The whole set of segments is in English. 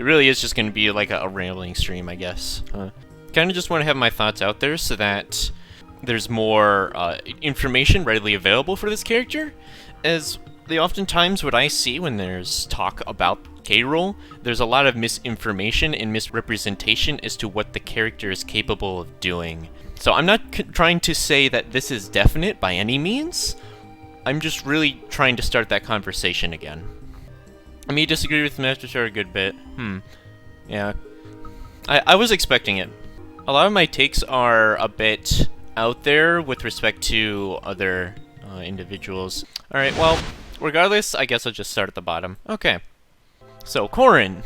really is just going to be like a rambling stream, I guess. Kind of just want to have my thoughts out there so that there's more information readily available for this character, as oftentimes what I see when there's talk about K. Rool, there's a lot of misinformation and misrepresentation as to what the character is capable of doing. So I'm not trying to say that this is definite by any means. I'm just really trying to start that conversation again. I may disagree with Master Char a good bit. Yeah. I was expecting it. A lot of my takes are a bit out there with respect to other individuals. Alright, well, regardless, I guess I'll just start at the bottom. Okay. So, Corrin.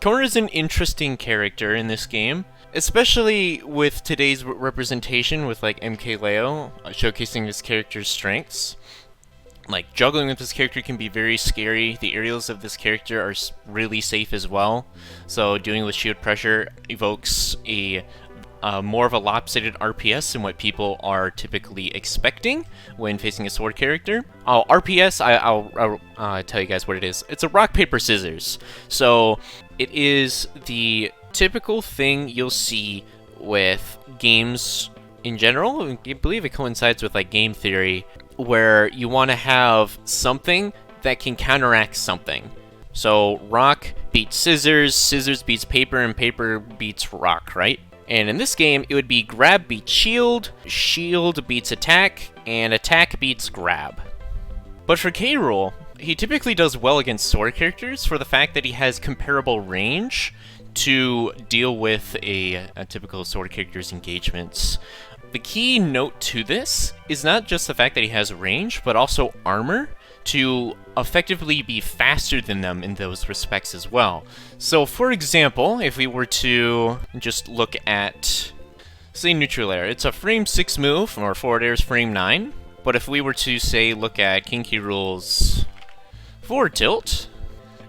Corrin is an interesting character in this game, especially with today's representation with, like, MK Leo, showcasing this character's strengths. Like, juggling with this character can be very scary. The aerials of this character are really safe as well. So, doing with shield pressure evokes a more of a lopsided RPS than what people are typically expecting when facing a sword character. RPS, I'll tell you guys what it is. It's a rock, paper, scissors. So it is the typical thing you'll see with games in general. I believe it coincides with like game theory, where you want to have something that can counteract something. So rock beats scissors, scissors beats paper, and paper beats rock, right? And in this game, it would be grab beats shield, shield beats attack, and attack beats grab. But for K. Rool, he typically does well against sword characters for the fact that he has comparable range to deal with a typical sword character's engagements. The key note to this is not just the fact that he has range, but also armor to effectively be faster than them in those respects as well. So, for example, if we were to just look at, say, Neutral Air, it's a frame 6 move, or forward air is frame 9, but if we were to, say, look at King K. Rool's forward tilt,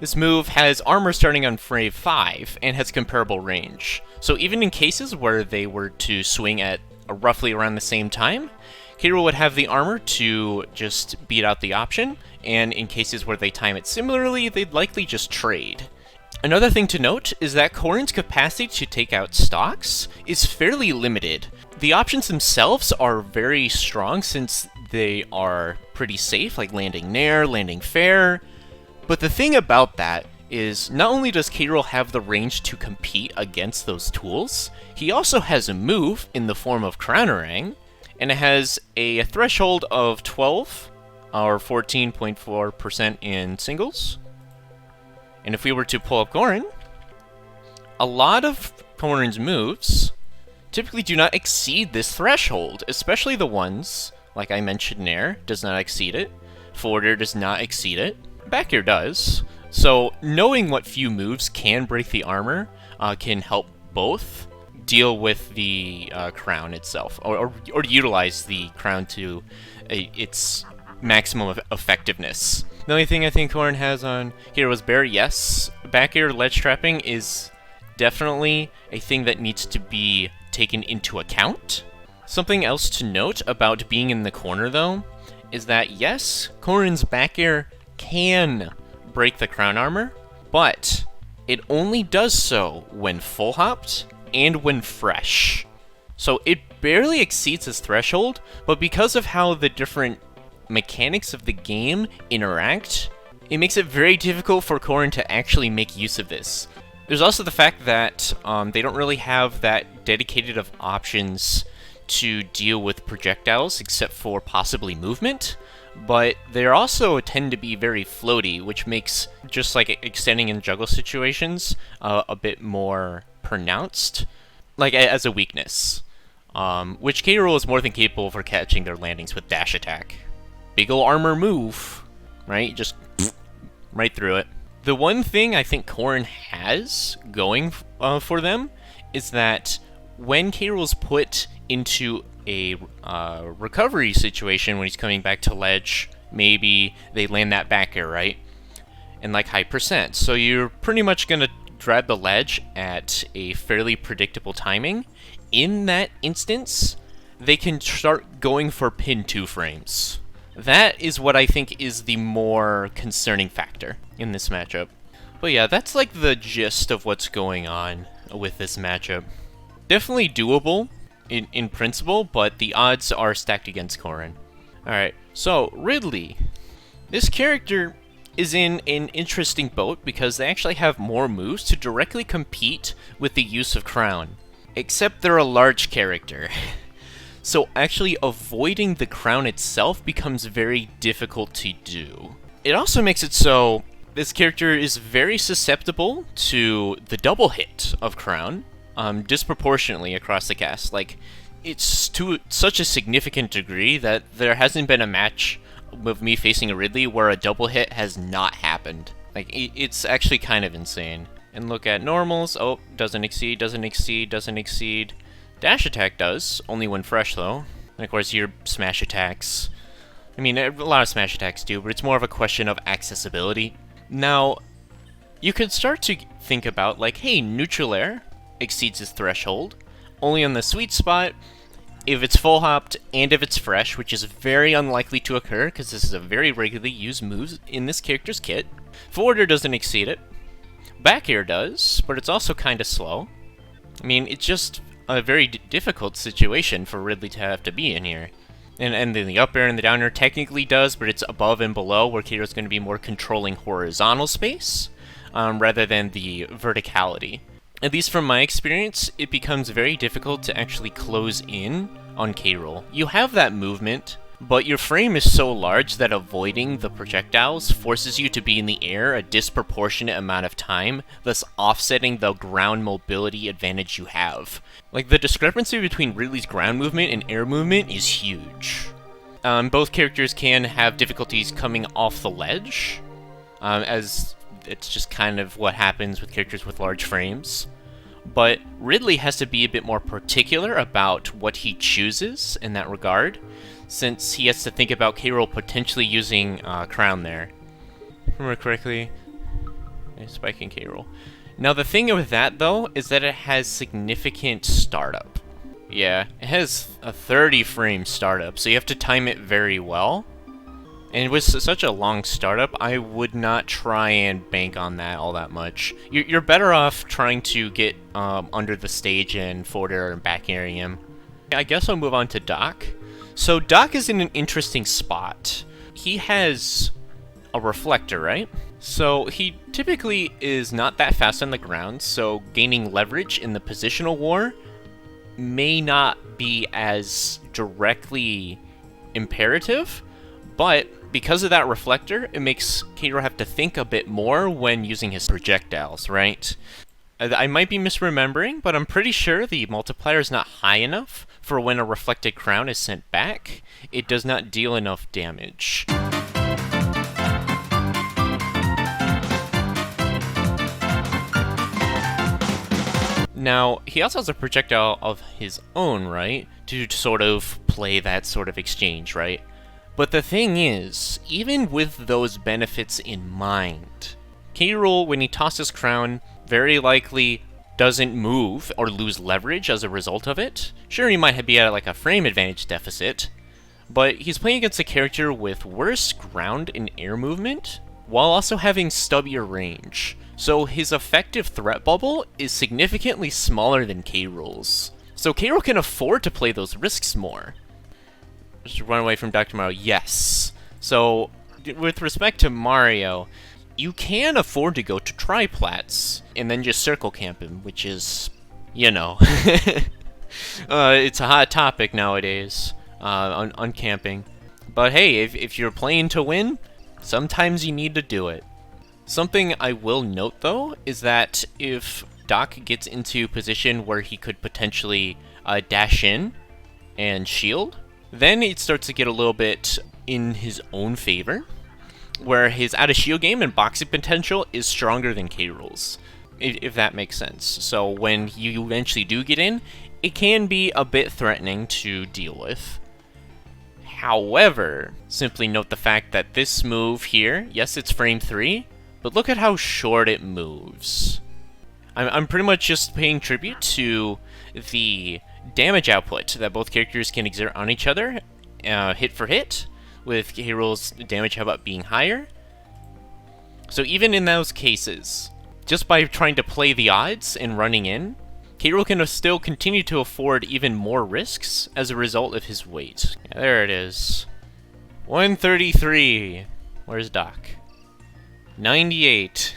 this move has armor starting on frame 5 and has comparable range. So even in cases where they were to swing at roughly around the same time, K. Rool would have the armor to just beat out the option, and in cases where they time it similarly, they'd likely just trade. Another thing to note is that Corrin's capacity to take out stocks is fairly limited. The options themselves are very strong since they are pretty safe, like landing nair, landing fair, but the thing about that is not only does K. Rool have the range to compete against those tools, he also has a move in the form of Crownerang, and it has a threshold of 12, or 14.4% in singles. And if we were to pull up Corrin, a lot of Corrin's moves typically do not exceed this threshold, especially the ones, like I mentioned, Nair does not exceed it, forward air does not exceed it, back air does. So knowing what few moves can break the armor can help both deal with the crown itself, or utilize the crown to its maximum effectiveness. The only thing I think Corrin has on here was Bear. Yes, back air ledge trapping is definitely a thing that needs to be taken into account. Something else to note about being in the corner, though, is that yes, Corrin's back air can break the crown armor, but it only does so when full hopped and when fresh. So it barely exceeds its threshold, but because of how the different mechanics of the game interact, it makes it very difficult for Corrin to actually make use of this. There's also the fact that they don't really have that dedicated of options to deal with projectiles except for possibly movement, but they also tend to be very floaty, which makes just like extending in juggle situations a bit more pronounced, like as a weakness, which K. Rool is more than capable for catching their landings with dash attack. Big ol' armor move, right? Just right through it. The one thing I think Corrin has going for them is that when K. Rool's put into a recovery situation when he's coming back to ledge, maybe they land that back air, right? And like high percent. So you're pretty much going to grab the ledge at a fairly predictable timing. In that instance, they can start going for pin 2 frames. That is what I think is the more concerning factor in this matchup. But yeah, that's like the gist of what's going on with this matchup. Definitely doable in principle, but the odds are stacked against Corrin. Alright, so Ridley. This character is in an interesting boat because they actually have more moves to directly compete with the use of Crown. Except they're a large character. So actually avoiding the crown itself becomes very difficult to do. It also makes it so this character is very susceptible to the double hit of crown, disproportionately across the cast. Like, it's to such a significant degree that there hasn't been a match with me facing a Ridley where a double hit has not happened. Like, it's actually kind of insane. And look at normals. Oh, doesn't exceed, doesn't exceed, doesn't exceed. Dash attack does, only when fresh though. And of course your smash attacks. I mean, a lot of smash attacks do, but it's more of a question of accessibility. Now, you could start to think about, like, hey, neutral air exceeds its threshold, only on the sweet spot, if it's full hopped, and if it's fresh, which is very unlikely to occur, because this is a very regularly used move in this character's kit. Forward air doesn't exceed it. Back air does, but it's also kind of slow. I mean, it's just a very difficult situation for Ridley to have to be in here. And then the up air and the down air technically does, but it's above and below, where Kairo's going to be more controlling horizontal space, rather than the verticality. At least from my experience, it becomes very difficult to actually close in on K-Roll. You have that movement, but your frame is so large that avoiding the projectiles forces you to be in the air a disproportionate amount of time, thus offsetting the ground mobility advantage you have. Like, the discrepancy between Ridley's ground movement and air movement is huge. Both characters can have difficulties coming off the ledge, as it's just kind of what happens with characters with large frames. But Ridley has to be a bit more particular about what he chooses in that regard, since he has to think about K-Roll potentially using Crown there. If I remember correctly, spiking K-Roll. Now the thing with that, though, is that it has significant startup. Yeah, it has a 30 frame startup, so you have to time it very well. And with such a long startup, I would not try and bank on that all that much. You're better off trying to get under the stage and forward air and back airing him. I guess I'll move on to Doc. So Doc is in an interesting spot. He has a reflector, right? So he typically is not that fast on the ground, so gaining leverage in the positional war may not be as directly imperative, but because of that reflector, it makes K-Roll have to think a bit more when using his projectiles, right? I might be misremembering, but I'm pretty sure the multiplier is not high enough for when a reflected crown is sent back. It does not deal enough damage. Now, he also has a projectile of his own, right? To sort of play that sort of exchange, right? But the thing is, even with those benefits in mind, K-Roll, when he tosses Crown, very likely doesn't move or lose leverage as a result of it. Sure, he might be at like a frame advantage deficit, but he's playing against a character with worse ground and air movement, while also having stubbier range. So his effective threat bubble is significantly smaller than K-Roll's. So K-Roll can afford to play those risks more. Just run away from Dr. Mario, yes. So, with respect to Mario, you can afford to go to triplats and then just circle camp him, which is, you know, it's a hot topic nowadays, on camping. But hey, if you're playing to win, sometimes you need to do it. Something I will note, though, is that if Doc gets into a position where he could potentially dash in and shield, then it starts to get a little bit in his own favor, where his out-of-shield game and boxing potential is stronger than K-Roll's, if that makes sense. So when you eventually do get in, it can be a bit threatening to deal with. However, simply note the fact that this move here, yes, it's frame 3, but look at how short it moves. I'm pretty much just paying tribute to the damage output that both characters can exert on each other, hit for hit, with K-Roll's damage how about being higher. So even in those cases, just by trying to play the odds and running in, K. Rool can still continue to afford even more risks as a result of his weight. Yeah, there it is. 133. Where's Doc? 98.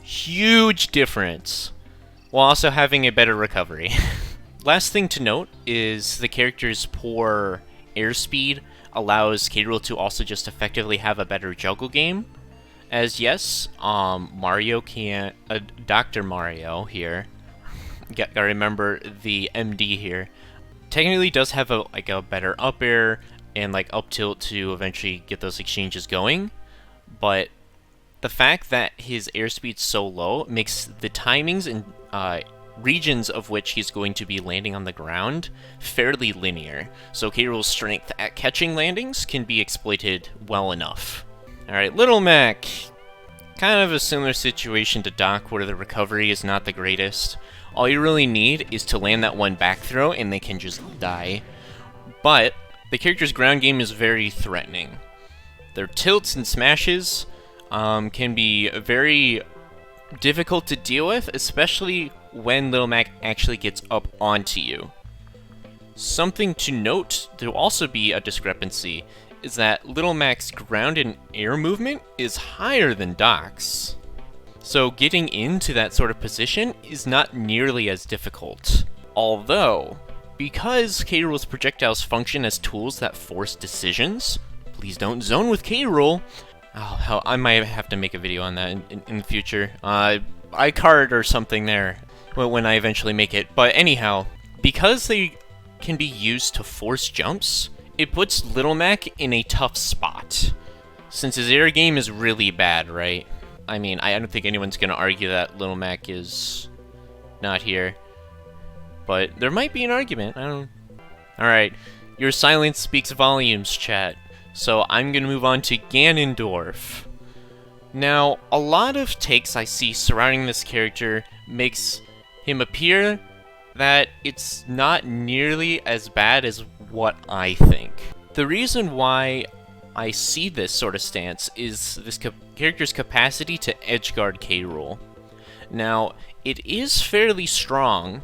Huge difference, while also having a better recovery. Last thing to note is the character's poor airspeed allows K. Rool to also just effectively have a better juggle game. As yes, Mario can't... Dr. Mario here. Gotta remember the MD here. Technically does have a better up air and up tilt to eventually get those exchanges going, but the fact that his airspeed's so low makes the timings and regions of which he's going to be landing on the ground fairly linear. So K. Rool's strength at catching landings can be exploited well enough. Alright, Little Mac. Kind of a similar situation to Doc, where the recovery is not the greatest. All you really need is to land that one back throw and they can just die. But the character's ground game is very threatening. Their tilts and smashes can be very difficult to deal with, especially when Little Mac actually gets up onto you. Something to note, to also be a discrepancy, is that Little Mac's ground and air movement is higher than Doc's. So getting into that sort of position is not nearly as difficult. Although, because K. Rool's projectiles function as tools that force decisions, please don't zone with K. Rool. Oh, hell, I might have to make a video on that in the future. iCard or something there, when I eventually make it. But anyhow, because they can be used to force jumps, it puts Little Mac in a tough spot. Since his air game is really bad, right? I mean, I don't think anyone's gonna argue that Little Mac is not here. But there might be an argument, I don't know. Alright, your silence speaks volumes, chat. So I'm going to move on to Ganondorf. Now, a lot of takes I see surrounding this character makes him appear that it's not nearly as bad as what I think. The reason why I see this sort of stance is this character's capacity to edgeguard K. Rool. Now, it is fairly strong.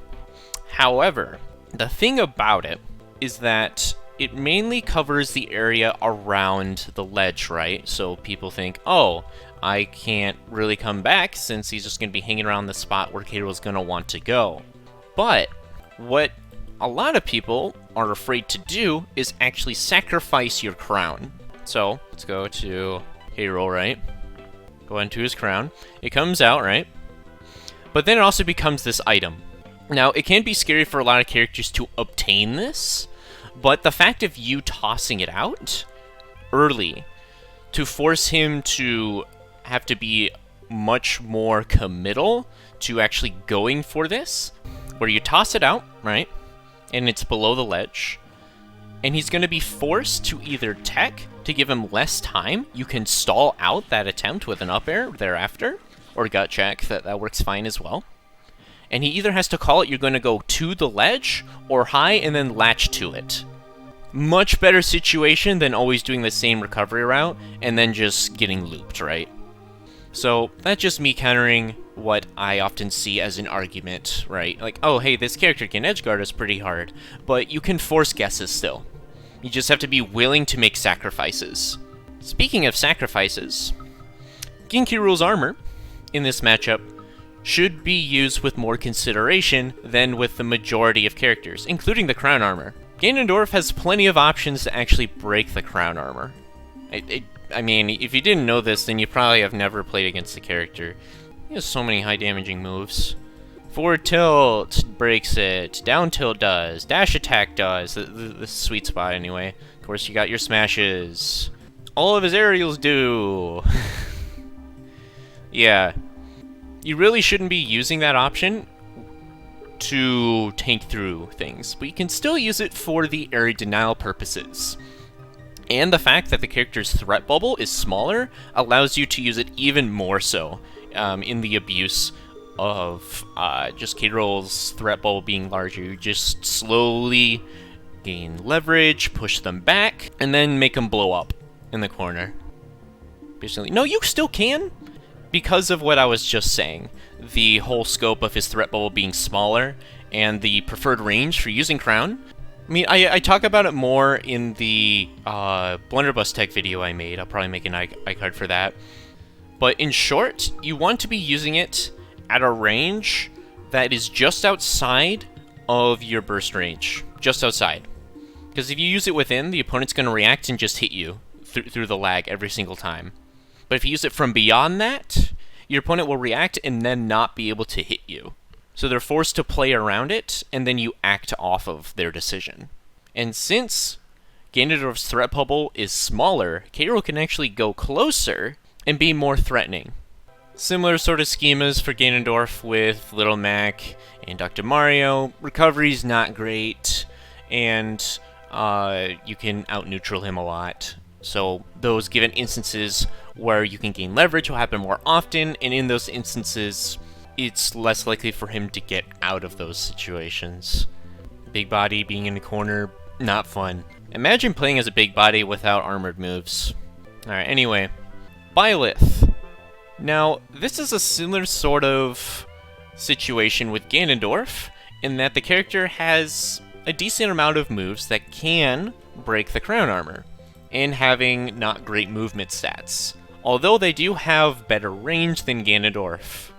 However, the thing about it is that it mainly covers the area around the ledge, right? So people think, oh, I can't really come back since he's just going to be hanging around the spot where K. Rool's going to want to go. But what a lot of people are afraid to do is actually sacrifice your crown. So let's go to K. Rool, right? Go into his crown. It comes out, right? But then it also becomes this item. Now, it can be scary for a lot of characters to obtain this, but the fact of you tossing it out early to force him to have to be much more committal to actually going for this, where you toss it out, right, and it's below the ledge, and he's going to be forced to either tech to give him less time. You can stall out that attempt with an up air thereafter, or gut check, that works fine as well. And he either has to call it you're going to go to the ledge, or high and then latch to it. Much better situation than always doing the same recovery route, and then just getting looped, right? So, that's just me countering what I often see as an argument, right? Like, oh, hey, this character can edgeguard us pretty hard, but you can force guesses still. You just have to be willing to make sacrifices. Speaking of sacrifices, K. Rool's armor in this matchup should be used with more consideration than with the majority of characters, including the crown armor. Ganondorf has plenty of options to actually break the crown armor. I mean, if you didn't know this, then you probably have never played against the character. He has so many high damaging moves. Forward tilt breaks it, down tilt does, dash attack does, the sweet spot anyway. Of course, you got your smashes. All of his aerials do. Yeah. You really shouldn't be using that option to tank through things, but you can still use it for the area denial purposes. And the fact that the character's threat bubble is smaller allows you to use it even more so in the abuse of just K. Rool's threat bubble being larger. You just slowly gain leverage, push them back, and then make them blow up in the corner. Basically, no, you still can. because of what I was just saying, the whole scope of his threat bubble being smaller and the preferred range for using Crown. I mean, I talk about it more in the Blunderbuss Tech video I made. I'll probably make an iCard for that. But in short, you want to be using it at a range that is just outside of your burst range. Just outside. Because if you use it within, the opponent's going to react and just hit you through the lag every single time. But if you use it from beyond that, your opponent will react and then not be able to hit you. So they're forced to play around it, and then you act off of their decision. And since Ganondorf's threat bubble is smaller, K. Rool can actually go closer and be more threatening. Similar sort of schemas for Ganondorf with Little Mac and Dr. Mario. Recovery's not great, and you can out-neutral him a lot. So those given instances where you can gain leverage will happen more often, and in those instances, it's less likely for him to get out of those situations. Big body being in the corner, not fun. Imagine playing as a big body without armored moves. Alright, anyway. Byleth. Now, this is a similar sort of situation with Ganondorf, in that the character has a decent amount of moves that can break the crown armor, and having not great movement stats. Although they do have better range than Ganondorf.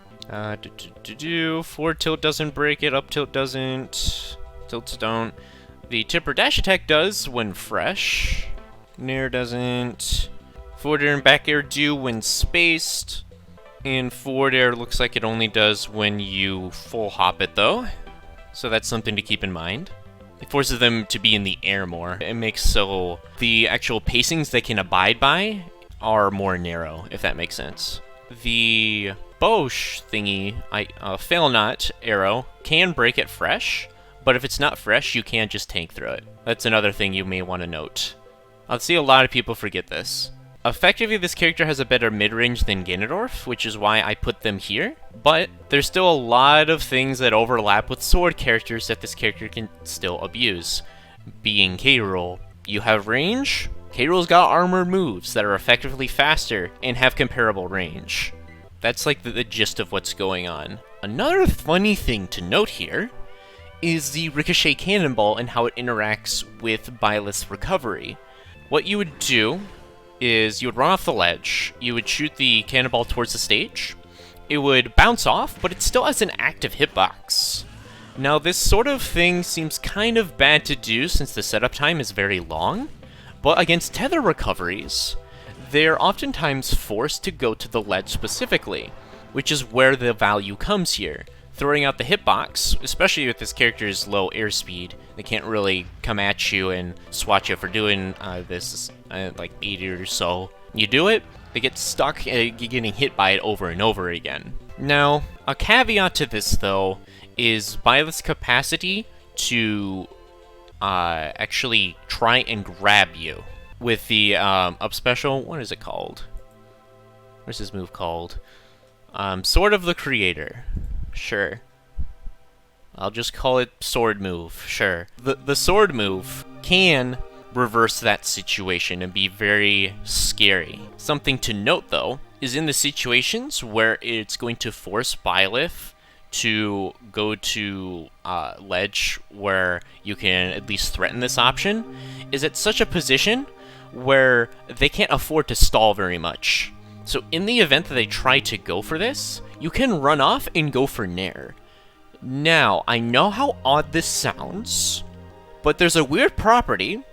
Forward tilt doesn't break it, up tilt doesn't, tilts don't. The tipper dash attack does when fresh. Nair doesn't. Forward air and back air do when spaced. And forward air looks like it only does when you full hop it though. So that's something to keep in mind. It forces them to be in the air more. It makes so the actual pacings they can abide by are more narrow, if that makes sense. The Bosch thingy, fail not arrow, can break it fresh, but if it's not fresh, you can just tank through it. That's another thing you may want to note. I'll see a lot of people forget this. Effectively, this character has a better mid-range than Ganondorf, which is why I put them here, but there's still a lot of things that overlap with sword characters that this character can still abuse. Being K. Rool, you have range, K. Rool's got armored moves that are effectively faster and have comparable range. That's like the gist of what's going on. Another funny thing to note here is the Ricochet Cannonball and how it interacts with Byleth's recovery. What you would do is you would run off the ledge, you would shoot the cannonball towards the stage, it would bounce off, but it still has an active hitbox. Now this sort of thing seems kind of bad to do since the setup time is very long, but against tether recoveries, they're oftentimes forced to go to the ledge specifically, which is where the value comes here. Throwing out the hitbox, especially with this character's low airspeed, they can't really come at you and swat you for doing this like 80 or so. You do it, they get stuck getting hit by it over and over again. Now, a caveat to this though is Byleth's capacity to actually try and grab you. With the up special, what is it called? What's his move called? Sword of the Creator. Sure. I'll just call it sword move, sure. The sword move can reverse that situation and be very scary. Something to note though, is in the situations where it's going to force Byleth to go to ledge where you can at least threaten this option, is at such a position where they can't afford to stall very much. So in the event that they try to go for this, you can run off and go for Nair. Now, I know how odd this sounds, but there's a weird property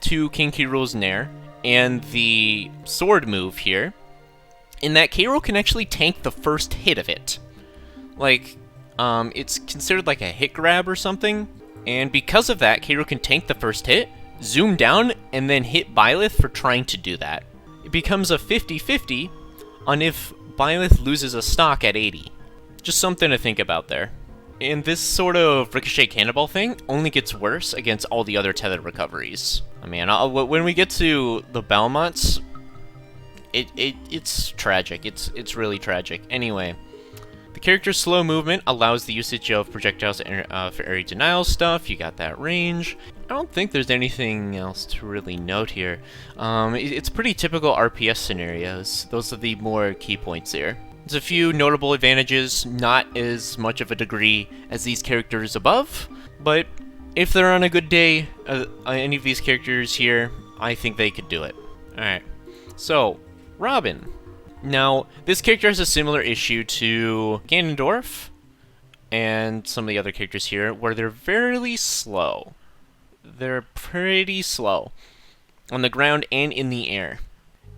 to King K. Rool's Nair and the sword move here, in that K. Rool can actually tank the first hit of it. Like, it's considered like a hit grab or something, and because of that, K. Rool can tank the first hit, zoom down, and then hit Byleth for trying to do that. It becomes a 50-50 on if Byleth loses a stock at 80. Just something to think about there. And this sort of Ricochet Cannonball thing only gets worse against all the other tethered recoveries. I mean, when we get to the Belmonts, it's tragic. It's really tragic. Anyway, The character's slow movement allows the usage of projectiles for area denial stuff. You got that range. I don't think there's anything else to really note here. It's pretty typical RPS scenarios. Those are the more key points here. There's a few notable advantages, not as much of a degree as these characters above, but if they're on a good day, any of these characters here, I think they could do it. Alright, so, Robin. Now, this character has a similar issue to Ganondorf and some of the other characters here, where they're fairly slow. They're pretty slow on the ground and in the air.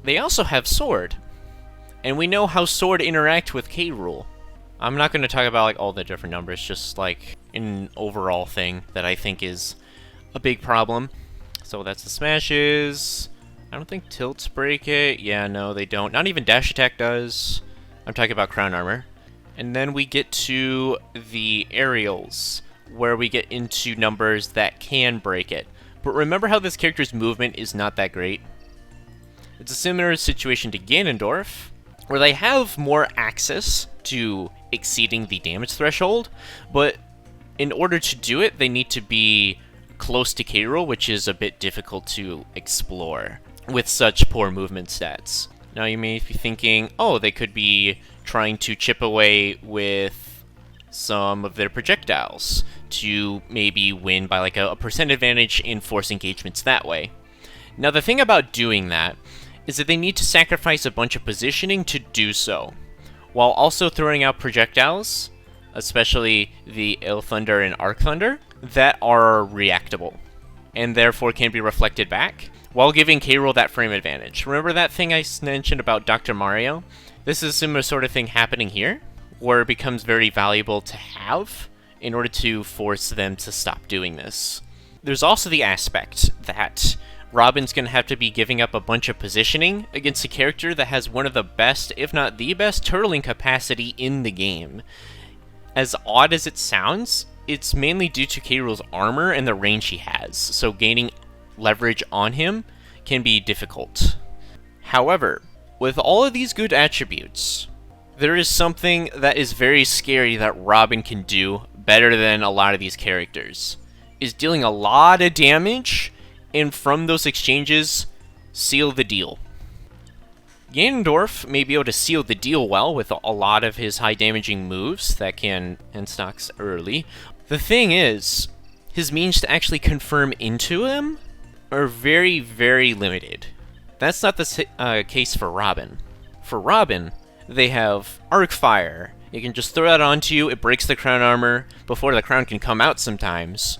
They also have Sword, and we know how Sword interact with K. Rool. I'm not going to talk about like all the different numbers, just like an overall thing that I think is a big problem. So that's the smashes. I don't think tilts break it. Yeah, no, they don't. Not even dash attack does. I'm talking about crown armor. And then we get to the aerials, where we get into numbers that can break it. But remember how this character's movement is not that great? It's a similar situation to Ganondorf, where they have more access to exceeding the damage threshold, but in order to do it, they need to be close to K. Rool, which is a bit difficult to explore with such poor movement stats. Now you may be thinking, oh, they could be trying to chip away with some of their projectiles to maybe win by like a percent advantage in force engagements that way. Now the thing about doing that is that they need to sacrifice a bunch of positioning to do so, while also throwing out projectiles, especially the Ill Thunder and Arc Thunder, that are reactable, and therefore can be reflected back, while giving K. Rool that frame advantage. Remember that thing I mentioned about Dr. Mario? This is a similar sort of thing happening here, where it becomes very valuable to have in order to force them to stop doing this. There's also the aspect that Robin's going to have to be giving up a bunch of positioning against a character that has one of the best, if not the best, turtling capacity in the game. As odd as it sounds, it's mainly due to K. Rool's armor and the range he has, so gaining leverage on him can be difficult. However, with all of these good attributes, there is something that is very scary that Robin can do better than a lot of these characters, is dealing a lot of damage, and from those exchanges, seal the deal. Ganondorf may be able to seal the deal well with a lot of his high damaging moves that can end stocks early. The thing is, his means to actually confirm into him are very, very limited. That's not the case for Robin. For Robin, they have Arc Fire. You can just throw that onto you, it breaks the crown armor before the crown can come out sometimes,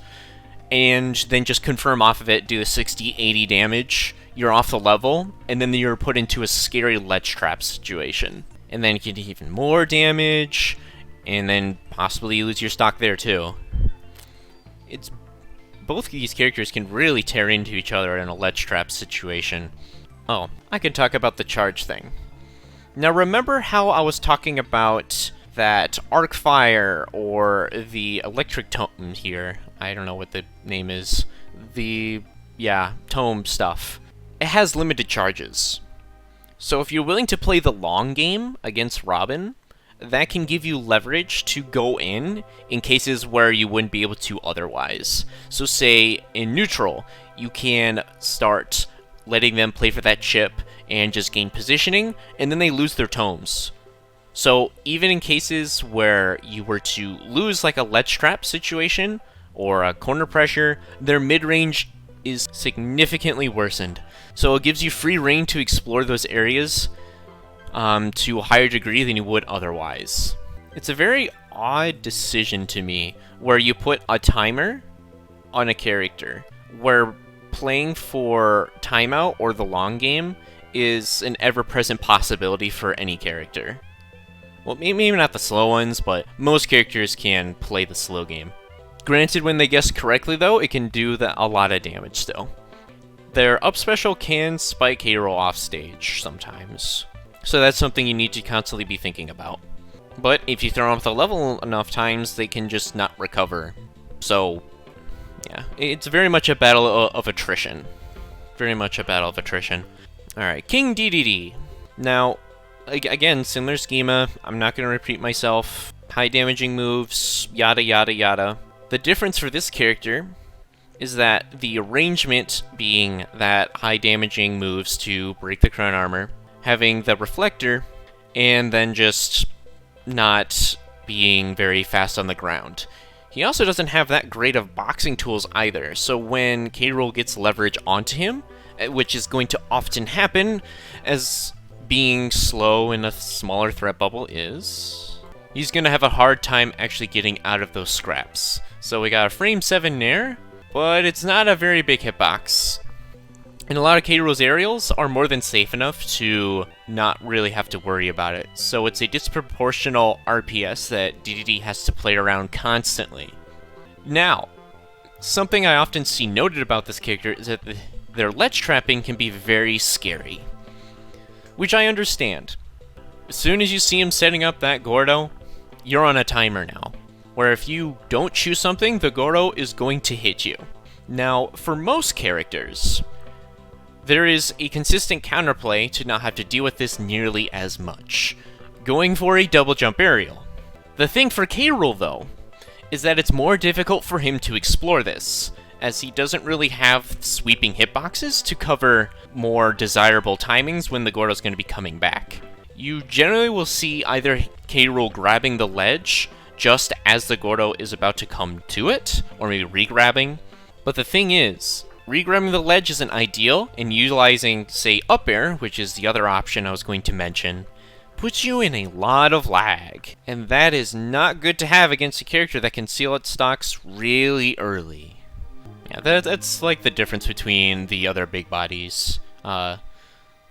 and then just confirm off of it, do the 60-80 damage, you're off the level, and then you're put into a scary ledge trap situation. And then you can do even more damage, and then possibly lose your stock there too. Both of these characters can really tear into each other in a ledge trap situation. Oh, I can talk about the charge thing. Now remember how I was talking about that Arc Fire or the Electric Tome here? I don't know what the name is. Tome stuff. It has limited charges. So if you're willing to play the long game against Robin, that can give you leverage to go in cases where you wouldn't be able to otherwise. So say in neutral, you can start letting them play for that chip and just gain positioning, and then they lose their tomes. So even in cases where you were to lose like a ledge trap situation or a corner pressure, their mid-range is significantly worsened. So it gives you free reign to explore those areas to a higher degree than you would otherwise. It's a very odd decision to me where you put a timer on a character, where playing for timeout or the long game is an ever-present possibility for any character. Well, maybe not the slow ones, but most characters can play the slow game. Granted, when they guess correctly though, it can do a lot of damage still. Their up special can spike hero off stage sometimes, so that's something you need to constantly be thinking about. But if you throw them off the level enough times, they can just not recover. So, yeah, it's very much a battle of attrition. Very much a battle of attrition. Alright, King Dedede. Now, again, similar schema. I'm not going to repeat myself. High damaging moves, yada yada yada. The difference for this character is that the arrangement being that high damaging moves to break the crown armor, having the reflector, and then just not being very fast on the ground. He also doesn't have that great of boxing tools either, so when K. Rool gets leverage onto him, which is going to often happen, as being slow in a smaller threat bubble is, he's going to have a hard time actually getting out of those scraps. So we got a frame 7 Nair, but it's not a very big hitbox. And a lot of K. Rool's aerials are more than safe enough to not really have to worry about it. So it's a disproportional RPS that Dedede has to play around constantly. Now, something I often see noted about this character is that their ledge trapping can be very scary, which I understand. As soon as you see him setting up that Gordo, you're on a timer now, where if you don't choose something, the Gordo is going to hit you. Now, for most characters, there is a consistent counterplay to not have to deal with this nearly as much, going for a double jump aerial. The thing for K. Rool, though, is that it's more difficult for him to explore this, as he doesn't really have sweeping hitboxes to cover more desirable timings when the Gordo's going to be coming back. You generally will see either K. Rool grabbing the ledge just as the Gordo is about to come to it, or maybe re-grabbing. But the thing is, re-grabbing the ledge isn't ideal, and utilizing, say, up air, which is the other option I was going to mention, puts you in a lot of lag. And that is not good to have against a character that can seal its stocks really early. Yeah, that's like the difference between the other big bodies. I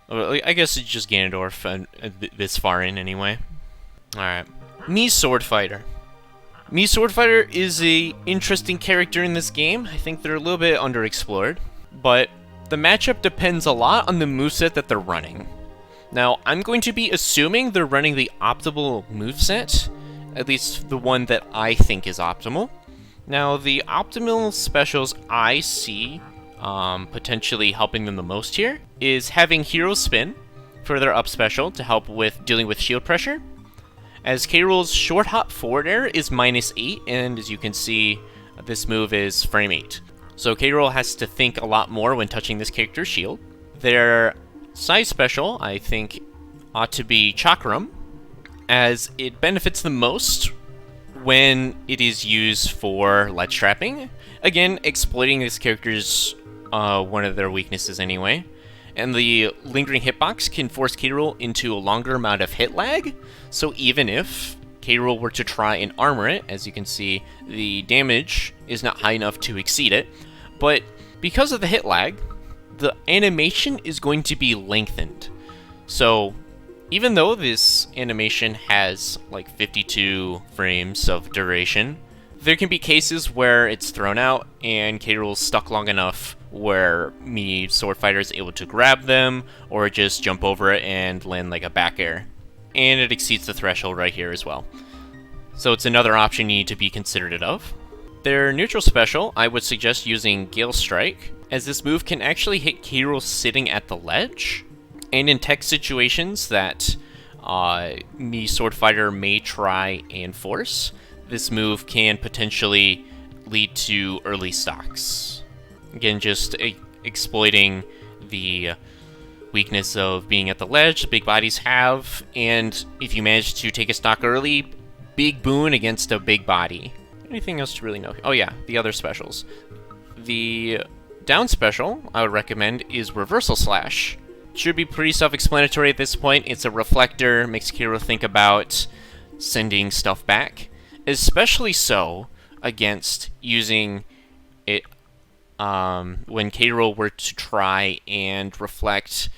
guess it's just Ganondorf this far in, anyway. Alright. Mii Swordfighter. Mii Swordfighter is a interesting character in this game. I think they're a little bit underexplored, but the matchup depends a lot on the moveset that they're running. Now, I'm going to be assuming they're running the optimal moveset, at least the one that I think is optimal. Now, the optimal specials I see potentially helping them the most here is having Hero Spin for their up special to help with dealing with shield pressure, as K. Rool's short hop forward air is -8, and as you can see, this move is frame 8. So K. Rool has to think a lot more when touching this character's shield. Their side special, I think, ought to be Chrom, as it benefits the most when it is used for ledge trapping. Again, exploiting this character's one of their weaknesses anyway. And the lingering hitbox can force K. Rool into a longer amount of hit lag, so even if K. Rool were to try and armor it, as you can see, the damage is not high enough to exceed it. But because of the hit lag, the animation is going to be lengthened. So even though this animation has like 52 frames of duration, there can be cases where it's thrown out and K. Rool's stuck long enough where Mii Swordfighter is able to grab them or just jump over it and land like a back air. And it exceeds the threshold right here as well. So it's another option you need to be considerate of. Their neutral special, I would suggest using Gale Strike, as this move can actually hit K. Rool sitting at the ledge. And in tech situations that Mii Swordfighter may try and force, this move can potentially lead to early stocks. Again, just exploiting the weakness of being at the ledge the big bodies have, and if you manage to take a stock early, big boon against a big body. Anything else to really know? Oh yeah, the other specials. The down special I would recommend is Reversal Slash. Should be pretty self-explanatory at this point. It's a reflector, makes K. Rool think about sending stuff back, especially so against using it when K. Rool were to try and reflect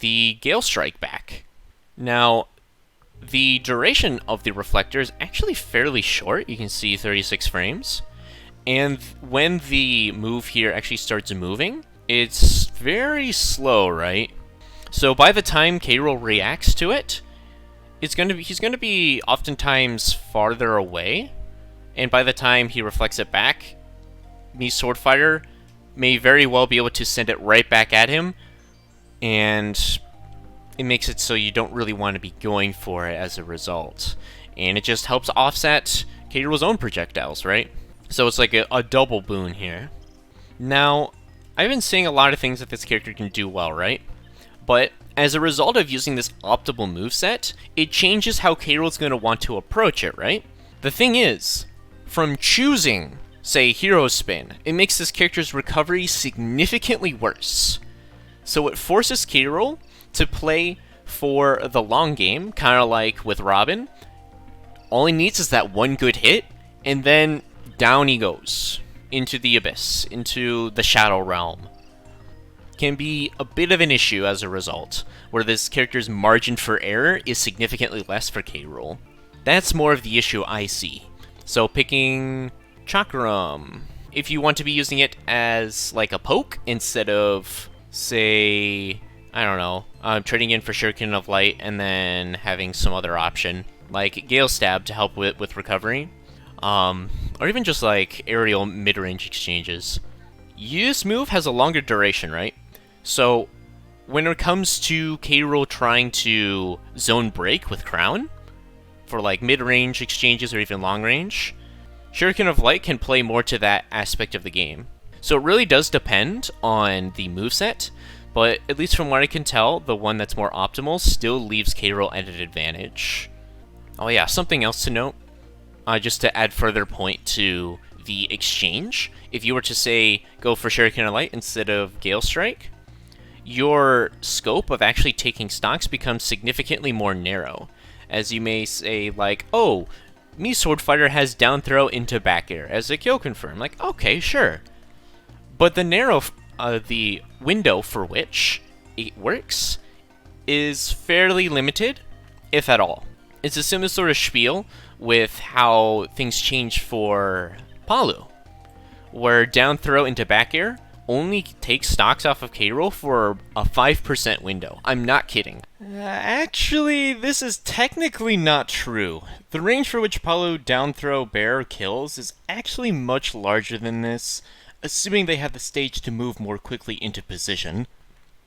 the Gale Strike back. Now, the duration of the reflector is actually fairly short. You can see 36 frames. And when the move here actually starts moving, it's very slow, right? So by the time K. Rool reacts to it, he's going to be oftentimes farther away. And by the time he reflects it back, Mii Swordfighter may very well be able to send it right back at him, and it makes it so you don't really want to be going for it as a result. And it just helps offset K. Rool's own projectiles, right? So it's like a double boon here. Now, I've been saying a lot of things that this character can do well, right? But as a result of using this optimal moveset, it changes how K. Rool's going to want to approach it, right? The thing is, from choosing, say, Hero Spin, it makes this character's recovery significantly worse. So it forces K. Rool to play for the long game, kind of like with Robin. All he needs is that one good hit, and then down he goes. Into the abyss, into the Shadow Realm. Can be a bit of an issue as a result, where this character's margin for error is significantly less for K. Rool. That's more of the issue I see. So picking Chakram, if you want to be using it as like a poke instead of, say, I don't know, trading in for Shuriken of Light and then having some other option, like Gale Stab to help with recovery, or even just like aerial mid-range exchanges. This move has a longer duration, right? So when it comes to K. Rool trying to zone break with Crown, for like mid-range exchanges or even long-range, Shuriken of Light can play more to that aspect of the game. So it really does depend on the moveset, but at least from what I can tell, the one that's more optimal still leaves K. Rool at an advantage. Oh yeah, something else to note, just to add further point to the exchange. If you were to say, go for Shuriken of Light instead of Gale Strike, your scope of actually taking stocks becomes significantly more narrow. As you may say, like, oh, Mii Swordfighter has down throw into back air as a kill confirm. Like, okay, sure. But the window for which it works is fairly limited, if at all. It's a similar sort of spiel with how things change for Palu, where down throw into back air only takes stocks off of K. Rool for a 5% window. I'm not kidding. Actually, this is technically not true. The range for which Palu down throw bear kills is actually much larger than this, assuming they have the stage to move more quickly into position.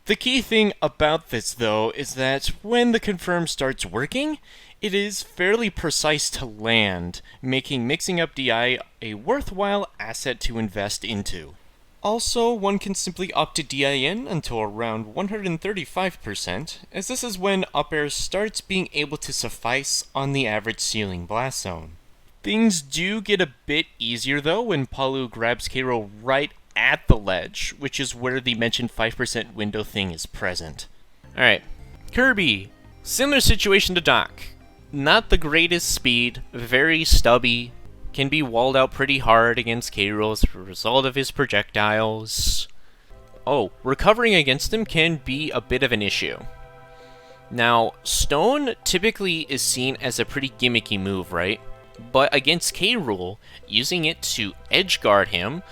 The key thing about this, though, is that when the confirm starts working, it is fairly precise to land, making mixing up DI a worthwhile asset to invest into. Also, one can simply up to DIN until around 135%, as this is when up air starts being able to suffice on the average ceiling blast zone. Things do get a bit easier though when Palu grabs K. Rool right at the ledge, which is where the mentioned 5% window thing is present. Alright, Kirby. Similar situation to Doc. Not the greatest speed, very stubby, can be walled out pretty hard against K. Rool as a result of his projectiles. Oh, recovering against him can be a bit of an issue. Now, Stone typically is seen as a pretty gimmicky move, right? But against K. Rool, using it to edge guard him,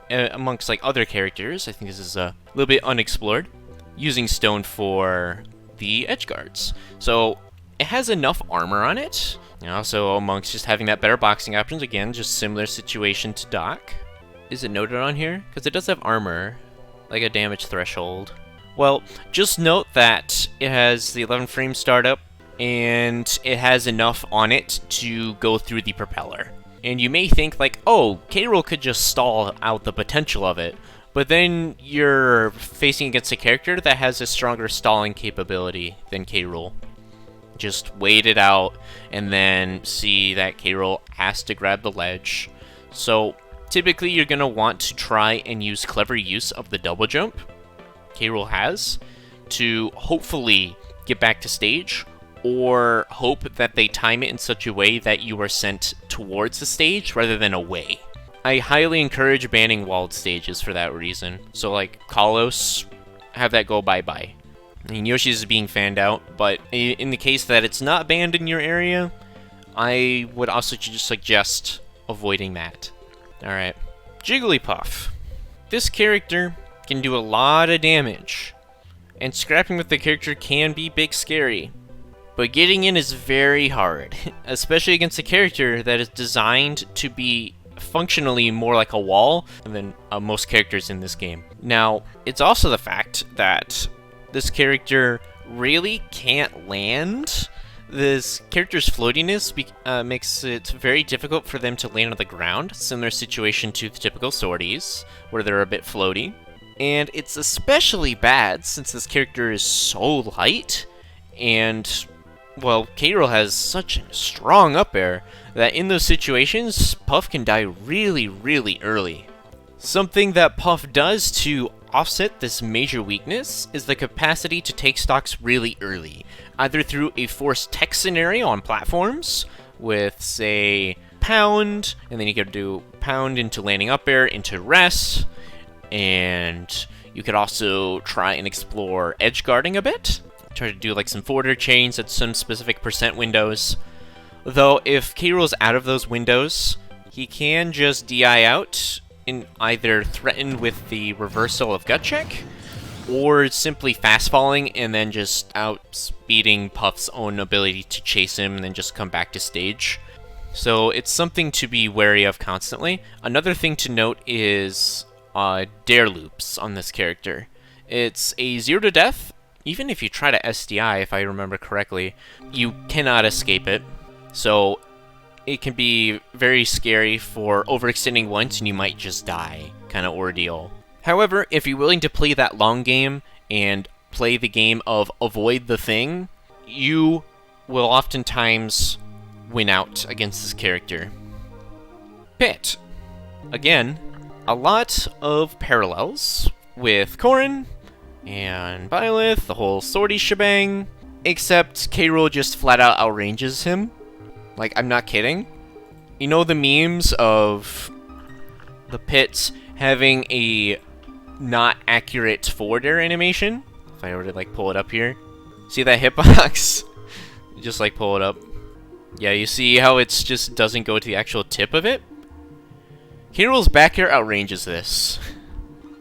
amongst like other characters, I think this is a little bit unexplored, using Stone for the edge guards. So it has enough armor on it. So amongst just having that better boxing options, again, just similar situation to Doc. Is it noted on here? Because it does have armor, like a damage threshold. Well, just note that it has the 11 frame startup, and it has enough on it to go through the propeller. And you may think like, oh, K. Rool could just stall out the potential of it, but then you're facing against a character that has a stronger stalling capability than K. Rool. Just wait it out, and then see that K. Rool has to grab the ledge. So typically you're going to want to try and use clever use of the double jump K. Rool has to hopefully get back to stage, or hope that they time it in such a way that you are sent towards the stage rather than away. I highly encourage banning walled stages for that reason. So like Kalos, have that go bye-bye. I mean, Yoshi's is being fanned out, but in the case that it's not banned in your area, I would also just suggest avoiding that. Alright, Jigglypuff. This character can do a lot of damage, and scrapping with the character can be big scary. But getting in is very hard, especially against a character that is designed to be functionally more like a wall than most characters in this game. Now, it's also the fact that this character really can't land. This character's floatiness makes it very difficult for them to land on the ground, similar situation to the typical swordies, where they're a bit floaty. And it's especially bad since this character is so light, and, well, K. Rool has such a strong up air that in those situations, Puff can die really, really early. Something that Puff does to offset this major weakness is the capacity to take stocks really early, either through a forced tech scenario on platforms with, say, pound, and then you could do pound into landing up air, into rest, and you could also try and explore edge guarding a bit. Try to do like some forwarder chains at some specific percent windows. Though if K. Rool's out of those windows, he can just DI out and either threaten with the reversal of gut check, or simply fast falling and then just outspeeding Puff's own ability to chase him and then just come back to stage. So it's something to be wary of constantly. Another thing to note is dare loops on this character. It's a 0 to death. Even if you try to SDI, if I remember correctly, you cannot escape it. So it can be very scary for overextending once and you might just die kind of ordeal. However, if you're willing to play that long game and play the game of avoid the thing, you will oftentimes win out against this character. Pit. Again, a lot of parallels with Corrin and Byleth, the whole swordie shebang, except K. Rool just flat out outranges him. Like, I'm not kidding. You know the memes of the Pits having a not accurate forward air animation? If I were to, like, pull it up here. See that hitbox? Just, like, pull it up. Yeah, you see how it's just doesn't go to the actual tip of it? K. Rool's back air outranges this.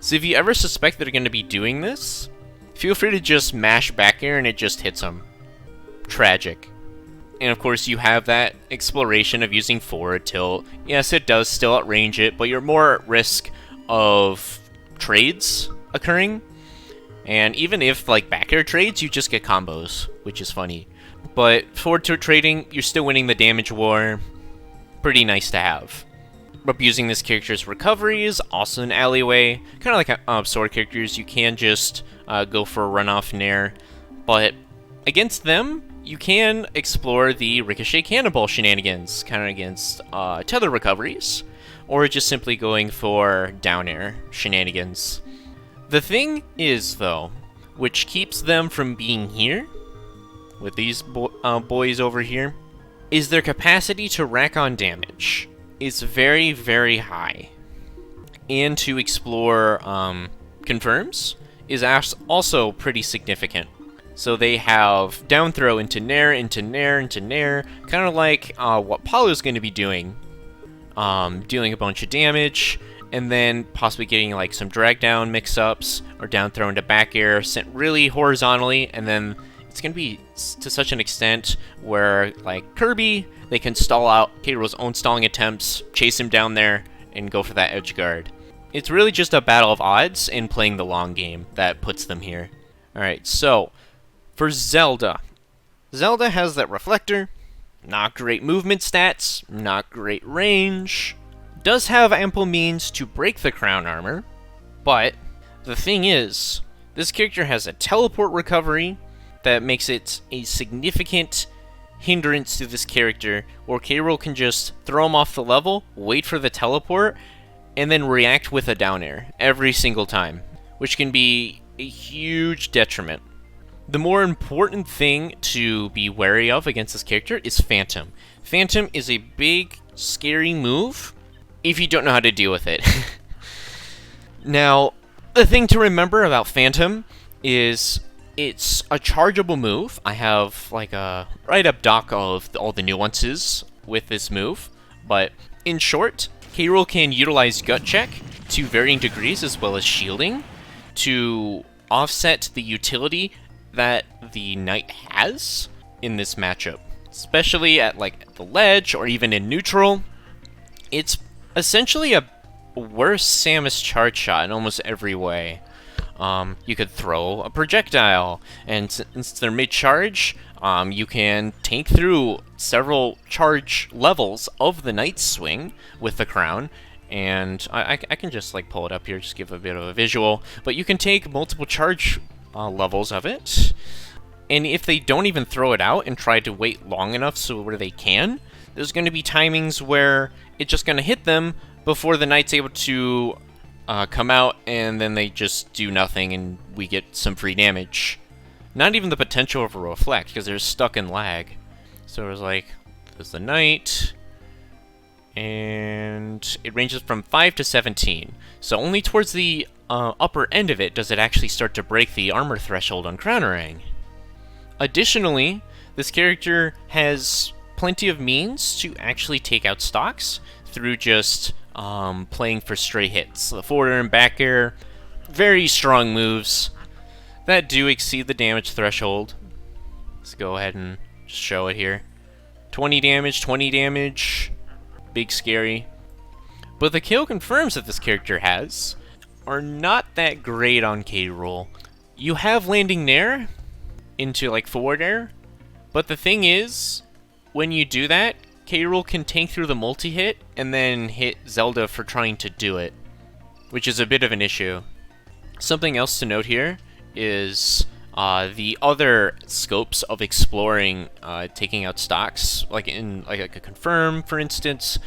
So if you ever suspect they're going to be doing this, feel free to just mash back air and it just hits them. Tragic. And of course you have that exploration of using forward tilt. Yes, it does still outrange it, but you're more at risk of trades occurring. And even if, like, back air trades, you just get combos, which is funny. But forward tilt trading, you're still winning the damage war. Pretty nice to have. Abusing this character's recovery is also an alleyway. Kind of like sword characters, you can just go for a runoff nair. But against them, you can explore the ricochet cannonball shenanigans, kind of against tether recoveries, or just simply going for down air shenanigans. The thing is, though, which keeps them from being here, with these boys over here, is their capacity to rack on damage. It's very, very high. And to explore confirms is also pretty significant. So they have down throw into nair, into nair, into nair, kind of like what Palu's going to be doing. Dealing a bunch of damage, and then possibly getting like some drag down mix-ups, or down throw into back air, sent really horizontally, and then it's going to be to such an extent where, like Kirby, they can stall out K. Rool's own stalling attempts, chase him down there, and go for that edge guard. It's really just a battle of odds and playing the long game that puts them here. Alright, so for Zelda. Zelda has that reflector, not great movement stats, not great range, does have ample means to break the crown armor, but the thing is, this character has a teleport recovery that makes it a significant hindrance to this character, where K. Rool can just throw him off the level, wait for the teleport, and then react with a down air every single time, which can be a huge detriment. The more important thing to be wary of against this character is Phantom. Phantom is a big, scary move if you don't know how to deal with it. Now, the thing to remember about Phantom is it's a chargeable move. I have like a write-up doc of all the nuances with this move, but in short, K. Rool can utilize gut check to varying degrees as well as shielding to offset the utility that the knight has in this matchup, especially at like the ledge or even in neutral. It's essentially a worse Samus charge shot in almost every way. You could throw a projectile, and since they're mid-charge, you can tank through several charge levels of the Night Swing with the crown. And I can just like pull it up here, just give a bit of a visual. But you can take multiple charge levels of it, and if they don't even throw it out and try to wait long enough so where they can, there's going to be timings where it's just going to hit them before the knight's able to come out, and then they just do nothing and we get some free damage. Not even the potential of a reflect, because they're stuck in lag. So it was like, there's the knight, and it ranges from 5 to 17. So only towards the upper end of it does it actually start to break the armor threshold on Crownerang. Additionally, this character has plenty of means to actually take out stocks through just playing for stray hits. The forward air and back air, very strong moves that do exceed the damage threshold. Let's go ahead and just show it here. 20 damage, 20 damage, big scary. But the KO confirms that this character has are not that great on K. Rool. You have landing nair into like forward air, but the thing is, when you do that, K. Rool can tank through the multi-hit and then hit Zelda for trying to do it, which is a bit of an issue. Something else to note here is the other scopes of exploring taking out stocks, like in like a confirm, for instance,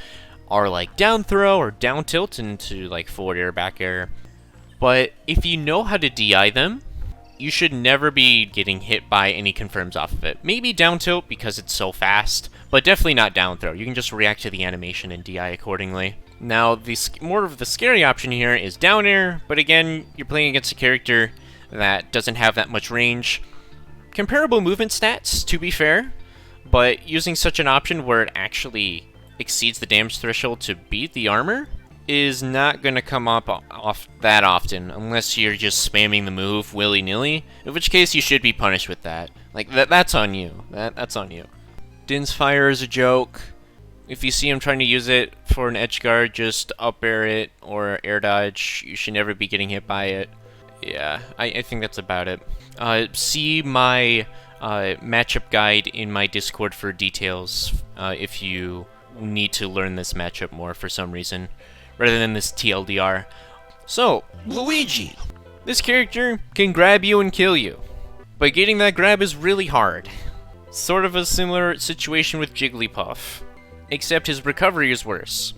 are like down throw or down tilt into like forward air, back air. But if you know how to DI them, you should never be getting hit by any confirms off of it. Maybe down tilt because it's so fast, but definitely not down throw. You can just react to the animation and DI accordingly. Now, the more of the scary option here is down air, but again, you're playing against a character that doesn't have that much range. Comparable movement stats, to be fair, but using such an option where it actually exceeds the damage threshold to beat the armor is not going to come up off that often, unless you're just spamming the move willy-nilly, in which case you should be punished with that. Like, that's on you. That's on you. Din's Fire is a joke. If you see him trying to use it for an edge guard, just up air it or air dodge. You should never be getting hit by it. Yeah, I think that's about it. See my matchup guide in my Discord for details if you need to learn this matchup more for some reason, rather than this TLDR. So, Luigi. This character can grab you and kill you, but getting that grab is really hard. Sort of a similar situation with Jigglypuff, except his recovery is worse.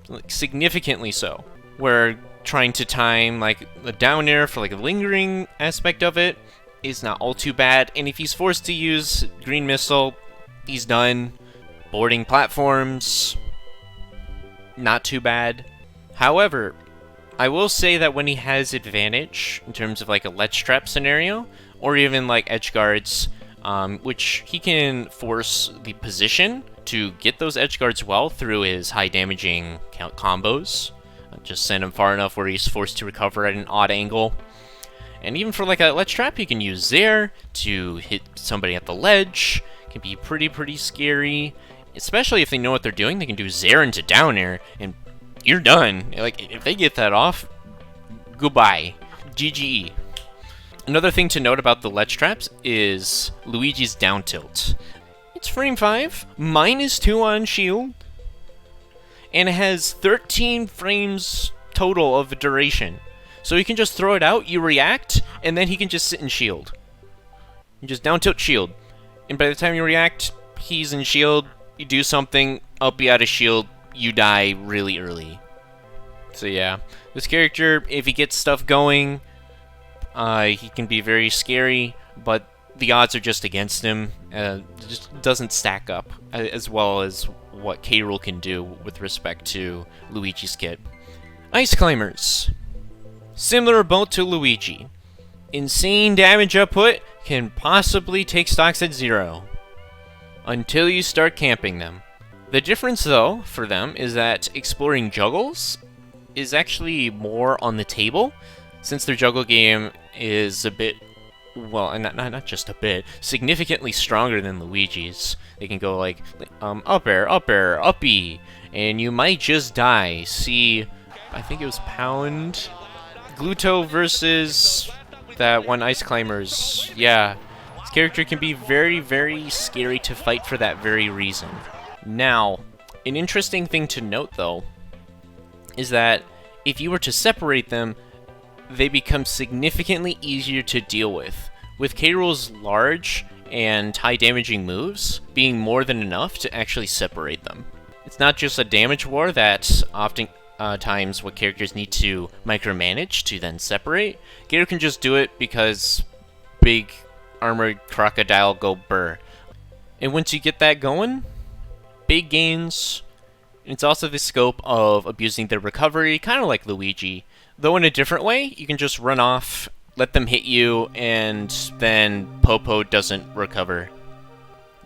Like, significantly so. Where trying to time like the down air for like a lingering aspect of it is not all too bad, and if he's forced to use green missile, he's done. Boarding platforms, not too bad. However, I will say that when he has advantage in terms of like a ledge trap scenario, or even like edge guards, which he can force the position to get those edge guards well through his high damaging combos. Just send him far enough where he's forced to recover at an odd angle. And even for like a ledge trap, you can use Zair to hit somebody at the ledge. It can be pretty scary. Especially if they know what they're doing, they can do Zair into down air, and you're done. Like, if they get that off, goodbye. GGE. Another thing to note about the ledge traps is Luigi's down tilt. It's frame 5, -2 on shield, and it has 13 frames total of duration. So you can just throw it out, you react, and then he can just sit in shield. You just down tilt shield. And by the time you react, he's in shield, you do something, up you out of shield, you die really early. So yeah, this character, if he gets stuff going, he can be very scary, but the odds are just against him. It just doesn't stack up as well as what K. Rool can do with respect to Luigi's kit. Ice Climbers. Similar boat to Luigi. Insane damage output, can possibly take stocks at 0. Until you start camping them. The difference, though, for them is that exploring juggles is actually more on the table, since their juggle game is a bit, well, not just a bit, significantly stronger than Luigi's. They can go like up air, uppy, and you might just die. See, I think it was Pound Gluto versus that one Ice Climbers. Yeah, this character can be very, very scary to fight for that very reason. Now, an interesting thing to note, though, is that if you were to separate them, they become significantly easier to deal with K. Rool's large and high damaging moves being more than enough to actually separate them. It's not just a damage war that's often times what characters need to micromanage to then separate. Gator can just do it because big armored crocodile go burr. And once you get that going, big gains. It's also the scope of abusing their recovery, kind of like Luigi. Though in a different way, you can just run off, let them hit you, and then Popo doesn't recover.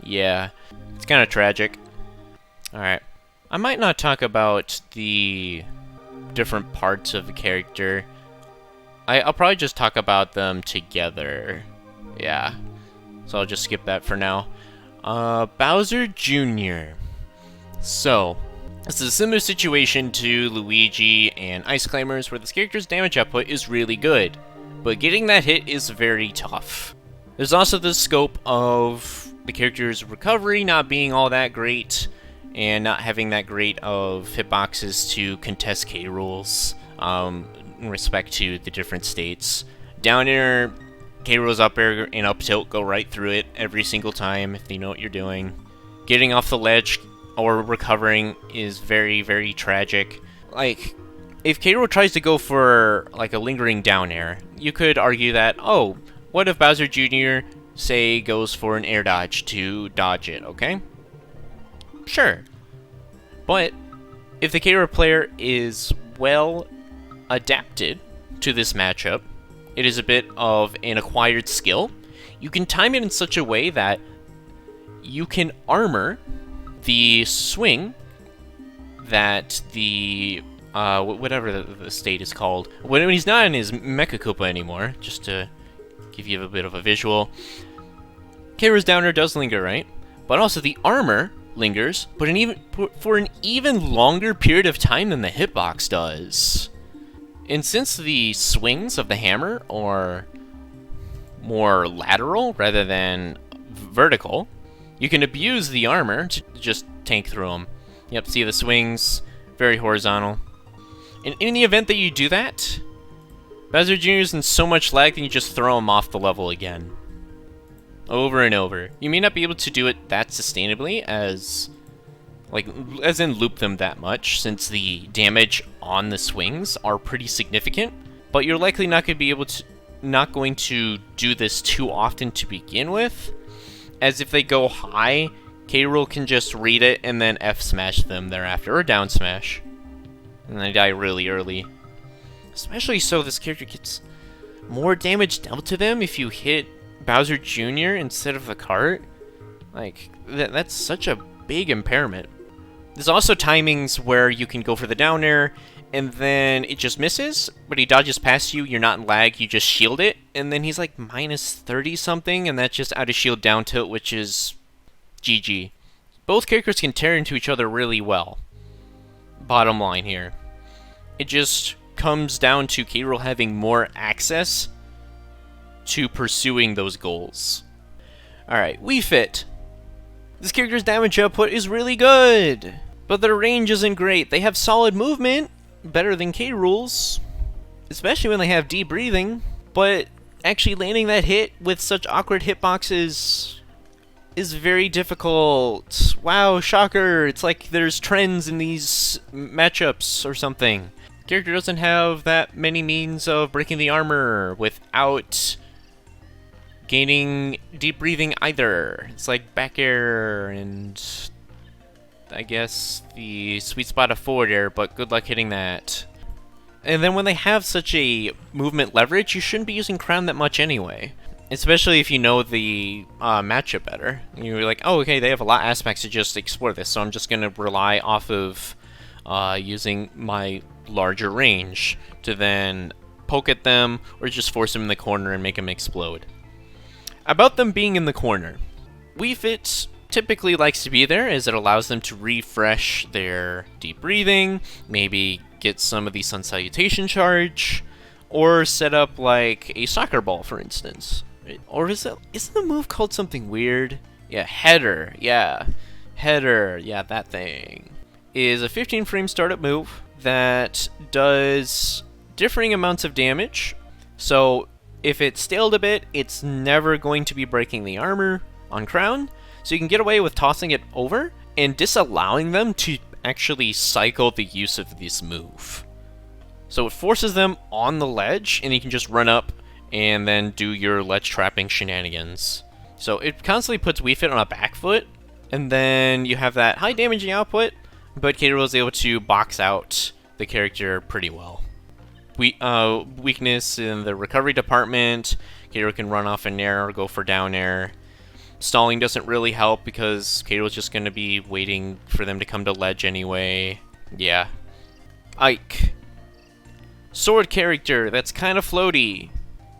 Yeah, it's kind of tragic. Alright. I might not talk about the different parts of the character. I'll probably just talk about them together. Yeah. So I'll just skip that for now. Bowser Jr. So, this is a similar situation to Luigi and Ice Climbers, where this character's damage output is really good, but getting that hit is very tough. There's also the scope of the character's recovery not being all that great, and not having that great of hitboxes to contest K. Rools in respect to the different states. Down air, K. Rools up air and up tilt go right through it every single time if you know what you're doing. Getting off the ledge or recovering is very, very tragic. Like, if K. Rool tries to go for like a lingering down air, you could argue that, oh, what if Bowser Jr., say, goes for an air dodge to dodge it, okay? Sure. But if the K. Rool player is well adapted to this matchup, it is a bit of an acquired skill. You can time it in such a way that you can armor the swing that the whatever the state is called when he's not in his Mecha Koopa anymore. Just to give you a bit of a visual, K. Rool's downer does linger, right? But also the armor lingers, but for an even longer period of time than the hitbox does. And since the swings of the hammer are more lateral rather than vertical, you can abuse the armor to just tank through them. Yep, see the swings, very horizontal. And in the event that you do that, Bowser Jr. is in so much lag that you just throw him off the level again. Over and over. You may not be able to do it that sustainably as in loop them that much, since the damage on the swings are pretty significant, but you're likely not going to do this too often to begin with, as if they go high, K. Rool can just read it and then F smash them thereafter, or down smash, and they die really early. Especially so this character gets more damage dealt to them if you hit Bowser Jr. instead of the cart. Like, that's such a big impairment. There's also timings where you can go for the down air, and then it just misses, but he dodges past you, you're not in lag, you just shield it, and then he's like minus 30 something, and that's just out of shield down tilt, which is GG. Both characters can tear into each other really well. Bottom line here. It just comes down to K. Rool having more access to pursuing those goals. Alright, Wii Fit. This character's damage output is really good, but their range isn't great. They have solid movement, better than K. Rool's, especially when they have deep breathing, but actually landing that hit with such awkward hitboxes is very difficult. Wow, shocker, it's like there's trends in these matchups or something. Character doesn't have that many means of breaking the armor without gaining deep breathing either. It's like back air and I guess the sweet spot of forward air, but good luck hitting that. And then when they have such a movement leverage, you shouldn't be using Crown that much anyway. Especially if you know the matchup better. You're like, oh, okay, they have a lot of aspects to just explore this, so I'm just going to rely off of using my larger range to then poke at them or just force them in the corner and make them explode. About them being in the corner, Wii Fit typically likes to be there as it allows them to refresh their deep breathing, maybe get some of the Sun Salutation charge, Or set up like a soccer ball, for instance. Or isn't the move called something weird? Yeah, header. Yeah, header. Yeah, that thing is a 15 frame startup move that does differing amounts of damage. So if it's staled a bit, it's never going to be breaking the armor on Crown. So you can get away with tossing it over and disallowing them to actually cycle the use of this move. So it forces them on the ledge, and you can just run up and then do your ledge trapping shenanigans. So it constantly puts Wii Fit on a back foot, and then you have that high damaging output, but K. Rool is able to box out the character pretty well. Weakness in the recovery department, K. Rool can run off an air or go for down air. Stalling doesn't really help because K. Rool's just going to be waiting for them to come to ledge anyway. Yeah. Ike. Sword character that's kind of floaty.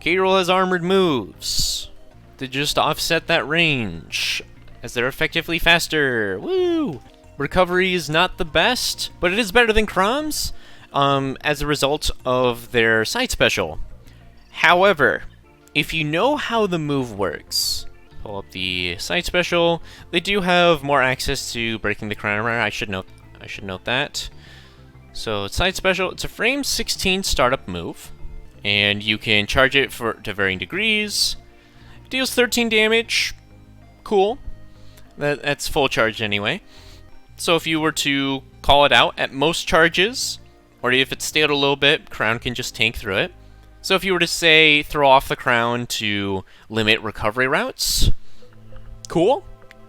K. Rool has armored moves to just offset that range, as they're effectively faster. Woo! Recovery is not the best, but it is better than Chrom's, as a result of their side special. However, if you know how the move works, pull up the side special, they do have more access to breaking the crown armor. I should note that. So side special, it's a frame 16 startup move, and you can charge it to varying degrees. It deals 13 damage. Cool. That's full charge anyway. So if you were to call it out at most charges, or if it's stayed a little bit, Crown can just tank through it. So if you were to say throw off the Crown to limit recovery routes, cool.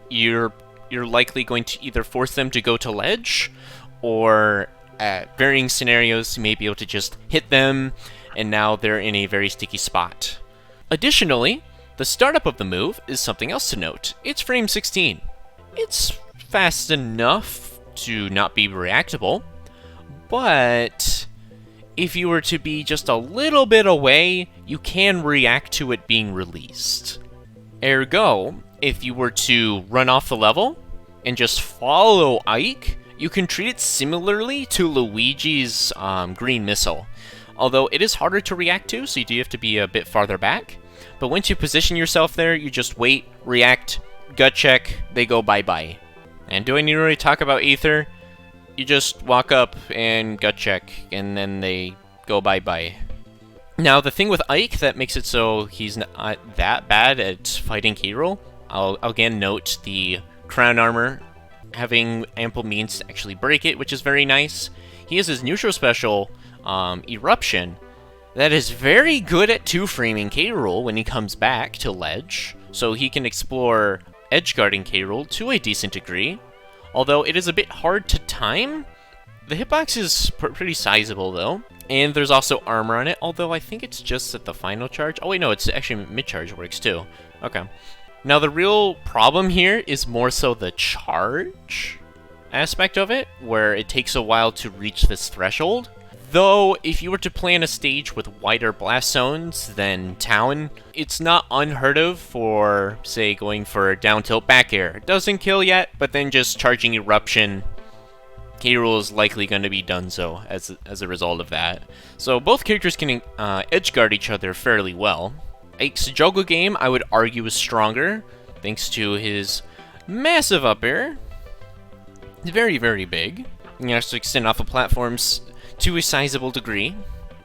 You're likely going to either force them to go to ledge, or at varying scenarios, you may be able to just hit them, and now they're in a very sticky spot. Additionally, the startup of the move is something else to note. It's frame 16. It's fast enough to not be reactable, but if you were to be just a little bit away, you can react to it being released. Ergo, if you were to run off the level and just follow Ike, you can treat it similarly to Luigi's green missile, although it is harder to react to, so you do have to be a bit farther back. But once you position yourself there, you just wait, react, gut check, they go bye-bye. And do I need to really talk about Aether? You just walk up and gut check, and then they go bye-bye. Now, the thing with Ike that makes it so he's not that bad at fighting K. Rool, I'll again note the crown armor having ample means to actually break it, which is very nice. He has his neutral special, Eruption, that is very good at two-framing K. Rool when he comes back to ledge, so he can explore edgeguarding K. Rool to a decent degree, although it is a bit hard to time. The hitbox is pretty sizable, though, and there's also armor on it, although I think it's just at the final charge. Oh wait, no, it's actually mid-charge works, too. Okay. Now, the real problem here is more so the charge aspect of it, where it takes a while to reach this threshold. Though, if you were to plan a stage with wider blast zones than Town, it's not unheard of for, say, going for down tilt back air. It doesn't kill yet, but then just charging Eruption, K. Rool is likely going to be donezo as a result of that. So both characters can edgeguard each other fairly well. Ike's juggle game, I would argue, is stronger, thanks to his massive up air. It's very, very big. You can actually extend off of platforms to a sizable degree,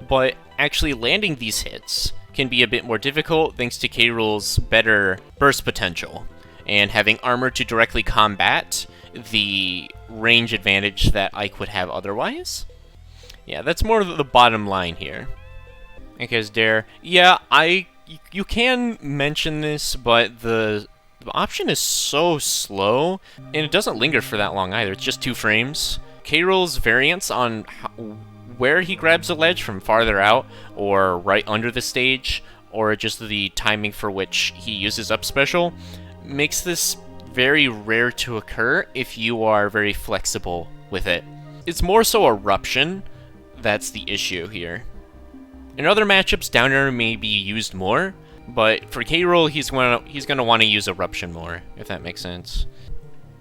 but actually landing these hits can be a bit more difficult thanks to K. Rool's better burst potential, and having armor to directly combat the range advantage that Ike would have otherwise. Yeah, that's more of the bottom line here. Because Dare, yeah, you can mention this, but the option is so slow, and it doesn't linger for that long either. It's just 2 frames. K. Rool's variance on where he grabs a ledge from farther out, or right under the stage, or just the timing for which he uses up special, makes this very rare to occur if you are very flexible with it. It's more so Eruption that's the issue here. In other matchups, down air may be used more, but for K. Rool, he's gonna want to use Eruption more, if that makes sense.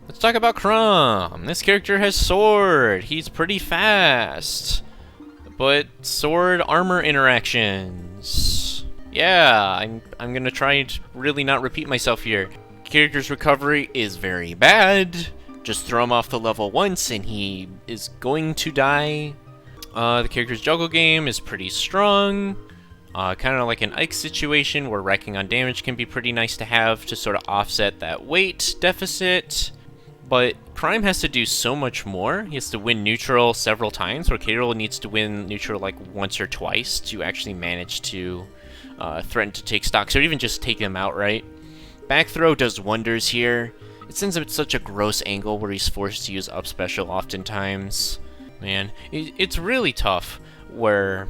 Let's talk about Chrom. This character has Sword. He's pretty fast, But sword armor interactions. Yeah, I'm gonna try to really not repeat myself here. Character's recovery is very bad. Just throw him off the level once and he is going to die. The character's juggle game is pretty strong. Kind of like an Ike situation where wrecking on damage can be pretty nice to have to sort of offset that weight deficit. But Chrom has to do so much more. He has to win neutral several times, where K-Rool needs to win neutral like once or twice to actually manage to threaten to take stocks, or even just take them outright. Back throw does wonders here. It sends him at such a gross angle where he's forced to use up special oftentimes. Man, it's really tough where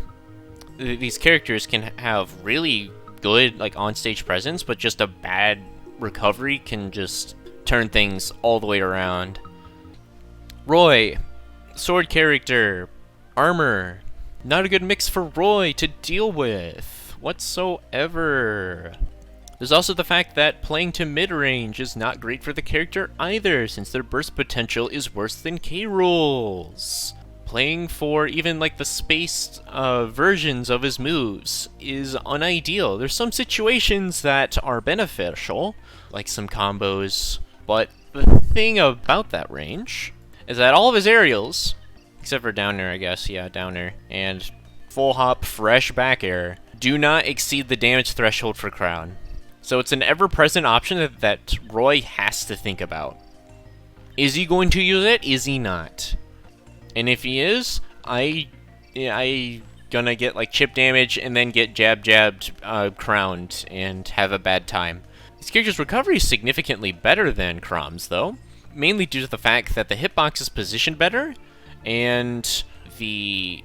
these characters can have really good like on-stage presence, but just a bad recovery can just turn things all the way around. Roy, sword character, armor, not a good mix for Roy to deal with whatsoever. There's also the fact that playing to mid-range is not great for the character either, since their burst potential is worse than K-Rool's. Playing for even like the spaced versions of his moves is unideal. There's some situations that are beneficial, like some combos, but the thing about that range is that all of his aerials, except for down air I guess, yeah, down air, and full hop fresh back air, do not exceed the damage threshold for Crown. So it's an ever-present option that Roy has to think about. Is he going to use it? Is he not? And if he is, I gonna get like chip damage and then get jabbed, crowned, and have a bad time. This character's recovery is significantly better than Chrom's, though, mainly due to the fact that the hitbox is positioned better, and the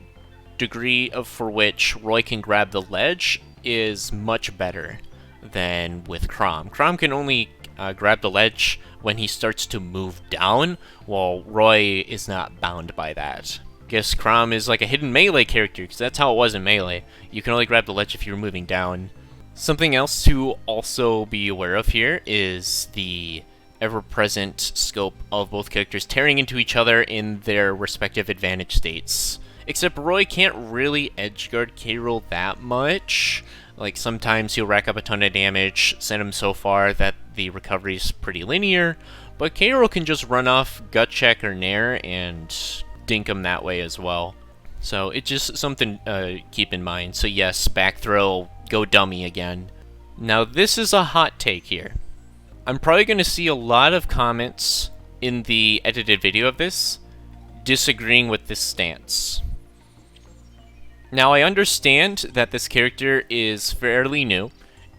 degree for which Roy can grab the ledge is much better than with Chrom. Chrom can only grab the ledge when he starts to move down, while Roy is not bound by that. Guess Chrom is like a hidden melee character, because that's how it was in Melee. You can only grab the ledge if you're moving down. Something else to also be aware of here is the ever-present scope of both characters tearing into each other in their respective advantage states. Except Roy can't really edgeguard K-Rool that much. Like, sometimes he'll rack up a ton of damage, send him so far that the recovery's pretty linear, but K-Rool can just run off gut check or nair and dink him that way as well. So it's just something to keep in mind. So yes, back throw, go dummy again. Now this is a hot take here. I'm probably going to see a lot of comments in the edited video of this disagreeing with this stance. Now I understand that this character is fairly new,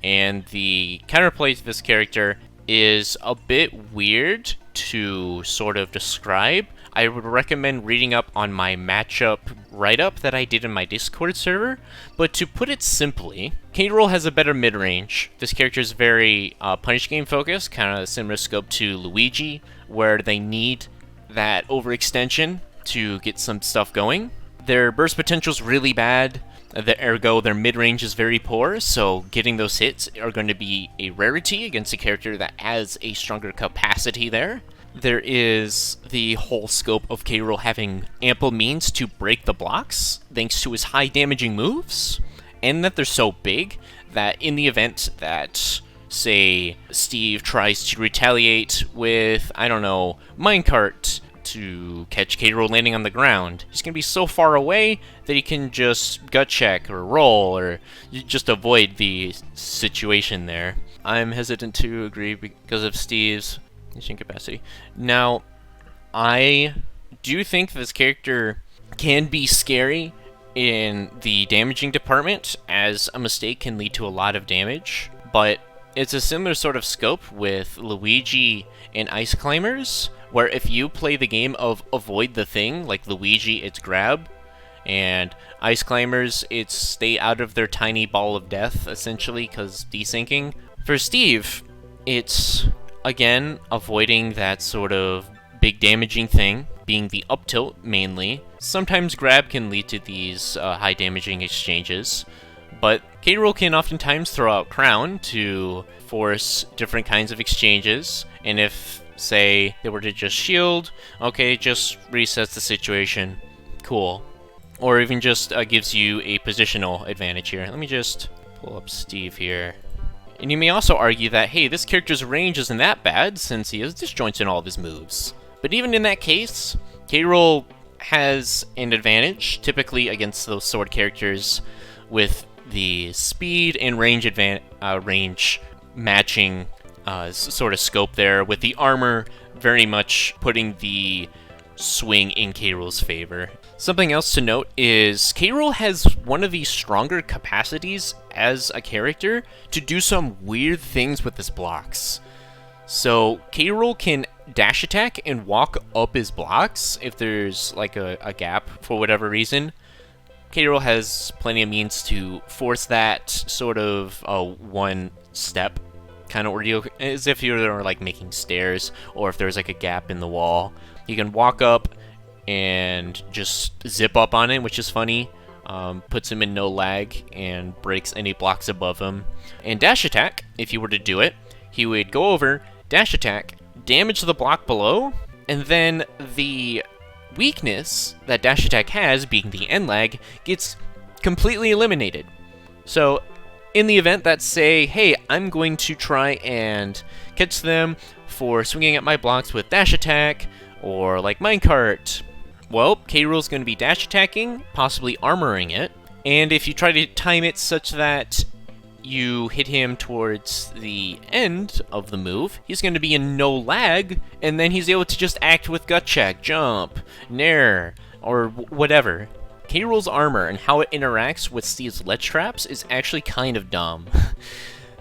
and the counterplay to this character is a bit weird to sort of describe. I would recommend reading up on my matchup write-up that I did in my Discord server, but to put it simply, K-Rool has a better mid-range. This character is very punish game focused, kind of similar scope to Luigi, where they need that overextension to get some stuff going. Their burst potential is really bad, ergo their mid-range is very poor, so getting those hits are going to be a rarity against a character that has a stronger capacity there. There is the whole scope of K-Rool having ample means to break the blocks, thanks to his high damaging moves, and that they're so big that in the event that, say, Steve tries to retaliate with, I don't know, minecart to catch K-Rool landing on the ground, he's going to be so far away that he can just gut check or roll or just avoid the situation there. I'm hesitant to agree because of Steve's capacity. Now, I do think this character can be scary in the damaging department, as a mistake can lead to a lot of damage, but it's a similar sort of scope with Luigi and Ice Climbers, where if you play the game of avoid the thing, like Luigi, it's grab, and Ice Climbers, it's stay out of their tiny ball of death, essentially, because desyncing. For Steve, it's again, avoiding that sort of big damaging thing, being the up tilt mainly. Sometimes grab can lead to these high damaging exchanges, but K-Rool can oftentimes throw out Crown to force different kinds of exchanges, and if, say, they were to just shield, okay, just resets the situation. Cool. or even just gives you a positional advantage here. Let me just pull up Steve here. And you may also argue that, hey, this character's range isn't that bad since he has disjoints in all of his moves. But even in that case, K-Rool has an advantage, typically against those sword characters, with the speed and range range matching sort of scope there, with the armor very much putting the swing in K-Rool's favor. Something else to note is K-Rool has one of the stronger capacities as a character to do some weird things with his blocks. So K-Rool can dash attack and walk up his blocks if there's like a gap for whatever reason. K-Rool has plenty of means to force that sort of one step kind of ordeal, as if you're like making stairs or if there's like a gap in the wall. You can walk up and just zip up on it, which is funny. Puts him in no lag and breaks any blocks above him. And dash attack, if you were to do it, he would go over, dash attack, damage the block below, and then the weakness that dash attack has, being the end lag, gets completely eliminated. So in the event that say, hey, I'm going to try and catch them for swinging at my blocks with dash attack, or like minecart, well, K-Rool's going to be dash attacking, possibly armoring it, and if you try to time it such that you hit him towards the end of the move, he's going to be in no lag, and then he's able to just act with gut check, jump, nair, or whatever. K-Rool's armor and how it interacts with Steve's ledge traps is actually kind of dumb.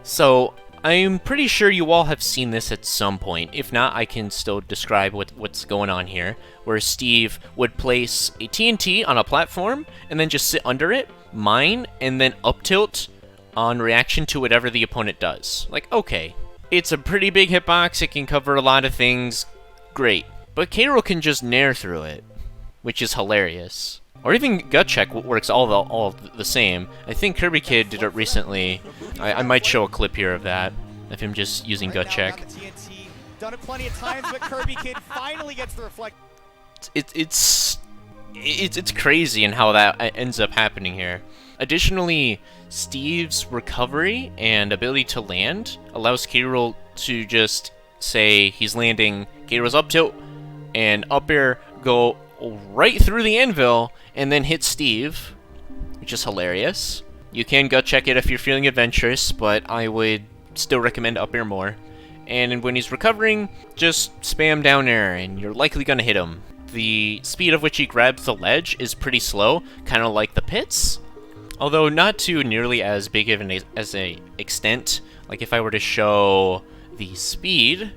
So I'm pretty sure you all have seen this at some point. If not, I can still describe what's going on here, where Steve would place a TNT on a platform and then just sit under it, mine, and then up tilt on reaction to whatever the opponent does. Like, okay, it's a pretty big hitbox, it can cover a lot of things, great. But K-Rool can just nair through it, which is hilarious. Or even gut check works all the same. I think Kirby Kid did it recently. I might show a clip here of that, of him just using gut check. Done it plenty of times, but Kirby Kid finally gets the reflect. It's crazy in how that ends up happening here. Additionally, Steve's recovery and ability to land allows K-Rool to just say he's landing, K-Rool's up tilt, and up air go right through the anvil, and then hit Steve, which is hilarious. You can gut check it if you're feeling adventurous, but I would still recommend up air more. And when he's recovering, just spam down air, and you're likely gonna hit him. The speed of which he grabs the ledge is pretty slow, kind of like the pits, although not to nearly as big of an extent. Like if I were to show the speed,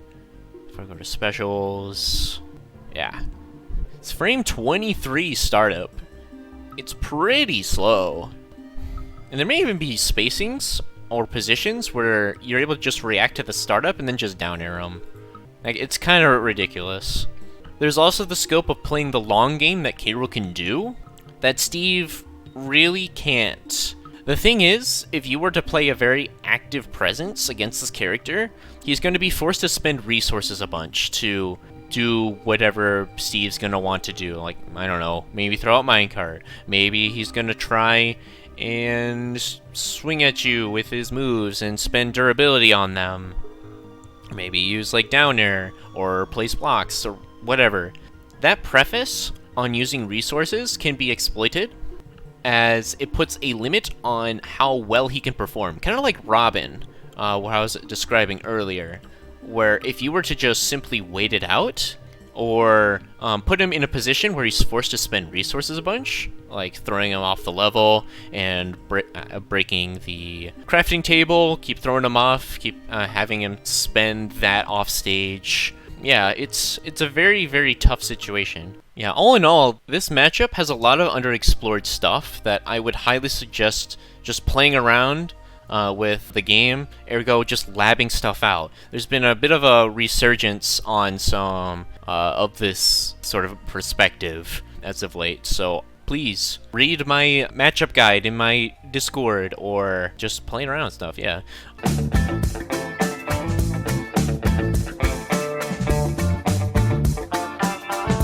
if I go to specials, yeah, it's frame 23 startup. It's pretty slow. And there may even be spacings or positions where you're able to just react to the startup and then just down air them. Like, it's kind of ridiculous. There's also the scope of playing the long game that K-Rool can do that Steve really can't. The thing is, if you were to play a very active presence against this character, he's going to be forced to spend resources a bunch to do whatever Steve's going to want to do. Like, I don't know, maybe throw out minecart. Maybe he's going to try and swing at you with his moves and spend durability on them. Maybe use like down air or place blocks or whatever. That preface on using resources can be exploited, as it puts a limit on how well he can perform. Kind of like Robin, what I was describing earlier, where if you were to just simply wait it out, or put him in a position where he's forced to spend resources a bunch, like throwing him off the level and breaking the crafting table, keep throwing him off, keep having him spend that off stage. Yeah, it's a very, very tough situation. Yeah, all in all, this matchup has a lot of underexplored stuff that I would highly suggest just playing around with the game, ergo just labbing stuff out. There's been a bit of a resurgence on some of this sort of perspective as of late, so please read my matchup guide in my Discord or just playing around with stuff, yeah.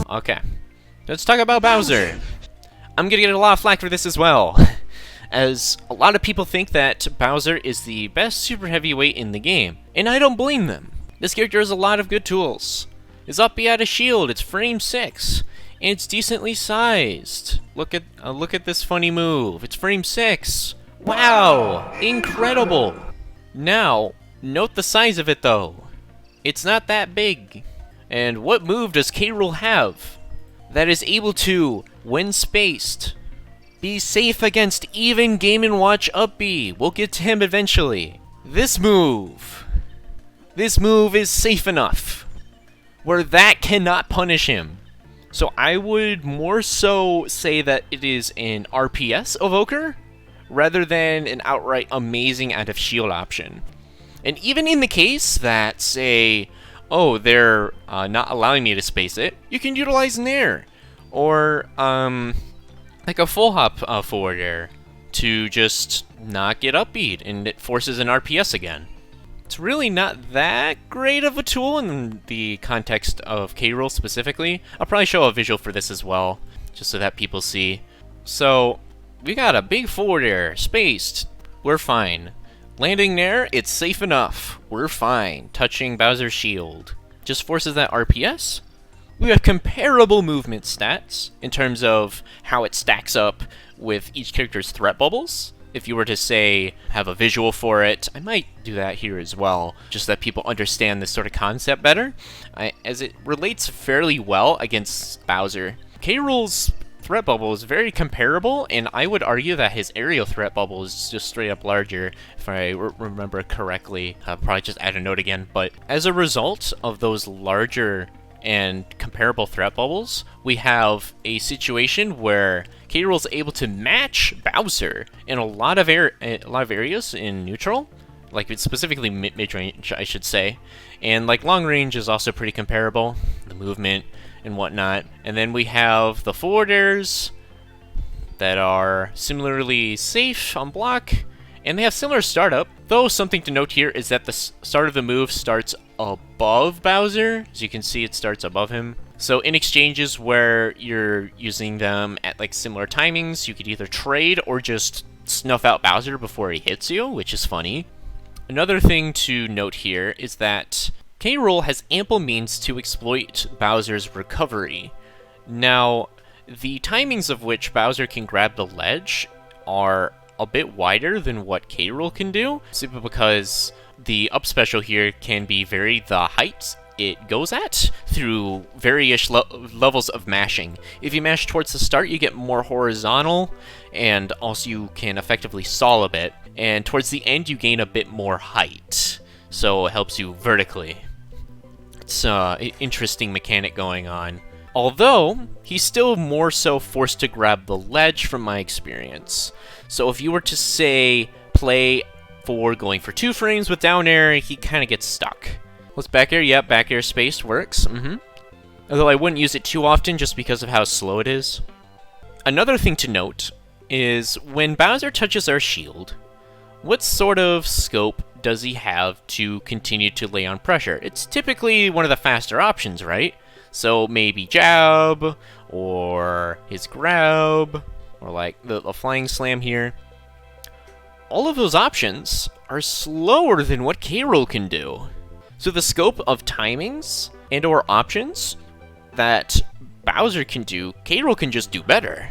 Okay, let's talk about Bowser. I'm gonna get a lot of flack for this as well, as a lot of people think that Bowser is the best super heavyweight in the game, and I don't blame them. This character has a lot of good tools. His up B out of shield, it's frame 6, and it's decently sized. Look at this funny move. It's frame 6. Wow, incredible. Now, note the size of it though. It's not that big. And what move does K. Rool have that is able to, when spaced, be safe against even Game & Watch up B? We'll get to him eventually. This move is safe enough where that cannot punish him. So I would more so say that it is an RPS evoker rather than an outright amazing out of shield option. And even in the case that, say, oh, they're not allowing me to space it, you can utilize Nair. Or, like a full hop forward air to just not get upbeat, and it forces an RPS again. It's really not that great of a tool in the context of K. Rool specifically. I'll probably show a visual for this as well, just so that people see. So, we got a big forward air, spaced, we're fine. Landing there, it's safe enough, we're fine. Touching Bowser's shield just forces that RPS. We have comparable movement stats in terms of how it stacks up with each character's threat bubbles. If you were to, say, have a visual for it, I might do that here as well, just so that people understand this sort of concept better, as it relates fairly well against Bowser. K. Rool's threat bubble is very comparable, and I would argue that his aerial threat bubble is just straight up larger, if I remember correctly. I'll probably just add a note again, but as a result of those larger and comparable threat bubbles, we have a situation where K. Rool's able to match Bowser in a lot of areas in neutral, like specifically mid-range, I should say, and like long range is also pretty comparable, the movement and whatnot. And then we have the forward airs that are similarly safe on block, and they have similar startup, though something to note here is that the start of the move starts above Bowser. As you can see, it starts above him. So in exchanges where you're using them at like similar timings, you could either trade or just snuff out Bowser before he hits you, which is funny. Another thing to note here is that K. Rool has ample means to exploit Bowser's recovery. Now, the timings of which Bowser can grab the ledge are a bit wider than what K. Rool can do, simply because the up special here can be vary the height it goes at through various levels of mashing. If you mash towards the start, you get more horizontal, and also you can effectively stall a bit, and towards the end you gain a bit more height, so it helps you vertically. It's an interesting mechanic going on. Although, he's still more so forced to grab the ledge from my experience. So if you were to, say, play for going for 2 frames with down air, he kind of gets stuck. What's back air? Yep, back air spaced works. Although I wouldn't use it too often just because of how slow it is. Another thing to note is when Bowser touches our shield, what sort of scope does he have to continue to lay on pressure? It's typically one of the faster options, right? So maybe jab, or his grab, or like the flying slam here. All of those options are slower than what K. Rool can do. So the scope of timings and or options that Bowser can do, K. Rool can just do better.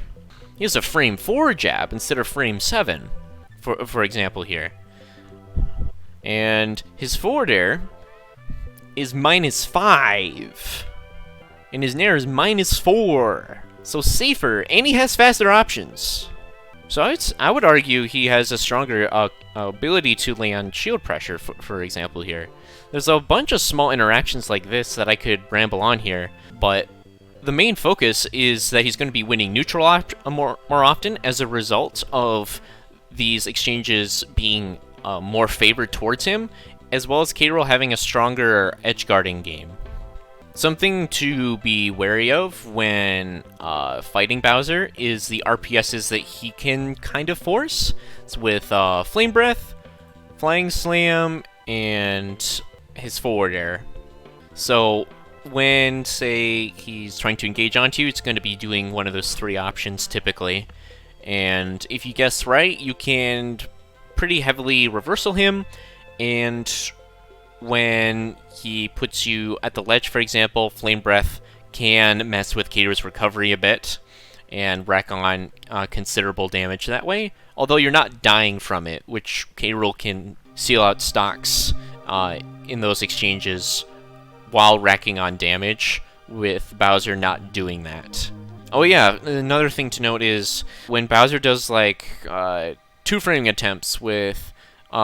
He has a frame 4 jab instead of frame 7, for example here. And his forward air is -5. And his nair is -4. So safer, and he has faster options. So I would argue he has a stronger ability to lay on shield pressure, for example here. There's a bunch of small interactions like this that I could ramble on here, but the main focus is that he's going to be winning neutral more often as a result of these exchanges being more favored towards him, as well as K. Rool having a stronger edge guarding game. Something to be wary of when fighting Bowser is the RPSs that he can kind of force. It's with Flame Breath, Flying Slam, and his forward air. So when, say, he's trying to engage onto you, it's going to be doing one of those 3 options typically. And if you guess right, you can pretty heavily reversal him, and when he puts you at the ledge, for example, Flame Breath can mess with K. Rool's recovery a bit and rack on considerable damage that way, although you're not dying from it, which K. Rool can seal out stocks in those exchanges while racking on damage, with Bowser not doing that. Oh yeah, another thing to note is when Bowser does like 2-framing attempts with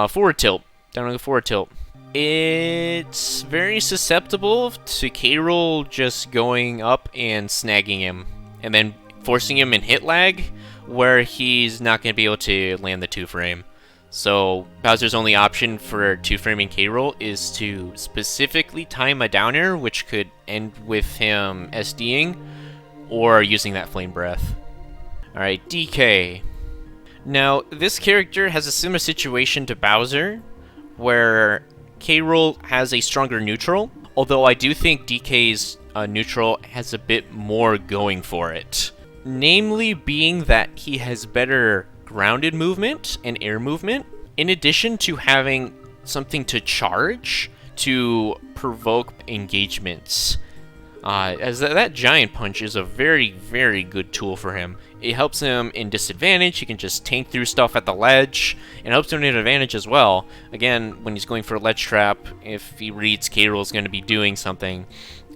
forward tilt, down on the forward tilt, it's very susceptible to K. Rool just going up and snagging him, and then forcing him in hit lag, where he's not going to be able to land the 2-frame. So Bowser's only option for 2-framing K. Rool is to specifically time a down air, which could end with him SDing, or using that Flame Breath. Alright, DK. Now, this character has a similar situation to Bowser, where K. Rool has a stronger neutral, although I do think DK's neutral has a bit more going for it. Namely being that he has better grounded movement and air movement, in addition to having something to charge to provoke engagements. As that Giant Punch is a very, very good tool for him. It helps him in disadvantage. He can just tank through stuff at the ledge. It helps him in advantage as well. Again, when he's going for a ledge trap, if he reads K. Rool is going to be doing something,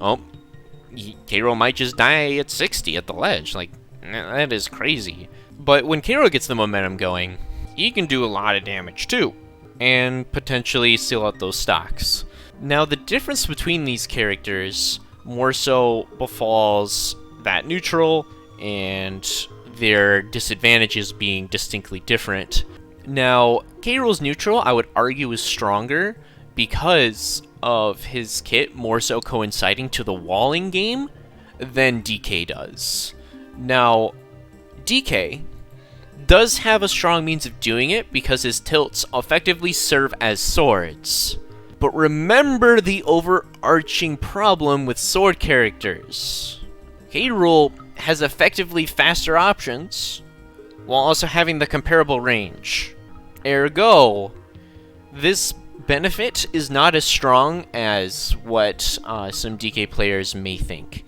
K. Rool might just die at 60 at the ledge. Like, that is crazy. But when K. Rool gets the momentum going, he can do a lot of damage too, and potentially seal out those stocks. Now, the difference between these characters more so befalls that neutral and their disadvantages being distinctly different. Now, K. Rool's neutral, I would argue, is stronger because of his kit more so coinciding to the walling game than DK does. Now, DK does have a strong means of doing it because his tilts effectively serve as swords. But remember the overarching problem with sword characters. K. Rool has effectively faster options, while also having the comparable range. Ergo, this benefit is not as strong as what some DK players may think,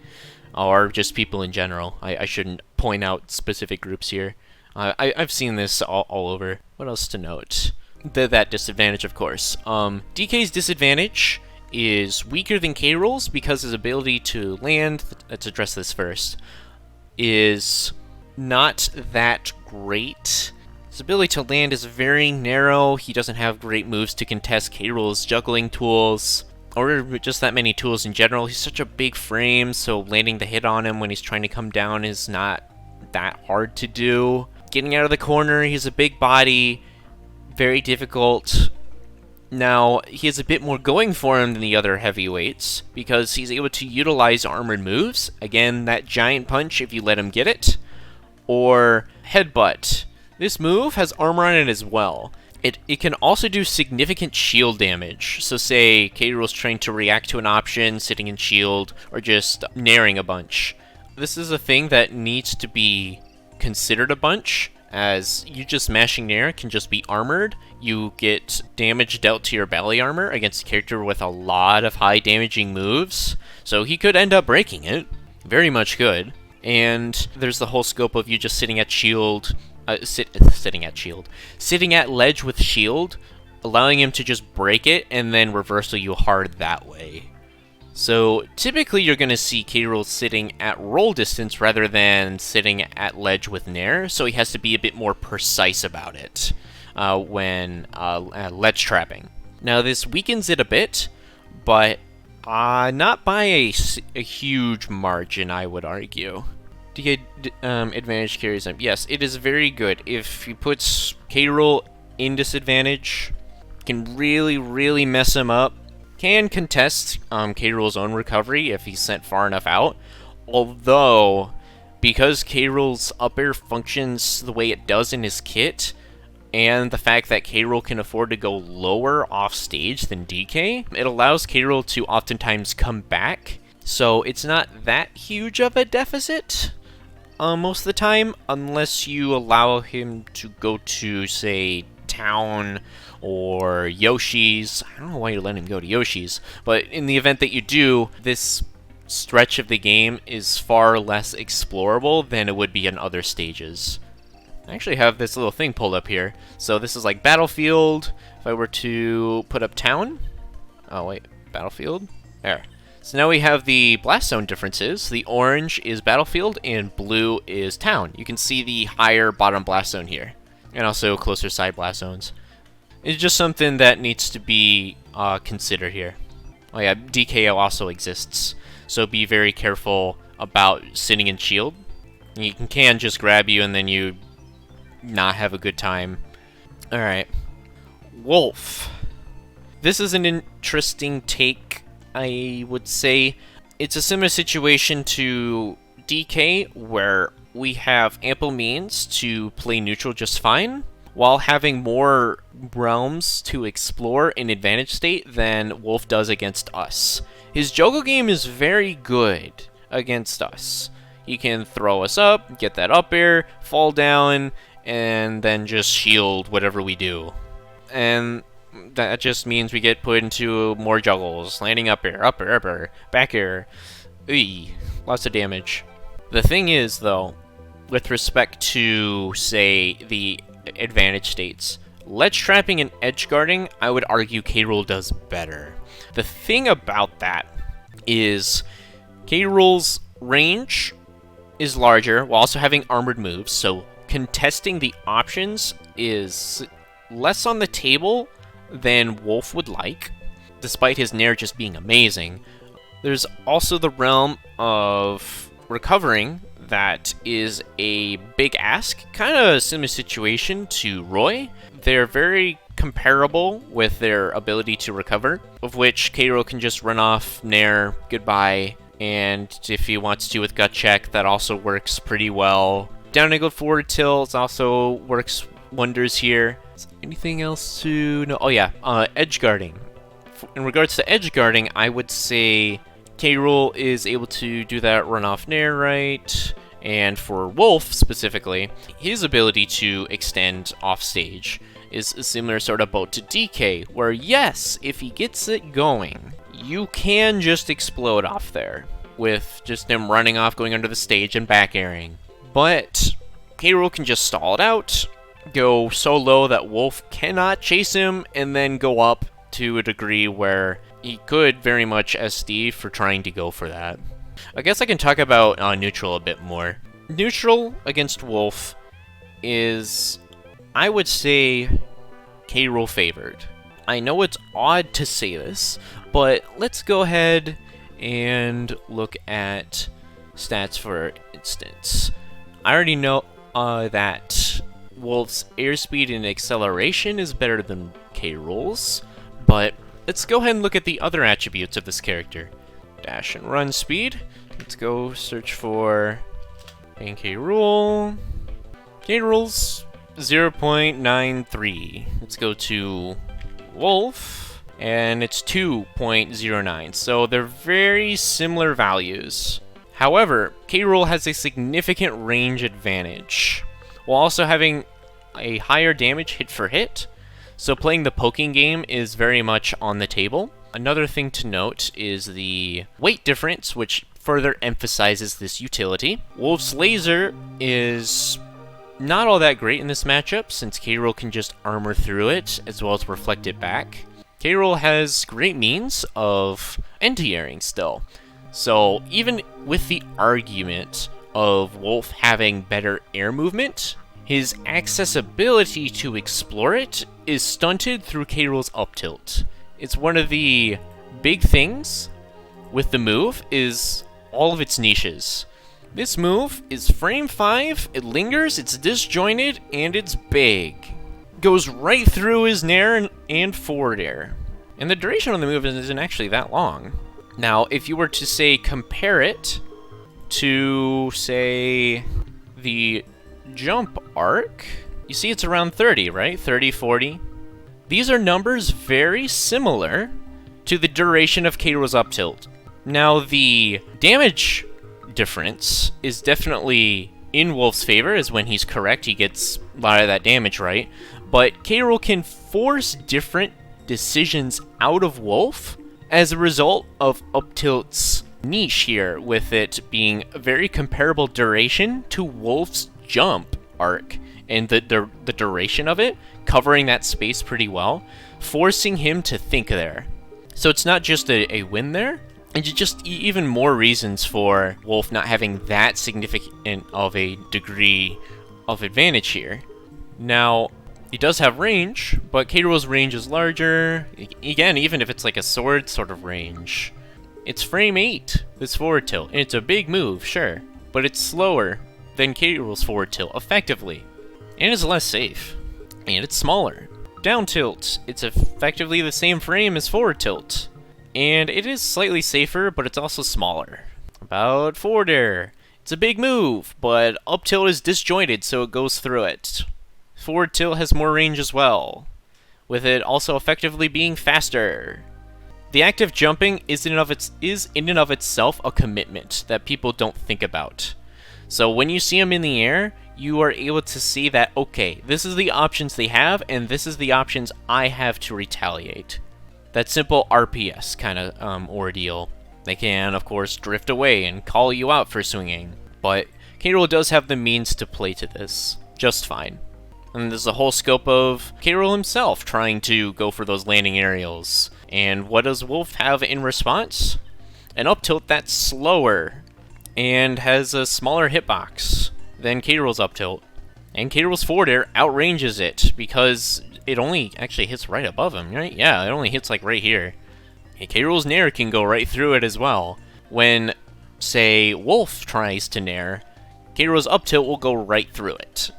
or just people in general. I shouldn't point out specific groups here. I've seen this all over. What else to note? That disadvantage, of course. DK's disadvantage is weaker than K. Rool's because his ability to land, let's address this first, is not that great. His ability to land is very narrow. He doesn't have great moves to contest K. Rool's juggling tools, or just that many tools in general. He's such a big frame, so landing the hit on him when he's trying to come down is not that hard to do. Getting out of the corner, he's a big body, very difficult. Now, he has a bit more going for him than the other heavyweights, because he's able to utilize armored moves. Again, that Giant Punch if you let him get it, or Headbutt. This move has armor on it as well. It can also do significant shield damage. So say K. Rool's trying to react to an option, sitting in shield, or just nairing a bunch. This is a thing that needs to be considered a bunch, as you just mashing nair can just be armored. You get damage dealt to your belly armor against a character with a lot of high damaging moves, so he could end up breaking it. Very much could. And there's the whole scope of you just sitting at shield, sitting at ledge with shield, allowing him to just break it and then reversal you hard that way. So typically you're going to see K. Rool sitting at roll distance rather than sitting at ledge with nair, so he has to be a bit more precise about it when ledge trapping. Now this weakens it a bit, but not by a huge margin, I would argue. DK advantage carries him. Yes, it is very good. If he puts K. Rool in disadvantage, can really, really mess him up. Can contest K. Rool's own recovery if he's sent far enough out. Although, because K. Rool's up air functions the way it does in his kit, and the fact that K. Rool can afford to go lower off stage than DK, it allows K. Rool to oftentimes come back So it's not that huge of a deficit most of the time, unless you allow him to go to, say, Town or Yoshi's. I don't know why you're letting him go to Yoshi's, but in the event that you do, this stretch of the game is far less explorable than it would be in other stages. I actually have this little thing pulled up here. So this is like Battlefield. If I were to put up Town. Oh wait, Battlefield? There. So now we have the blast zone differences. The orange is Battlefield and blue is Town. You can see the higher bottom blast zone here. And also closer side blast zones. It's just something that needs to be considered here. Oh yeah, DKO also exists. So be very careful about sitting in shield. He can just grab you and then you not have a good time. Alright. Wolf. This is an interesting take, I would say. It's a similar situation to DK, where we have ample means to play neutral just fine, while having more realms to explore in advantage state than Wolf does against us. His Jogo game is very good against us. He can throw us up, get that up air, fall down, and then just shield whatever we do. And that just means we get put into more juggles, landing up air, back air. Eey, lots of damage. The thing is, though, with respect to, say, the advantage states, ledge trapping and edge guarding, I would argue K. Rool does better. The thing about that is K. Rool's range is larger while also having armored moves, so contesting the options is less on the table than Wolf would like, despite his Nair just being amazing. There's also the realm of recovering that is a big ask, kind of a similar situation to Roy. They're very comparable with their ability to recover, of which K. Rool can just run off, Nair, goodbye, and if he wants to with gut check, that also works pretty well. Down angle forward tilt also works wonders here. Anything else to know? Oh yeah, edge guarding. In regards to edge guarding, I would say K. Rool is able to do that run off Nair right, and for Wolf specifically, his ability to extend off stage is a similar sort of boat to DK, where yes, if he gets it going, you can just explode off there with just him running off, going under the stage, and back airing. But K. Rool can just stall it out, go so low that Wolf cannot chase him, and then go up to a degree where he could very much SD for trying to go for that. I guess I can talk about neutral a bit more. Neutral against Wolf is, I would say, K. Rool favored. I know it's odd to say this, but let's go ahead and look at stats for instance. I already know that Wolf's airspeed and acceleration is better than K. Rool's, but let's go ahead and look at the other attributes of this character. Dash and run speed. Let's go search for K. Rool. K. Rool's 0.93. Let's go to Wolf, and it's 2.09. So they're very similar values. However, K. Rool has a significant range advantage, while also having a higher damage hit for hit. So playing the poking game is very much on the table. Another thing to note is the weight difference, which further emphasizes this utility. Wolf's laser is not all that great in this matchup, since K. Rool can just armor through it, as well as reflect it back. K. Rool has great means of anti-airing still. So even with the argument of Wolf having better air movement, his accessibility to explore it is stunted through K. Rool's up tilt. It's one of the big things with the move is all of its niches. This move is frame 5, it lingers, it's disjointed, and it's big. Goes right through his Nair and forward air. And the duration on the move isn't actually that long. Now, if you were to, say, compare it to, say, the jump arc, you see it's around 30, right? 30, 40. These are numbers very similar to the duration of K. Rool's up tilt. Now, the damage difference is definitely in Wolf's favor, as when he's correct, he gets a lot of that damage right. But K. Rool can force different decisions out of Wolf as a result of Up Tilt's niche here, with it being a very comparable duration to Wolf's jump arc, and the duration of it, covering that space pretty well, forcing him to think there. So it's not just a win there, and just even more reasons for Wolf not having that significant of a degree of advantage here. Now, he does have range, but K. Rool's range is larger. Again, even if it's like a sword sort of range. It's frame 8, this forward tilt, and it's a big move, sure, but it's slower than K. Rool's forward tilt, effectively. And it's less safe. And it's smaller. Down tilt, it's effectively the same frame as forward tilt. And it is slightly safer, but it's also smaller. About forward air. It's a big move, but up tilt is disjointed, so it goes through it. Forward tilt has more range as well, with it also effectively being faster. The act of jumping is in and of itself a commitment that people don't think about. So when you see them in the air, you are able to see that, okay, this is the options they have, and this is the options I have to retaliate. That simple RPS kind of ordeal. They can, of course, drift away and call you out for swinging, but K. Rool does have the means to play to this just fine. And there's a whole scope of K. Rool himself trying to go for those landing aerials. And what does Wolf have in response? An up tilt that's slower and has a smaller hitbox than K. Rool's up tilt. And K. Rool's forward air outranges it because it only actually hits right above him, right? Yeah, it only hits like right here. And K. Rool's nair can go right through it as well. When, say, Wolf tries to nair, K. Rool's up tilt will go right through it.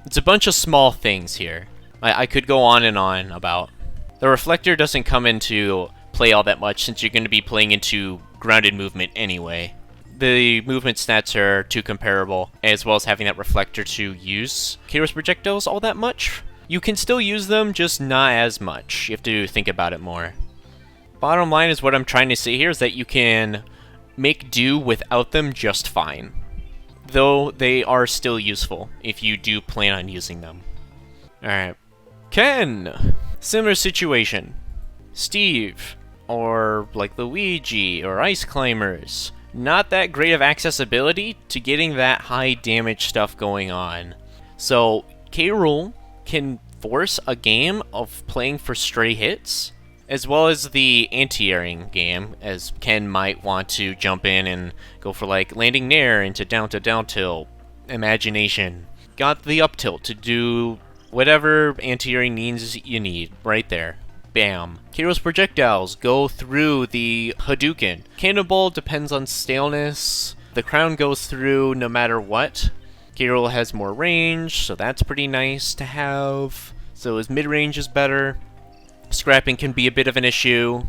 It's a bunch of small things here. I could go on and on about. The reflector doesn't come into play all that much since you're going to be playing into grounded movement anyway. The movement stats are too comparable, as well as having that reflector to use K. Rool's projectiles all that much. You can still use them, just not as much. You have to think about it more. Bottom line is what I'm trying to say here is that you can make do without them just fine, though they are still useful if you do plan on using them. Alright. Ken! Similar situation. Steve, or like Luigi, or Ice Climbers. Not that great of accessibility to getting that high damage stuff going on. So, K. Rool can force a game of playing for stray hits, as well as the anti-airing game, as Ken might want to jump in and go for like landing nair into down tilt, imagination. Got the up tilt to do whatever anti-airing means you need, right there. Bam. K. Rool's projectiles go through the Hadouken. Cannonball depends on staleness. The crown goes through no matter what. K. Rool has more range, so that's pretty nice to have. So his mid-range is better. Scrapping can be a bit of an issue.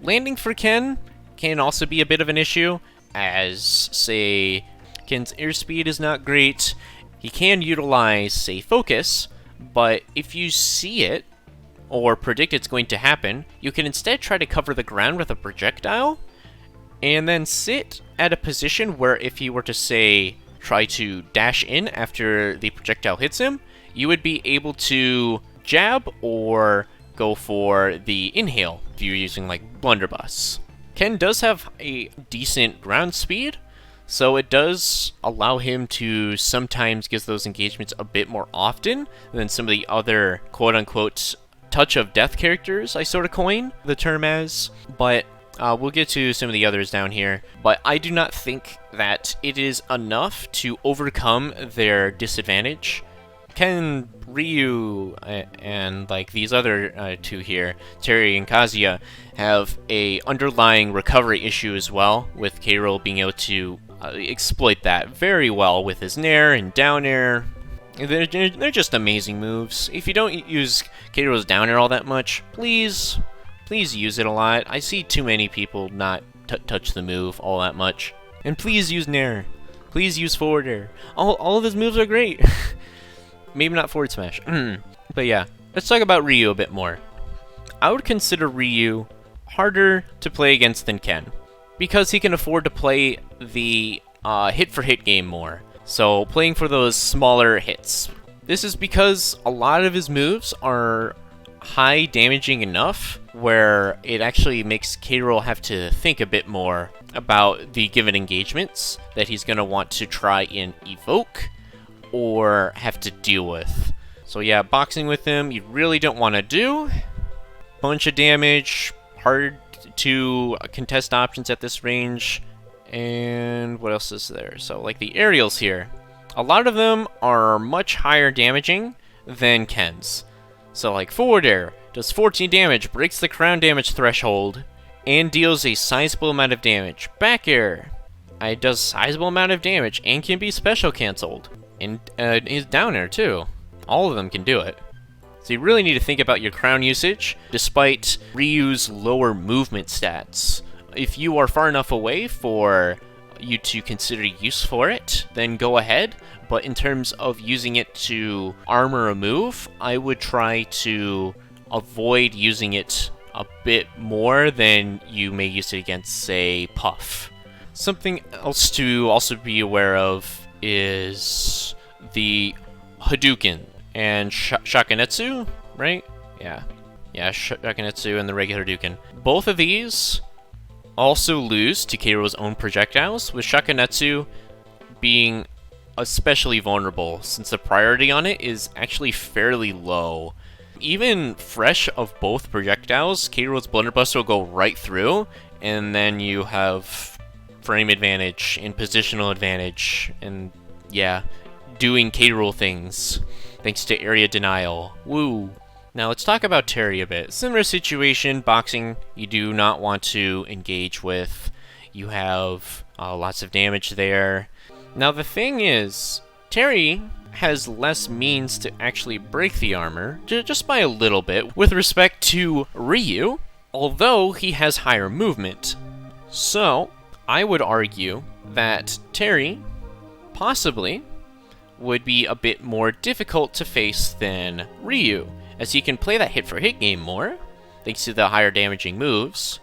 Landing for Ken can also be a bit of an issue, as, say, Ken's airspeed is not great. He can utilize, say, focus, but if you see it, or predict it's going to happen, you can instead try to cover the ground with a projectile, and then sit at a position where if he were to, say, try to dash in after the projectile hits him, you would be able to jab or go for the inhale if you're using like blunderbuss. Ken does have a decent ground speed, so it does allow him to sometimes get those engagements a bit more often than some of the other quote-unquote touch of death characters I sort of coin the term as, but we'll get to some of the others down here. But I do not think that it is enough to overcome their disadvantage. Ken, Ryu, and like these other two here, Terry and Kazuya, have a underlying recovery issue as well, with K. Rool being able to exploit that very well with his nair and down air. They're just amazing moves. If you don't use K. Rool's down air all that much, please use it a lot. I see too many people not touch the move all that much. And please use nair. Please use forward air. All of his moves are great. Maybe not forward smash. But yeah, let's talk about Ryu a bit more. I would consider Ryu harder to play against than Ken. because he can afford to play the hit-for-hit game more. So playing for those smaller hits. This is because a lot of his moves are high damaging enough where it actually makes K. Rool have to think a bit more about the given engagements that he's going to want to try and evoke or have to deal with. So yeah, boxing with him you really don't want to do. Bunch of damage, hard to contest options at this range. And what else is there? So like the aerials here, a lot of them are much higher damaging than Ken's. So like forward air does 14 damage, breaks the crown damage threshold, and deals a sizable amount of damage. Back air, it does sizable amount of damage and can be special cancelled. And his down air too. All of them can do it. So you really need to think about your crown usage, despite Ryu's lower movement stats. If you are far enough away for you to consider use for it, then go ahead. But in terms of using it to armor a move, I would try to avoid using it a bit more than you may use it against, say, Puff. Something else to also be aware of is the Hadouken and Shakunetsu, right? Yeah, Shakunetsu and the regular Hadouken. Both of these also lose to K. Rool's own projectiles, with Shakunetsu being especially vulnerable since the priority on it is actually fairly low. Even fresh of both projectiles, K. Rool's Blunderbuster will go right through, and then you have frame advantage and positional advantage, and yeah, doing K. Rool things thanks to area denial. Woo! Now let's talk about Terry a bit. Similar situation, boxing you do not want to engage with. You have lots of damage there. Now the thing is, Terry has less means to actually break the armor, just by a little bit, with respect to Ryu, although he has higher movement. So, I would argue that Terry, possibly, would be a bit more difficult to face than Ryu, as he can play that hit-for-hit game more, thanks to the higher damaging moves,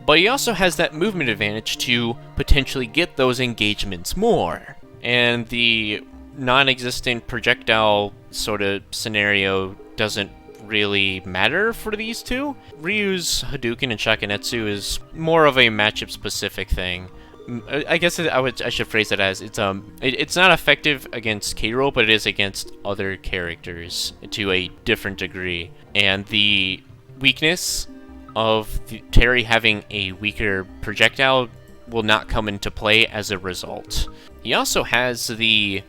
but he also has that movement advantage to potentially get those engagements more. And the non-existent projectile sort of scenario doesn't really matter for these two. Ryu's Hadouken and Shakunetsu is more of a matchup-specific thing. I guess I should phrase it as it's not effective against K. Rool, but it is against other characters to a different degree. And the weakness of Terry having a weaker projectile will not come into play as a result. He also has the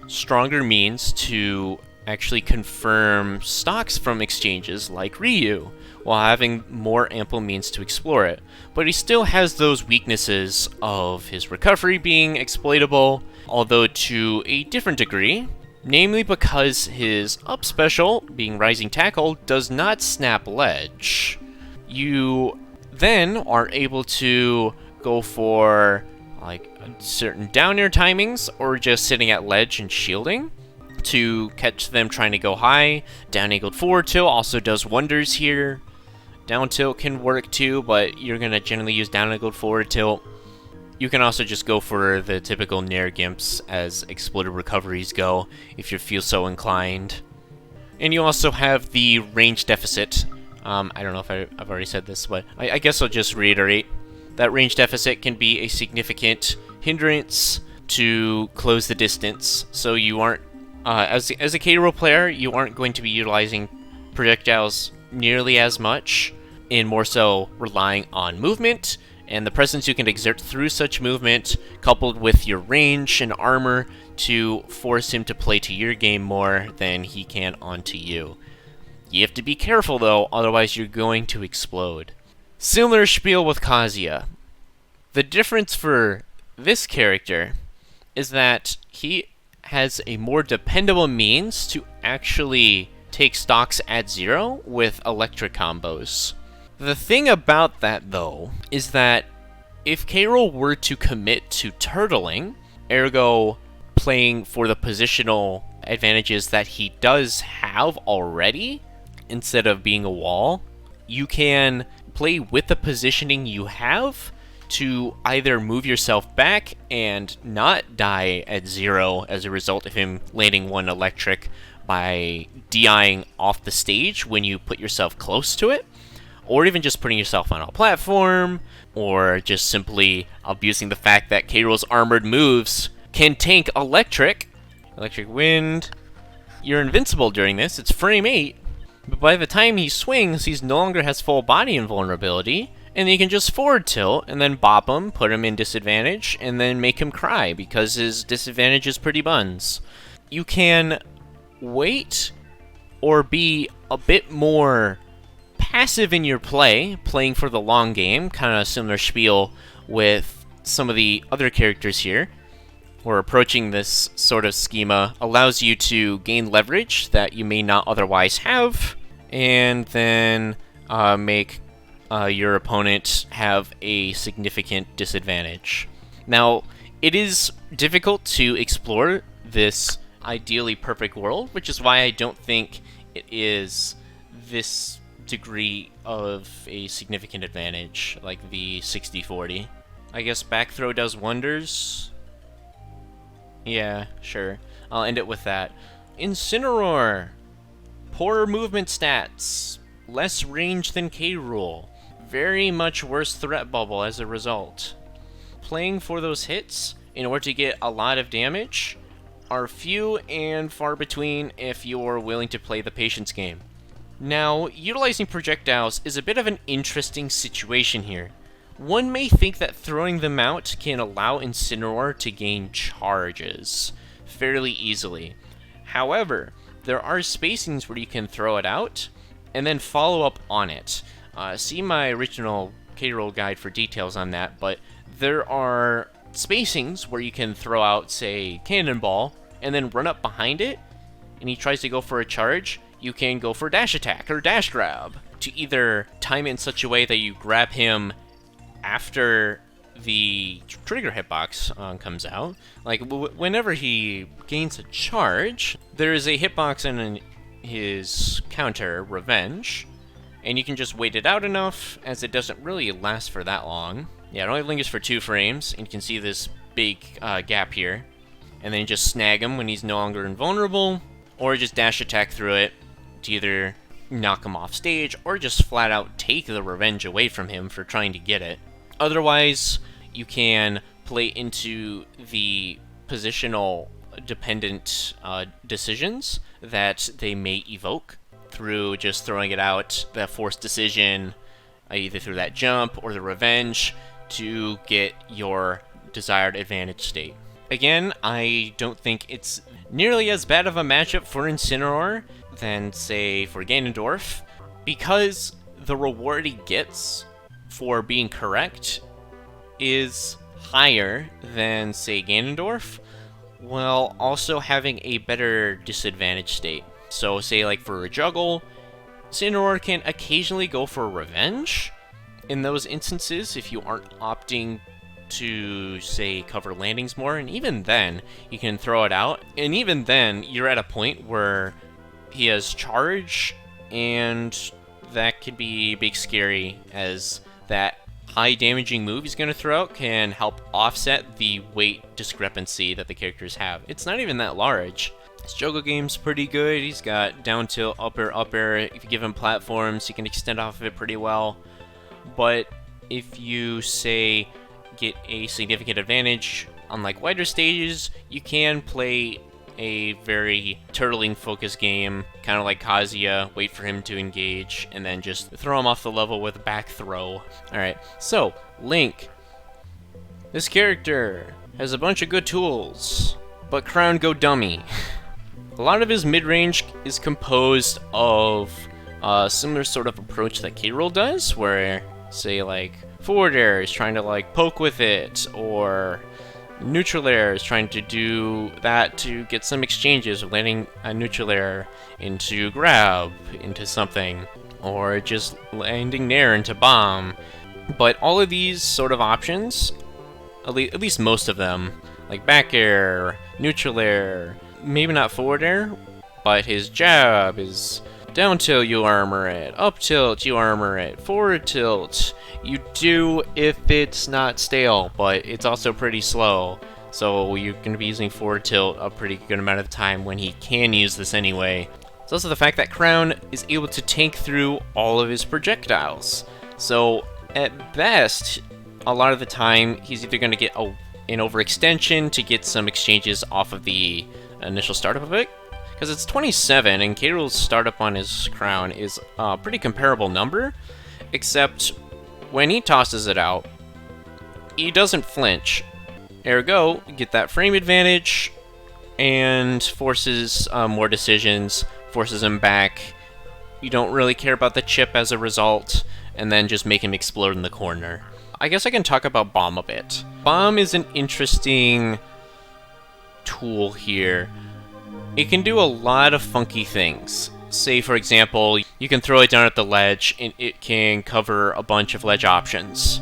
stronger means to actually confirm stocks from exchanges like Ryu, while having more ample means to explore it. But he still has those weaknesses of his recovery being exploitable, although to a different degree, namely because his up special, being Rising Tackle, does not snap ledge. You then are able to go for like certain down air timings or just sitting at ledge and shielding to catch them trying to go high. Down angled forward tilt also does wonders here. Down tilt can work too, but you're going to generally use down angled forward tilt. You can also just go for the typical Nair Gimps as exploded recoveries go if you feel so inclined. And you also have the range deficit. I don't know if I've already said this, but I guess I'll just reiterate. That range deficit can be a significant hindrance to close the distance, so you aren't, as a K. Rool player, you aren't going to be utilizing projectiles nearly as much, and more so relying on movement, and the presence you can exert through such movement, coupled with your range and armor, to force him to play to your game more than he can onto you. You have to be careful though, otherwise you're going to explode. Similar spiel with Kazuya. The difference for this character is that he has a more dependable means to actually take stocks at 0 with electric combos. The thing about that though is that if K. Rool were to commit to turtling, ergo playing for the positional advantages that he does have already, instead of being a wall, you can play with the positioning you have to either move yourself back and not die at 0 as a result of him landing one electric by DIing off the stage when you put yourself close to it, or even just putting yourself on a platform, or just simply abusing the fact that K. Rool's armored moves can tank electric wind. You're invincible during this, it's frame 8, but by the time he swings, he no longer has full body invulnerability, and you can just forward tilt, and then bop him, put him in disadvantage, and then make him cry, because his disadvantage is pretty buns. You can wait, or be a bit more passive in your playing for the long game, kind of similar spiel with some of the other characters here. We're approaching this sort of schema, allows you to gain leverage that you may not otherwise have, and then make your opponent have a significant disadvantage. Now, it is difficult to explore this ideally perfect world, which is why I don't think it is this degree of a significant advantage, like the 60-40. I guess back throw does wonders. Yeah, sure. I'll end it with that. Incineroar! Poorer movement stats. Less range than K. Rool. Very much worse threat bubble as a result. Playing for those hits in order to get a lot of damage are few and far between if you're willing to play the patience game. Now, utilizing projectiles is a bit of an interesting situation here. One may think that throwing them out can allow Incineroar to gain charges fairly easily. However, there are spacings where you can throw it out and then follow up on it. See my original K. Rool guide for details on that, but there are spacings where you can throw out, say, Cannonball, and then run up behind it, and he tries to go for a charge. You can go for dash attack or dash grab to either time it in such a way that you grab him after the trigger hitbox comes out. Like, whenever he gains a charge, there is a hitbox in his counter, Revenge, and you can just wait it out enough, as it doesn't really last for that long. Yeah, it only lingers for 2 frames, and you can see this big gap here. And then you just snag him when he's no longer invulnerable, or just dash attack through it to either knock him off stage, or just flat out take the revenge away from him for trying to get it. Otherwise, you can play into the positional dependent decisions that they may evoke through just throwing it out, that forced decision, either through that jump or the revenge, to get your desired advantage state. Again, I don't think it's nearly as bad of a matchup for Incineroar than, say, for Ganondorf, because the reward he gets for being correct is higher than, say, Ganondorf, while also having a better disadvantage state. So, say, like, for a juggle, Incineroar can occasionally go for revenge. In those instances, if you aren't opting to, say, cover landings more, and even then, you can throw it out, and even then, you're at a point where he has charge, and that could be big scary, as that high damaging move he's going to throw out can help offset the weight discrepancy that the characters have. It's not even that large. His juggle game's pretty good. He's got down tilt, up air. If you give him platforms, he can extend off of it pretty well. But if you, say, get a significant advantage on, like, wider stages, you can play a very turtling focused game, kind of like Kazuya, wait for him to engage, and then just throw him off the level with a back throw. Alright, so, Link. This character has a bunch of good tools, but crown go dummy. A lot of his mid-range is composed of a similar sort of approach that K. Rool does, where, say, like, forward air is trying to, like, poke with it, or neutral air is trying to do that to get some exchanges, landing a neutral air into grab, into something, or just landing nair into bomb. But all of these sort of options, at least most of them, like back air, neutral air, maybe not forward air, but his jab, his Down tilt, you armor it. Up tilt, you armor it. Forward tilt, you do if it's not stale, but it's also pretty slow. So you're going to be using forward tilt a pretty good amount of time when he can use this anyway. It's also the fact that Crown is able to tank through all of his projectiles. So at best, a lot of the time, he's either going to get an overextension to get some exchanges off of the initial startup of it, because it's 27, and K. Rool's startup on his Crown is a pretty comparable number, except when he tosses it out, he doesn't flinch. Ergo, get that frame advantage, and forces more decisions, forces him back. You don't really care about the chip as a result, and then just make him explode in the corner. I guess I can talk about Bomb a bit. Bomb is an interesting tool here. It can do a lot of funky things. Say, for example, you can throw it down at the ledge, and it can cover a bunch of ledge options.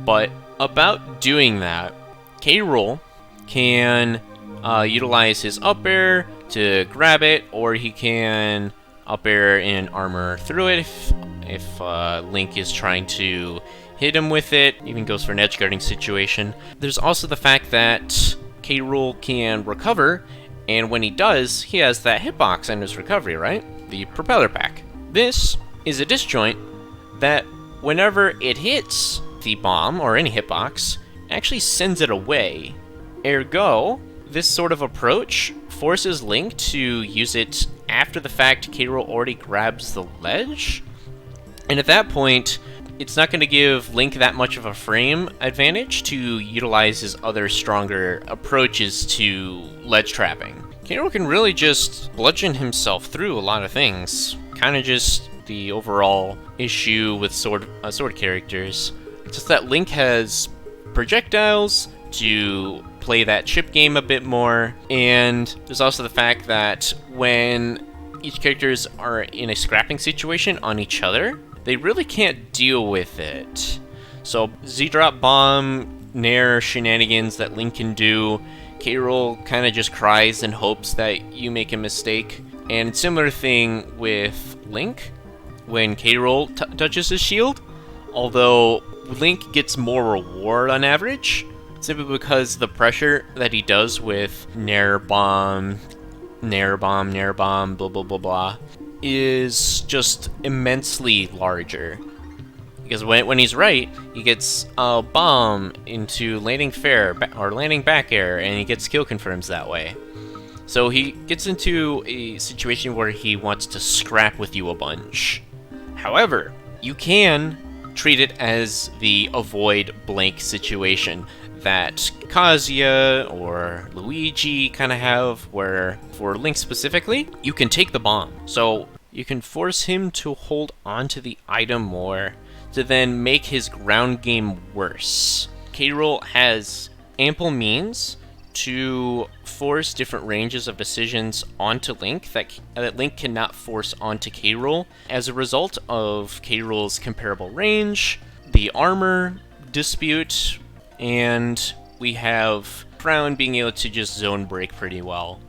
But about doing that, K. Rool can utilize his up air to grab it, or he can up air and armor through it if Link is trying to hit him with it. Even goes for an edge guarding situation. There's also the fact that K. Rool can recover, and when he does, he has that hitbox on his recovery, right? The propeller pack. This is a disjoint that whenever it hits the bomb or any hitbox, actually sends it away. Ergo, this sort of approach forces Link to use it after the fact K. Rool already grabs the ledge. And at that point, it's not going to give Link that much of a frame advantage to utilize his other stronger approaches to ledge trapping. K. Rool can really just bludgeon himself through a lot of things. Kind of just the overall issue with sword characters. It's just that Link has projectiles to play that chip game a bit more, and there's also the fact that when each characters are in a scrapping situation on each other, they really can't deal with it. So Z-drop bomb, nair shenanigans that Link can do, K. Rool kind of just cries and hopes that you make a mistake. And similar thing with Link, when K. Rool touches his shield, although Link gets more reward on average, simply because the pressure that he does with nair bomb, blah blah blah blah, is just immensely larger. Because when he's right, he gets a bomb into landing fair or landing back air, and he gets kill confirms that way. So he gets into a situation where he wants to scrap with you a bunch. However, you can treat it as the avoid blank situation that Kazuya or Luigi kind of have, where for Link specifically, you can take the bomb. So you can force him to hold on to the item more to then make his ground game worse. K. Rool has ample means to force different ranges of decisions onto Link that Link cannot force onto K. Rool as a result of K. Rool's comparable range, the armor dispute, and we have Crown being able to just zone break pretty well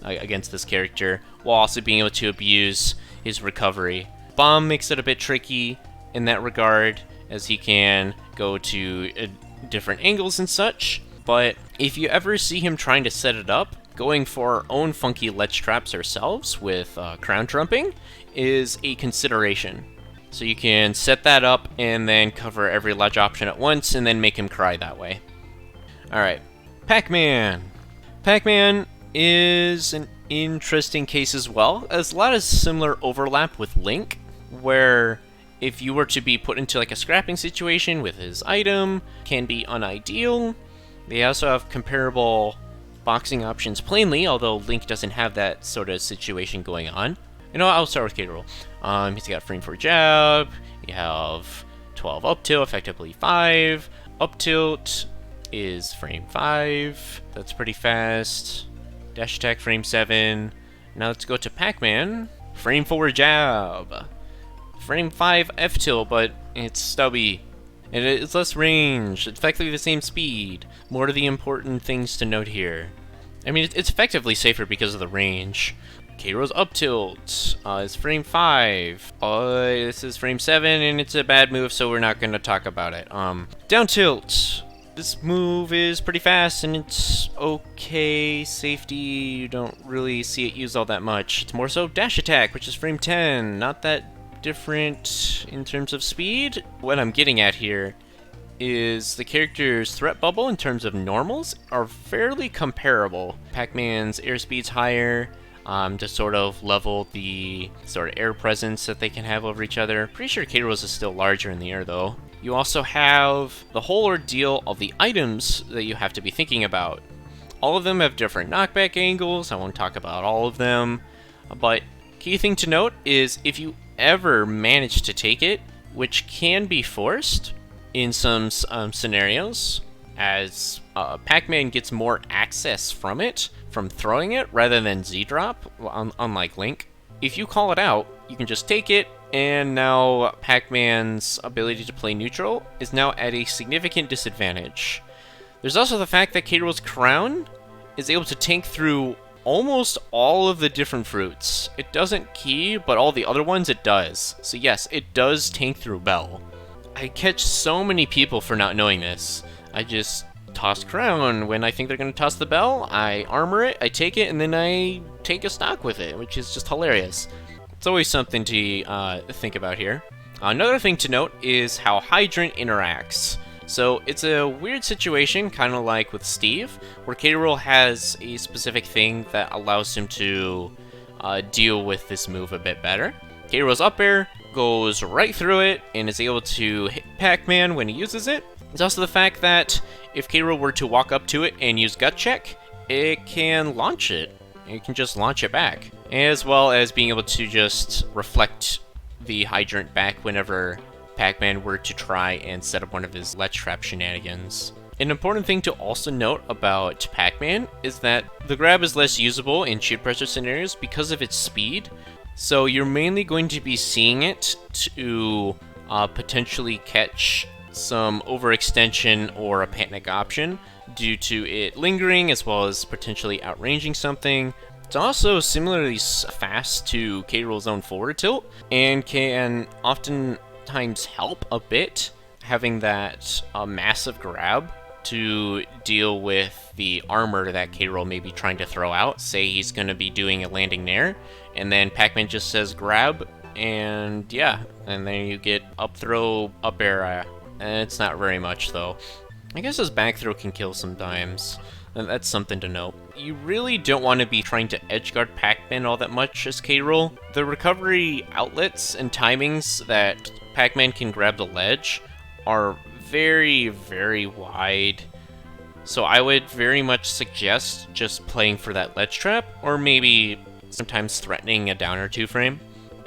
against this character, while also being able to abuse his recovery. Bomb makes it a bit tricky in that regard, as he can go to different angles and such, but if you ever see him trying to set it up, going for our own funky ledge traps ourselves with Crown trumping is a consideration. So you can set that up and then cover every ledge option at once and then make him cry that way. Alright, Pac-man. Pac-man is an interesting case as well. There's a lot of similar overlap with Link, where if you were to be put into like a scrapping situation with his item, can be unideal. They also have comparable boxing options plainly, although Link doesn't have that sort of situation going on. You know, I'll start with K. Rool. He's got frame 4 jab, you have 12 up tilt, effectively 5. Up tilt is frame 5, that's pretty fast. Dash attack frame 7. Now let's go to Pac-Man. Frame 4 jab. Frame 5 F tilt, but it's stubby. And it's less range, it's effectively the same speed. More of the important things to note here. I mean, it's effectively safer because of the range. K. Rool's up tilt is frame 5. This is frame 7, and it's a bad move, so we're not going to talk about it. Down tilt. This move is pretty fast, and it's okay. Safety, you don't really see it used all that much. It's more so dash attack, which is frame 10. Not that different in terms of speed. What I'm getting at here is the character's threat bubble in terms of normals are fairly comparable. Pac-Man's airspeed's higher, to sort of level the sort of air presence that they can have over each other. Pretty sure K. Rool's is still larger in the air though. You also have the whole ordeal of the items that you have to be thinking about. All of them have different knockback angles. I won't talk about all of them, but key thing to note is if you ever manage to take it, which can be forced in some scenarios, as Pac-Man gets more access from it, from throwing it, rather than Z-drop, unlike Link. If you call it out, you can just take it, and now Pac-Man's ability to play neutral is now at a significant disadvantage. There's also the fact that K. Rool's crown is able to tank through almost all of the different fruits. It doesn't key, but all the other ones it does. So yes, it does tank through Bell. I catch so many people for not knowing this. I just toss crown when I think they're going to toss the bell. I armor it, I take it, and then I take a stock with it, which is just hilarious. It's always something to think about here. Another thing to note is how Hydrant interacts. So it's a weird situation, kind of like with Steve, where K. Rool has a specific thing that allows him to deal with this move a bit better. K. Rool's up air goes right through it and is able to hit Pac-Man when he uses it. It's also the fact that if K. Rool were to walk up to it and use Gut Check, it can launch it. It can just launch it back, as well as being able to just reflect the hydrant back whenever Pac-Man were to try and set up one of his ledge trap shenanigans. An important thing to also note about Pac-Man is that the grab is less usable in shield pressure scenarios because of its speed. So you're mainly going to be seeing it to potentially catch some overextension or a panic option due to it lingering, as well as potentially outranging something. It's also similarly fast to K. Rool's own forward tilt, and can oftentimes help a bit having that massive grab to deal with the armor that K. Rool may be trying to throw out. Say he's going to be doing a landing nair, and then Pac-Man just says grab, and yeah, and then you get up throw, up air. It's not very much though. I guess his back throw can kill sometimes, and that's something to note. You really don't want to be trying to edgeguard Pac-Man all that much as K. Rool. The recovery outlets and timings that Pac-Man can grab the ledge are very, very wide. So I would very much suggest just playing for that ledge trap, or maybe sometimes threatening a down or two frame.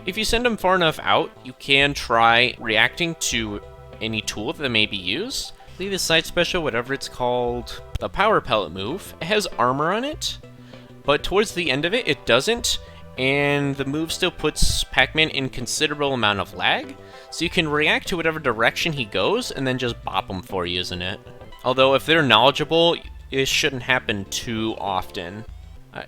If you send him far enough out, you can try reacting to any tool that may be used. Leave the side special, whatever it's called, the power pellet move. It has armor on it, but towards the end of it, it doesn't, and the move still puts Pac-Man in considerable amount of lag, so you can react to whatever direction he goes and then just bop him for using it. Although if they're knowledgeable, it shouldn't happen too often.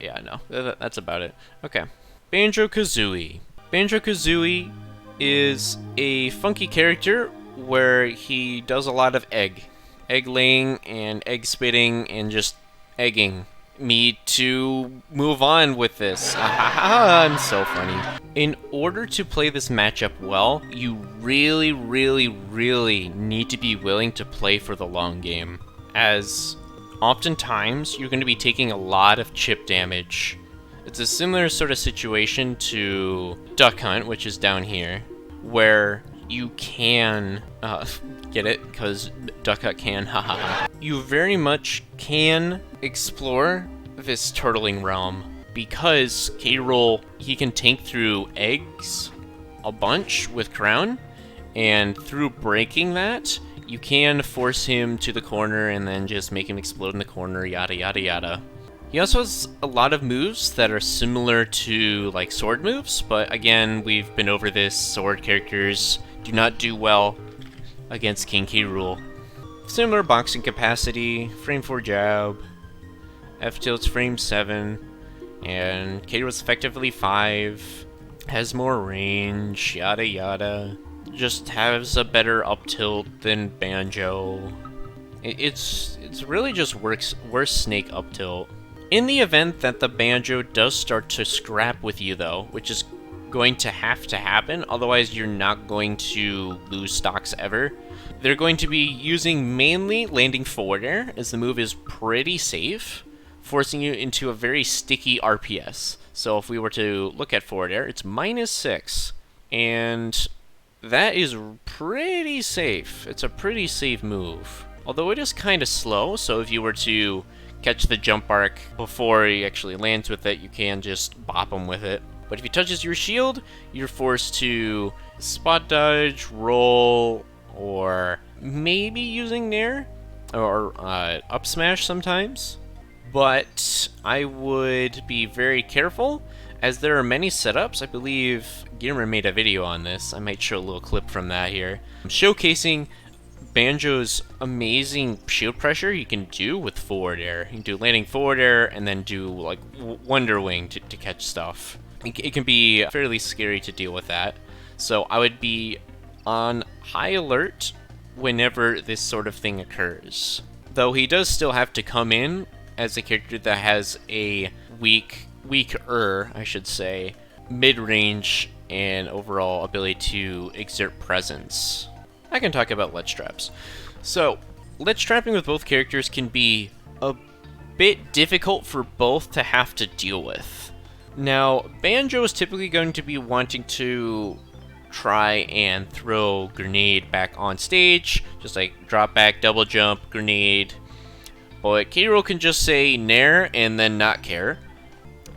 Yeah, no, that's about it. Okay. Banjo Kazooie. Banjo Kazooie is a funky character where he does a lot of egg laying and egg spitting and just egging me to move on with this. I'm so funny. In order to play this matchup well, you really, really, really need to be willing to play for the long game, as oftentimes you're going to be taking a lot of chip damage. It's a similar sort of situation to Duck Hunt, which is down here, where you can, get it? Because Duck Hunt can, haha. You very much can explore this turtling realm, because K. Rool, he can tank through eggs a bunch with Crown, and through breaking that, you can force him to the corner and then just make him explode in the corner, yada yada yada. He also has a lot of moves that are similar to like sword moves, but again, we've been over this. Sword characters do not do well against King K. Rool. Similar boxing capacity, frame 4 jab, F tilt's frame 7, And K. Rool's effectively 5, has more range, yada yada. Just has a better up tilt than Banjo. It's really just worse Snake up tilt. In the event that the Banjo does start to scrap with you though, which is going to have to happen, otherwise you're not going to lose stocks ever. They're going to be using mainly landing forward air, as the move is pretty safe, forcing you into a very sticky RPS. So if we were to look at forward air, it's -6, and that is pretty safe. It's a pretty safe move. Although it is kind of slow, so if you were to catch the jump arc before he actually lands with it, you can just bop him with it. But if he touches your shield, you're forced to spot dodge, roll, or maybe using Nair, or up smash sometimes. But I would be very careful, as there are many setups. I believe Gamer made a video on this. I might show a little clip from that here, showcasing Banjo's amazing shield pressure you can do with forward air. You can do landing forward air and then do like Wonder Wing to catch stuff. It can be fairly scary to deal with that. So I would be on high alert whenever this sort of thing occurs. Though he does still have to come in as a character that has a weaker, I should say, mid-range and overall ability to exert presence. I can talk about ledge traps. So, ledge trapping with both characters can be a bit difficult for both to have to deal with. Now, Banjo is typically going to be wanting to try and throw grenade back on stage, just like drop back, double jump, grenade. But K. Rool can just say Nair and then not care.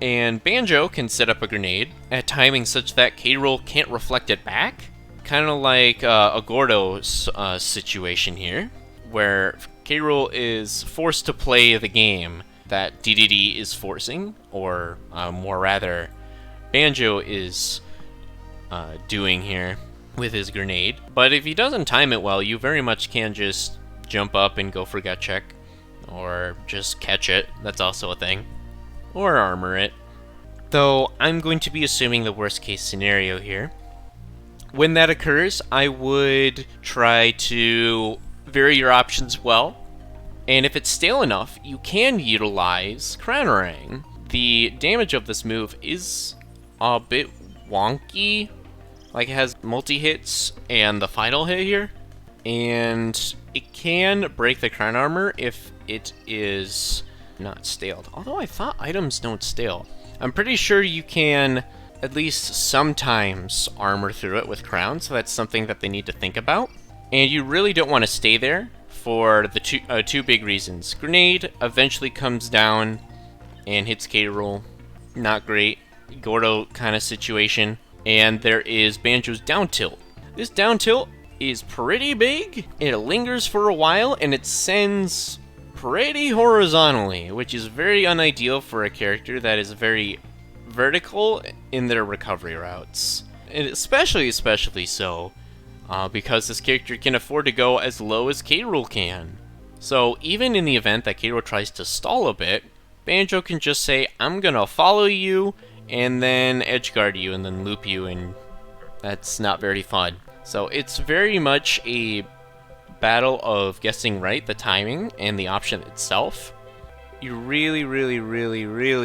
And Banjo can set up a grenade at timing such that K. Rool can't reflect it back. Kind of like a Gordo situation here, where K. Rool is forced to play the game that Dedede is forcing, or more rather, Banjo is doing here with his grenade. But if he doesn't time it well, you very much can just jump up and go for gut check, or just catch it. That's also a thing. Or armor it. Though I'm going to be assuming the worst case scenario here. When that occurs, I would try to vary your options well. And if it's stale enough, you can utilize Crown Ring. The damage of this move is a bit wonky. Like, it has multi-hits and the final hit here. And it can break the crown armor if it is not staled. Although I thought items don't stale. I'm pretty sure you can at least sometimes armor through it with crown, so that's something that they need to think about. And you really don't want to stay there for the two big reasons. Grenade eventually comes down and hits K. Rool. Not great. Gordo kind of situation. And there is Banjo's down tilt. This down tilt is pretty big. It lingers for a while and it sends pretty horizontally, which is very unideal for a character that is very vertical in their recovery routes. And especially so because this character can afford to go as low as K. Rool can. So even in the event that K. Rool tries to stall a bit, Banjo can just say, I'm gonna follow you and then edgeguard you and then loop you, and that's not very fun. So it's very much a battle of guessing right the timing and the option itself. You really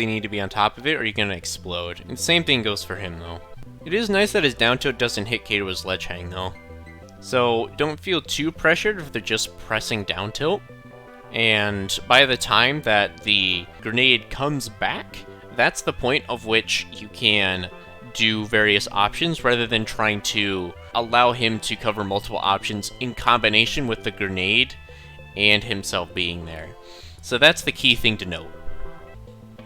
need to be on top of it or you're gonna explode. And the same thing goes for him though. It is nice that his down tilt doesn't hit K. Rool's ledge hang though. So don't feel too pressured if they're just pressing down tilt. And by the time that the grenade comes back, that's the point of which you can do various options rather than trying to allow him to cover multiple options in combination with the grenade and himself being there. So that's the key thing to note.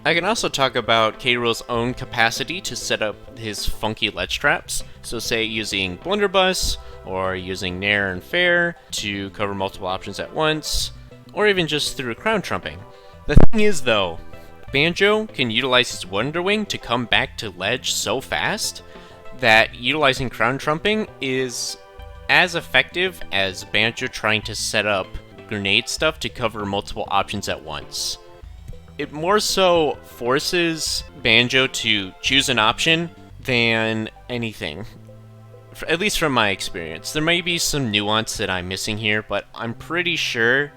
I can also talk about K. Rool's own capacity to set up his funky ledge traps. So say using Blunderbuss, or using Nair and Fair to cover multiple options at once, or even just through crown trumping. The thing is though, Banjo can utilize his Wonder Wing to come back to ledge so fast that utilizing crown trumping is as effective as Banjo trying to set up grenade stuff to cover multiple options at once. it more so forces Banjo to choose an option than anything. At least from my experience. There may be some nuance that I'm missing here, but I'm pretty sure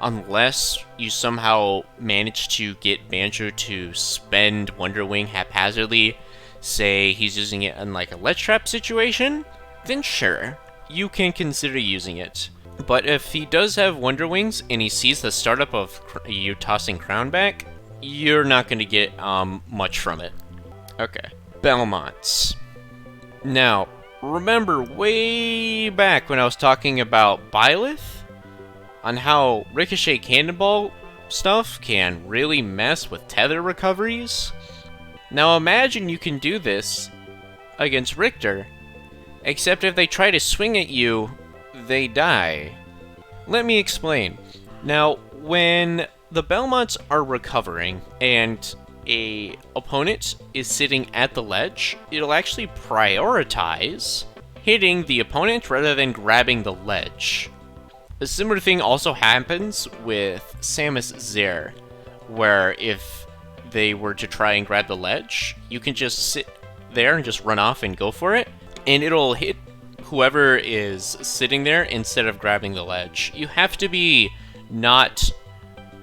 unless you somehow manage to get Banjo to spend Wonder Wing haphazardly, say he's using it in like a ledge trap situation, then sure, you can consider using it. But if he does have Wonder Wings and he sees the startup of you tossing Crown back, you're not going to get much from it. Okay, Belmonts. Now, remember way back when I was talking about Byleth? On how Ricochet Cannonball stuff can really mess with tether recoveries? Now imagine you can do this against Richter, except if they try to swing at you, they die. Let me explain. Now, when the Belmonts are recovering and a opponent is sitting at the ledge, it'll actually prioritize hitting the opponent rather than grabbing the ledge. A similar thing also happens with Samus Zare, where if they were to try and grab the ledge, you can just sit there and just run off and go for it, and it'll hit whoever is sitting there instead of grabbing the ledge. You have to be not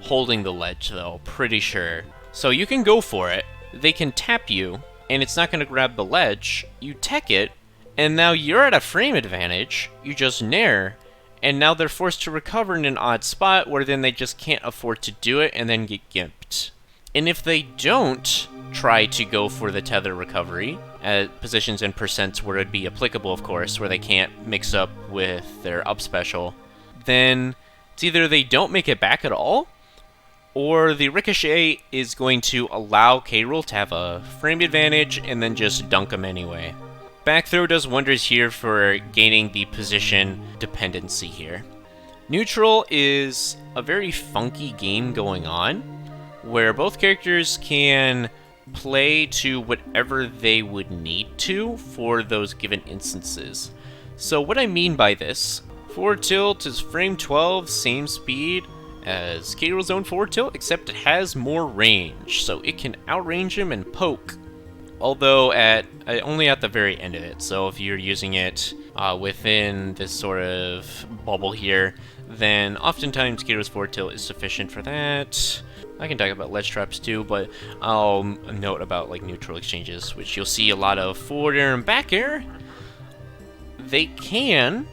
holding the ledge though, pretty sure. So you can go for it, they can tap you, and it's not going to grab the ledge, you tech it, and now you're at a frame advantage, you just nair, and now they're forced to recover in an odd spot where then they just can't afford to do it and then get gimped. And if they don't try to go for the tether recovery, at positions and percents where it'd be applicable, of course, where they can't mix up with their up special, then it's either they don't make it back at all, or the Ricochet is going to allow K. Rool to have a frame advantage and then just dunk him anyway. Back throw does wonders here for gaining the position dependency here. Neutral is a very funky game going on, where both characters can play to whatever they would need to for those given instances. So what I mean by this, forward tilt is frame 12, same speed as K. Rool's own forward tilt, except it has more range, so it can outrange him and poke. Although only at the very end of it, so if you're using it within this sort of bubble here, then oftentimes K. Rool's forward tilt is sufficient for that. I can talk about ledge traps too, but I'll note about like neutral exchanges, which you'll see a lot of forward air and back air. They can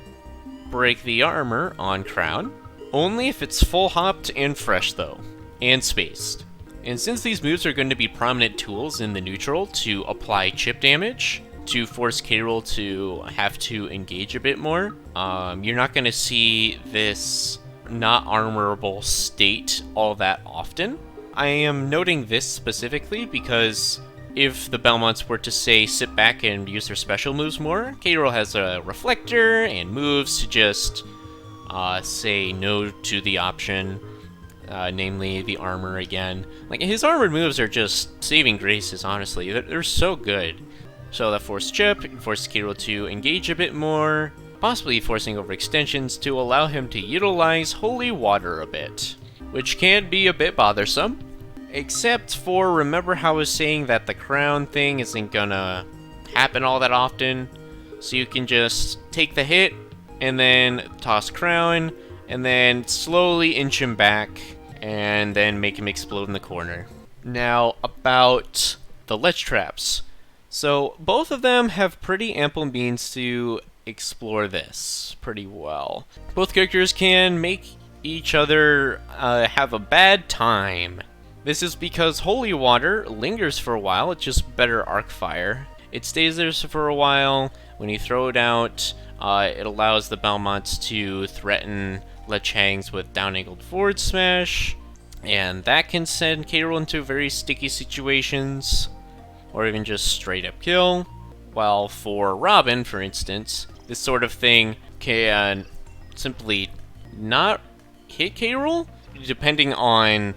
break the armor on Crown, only if it's full hopped and fresh though, and spaced. And since these moves are going to be prominent tools in the neutral to apply chip damage, to force K. Rool to have to engage a bit more, you're not going to see this not armorable state all that often. I am noting this specifically because if the Belmonts were to, say, sit back and use their special moves more, K. Rool has a reflector and moves to just say no to the option. Namely the armor again. Like, his armored moves are just saving graces, honestly. They're so good. So that forced chip forces K. Rool to engage a bit more, possibly forcing overextensions to allow him to utilize Holy Water a bit, which can be a bit bothersome. Except for, remember how I was saying that the crown thing isn't gonna happen all that often? So you can just take the hit, and then toss crown, and then slowly inch him back, and then make him explode in the corner. Now, about the ledge traps. So, both of them have pretty ample means to explore this pretty well. Both characters can make each other have a bad time. This is because Holy Water lingers for a while, it's just better arc fire. It stays there for a while. When you throw it out, it allows the Belmonts to threaten Lechangs with down-angled forward smash, and that can send K. Rool into very sticky situations, or even just straight-up kill. While for Robin, for instance, this sort of thing can simply not hit K. Rool, depending on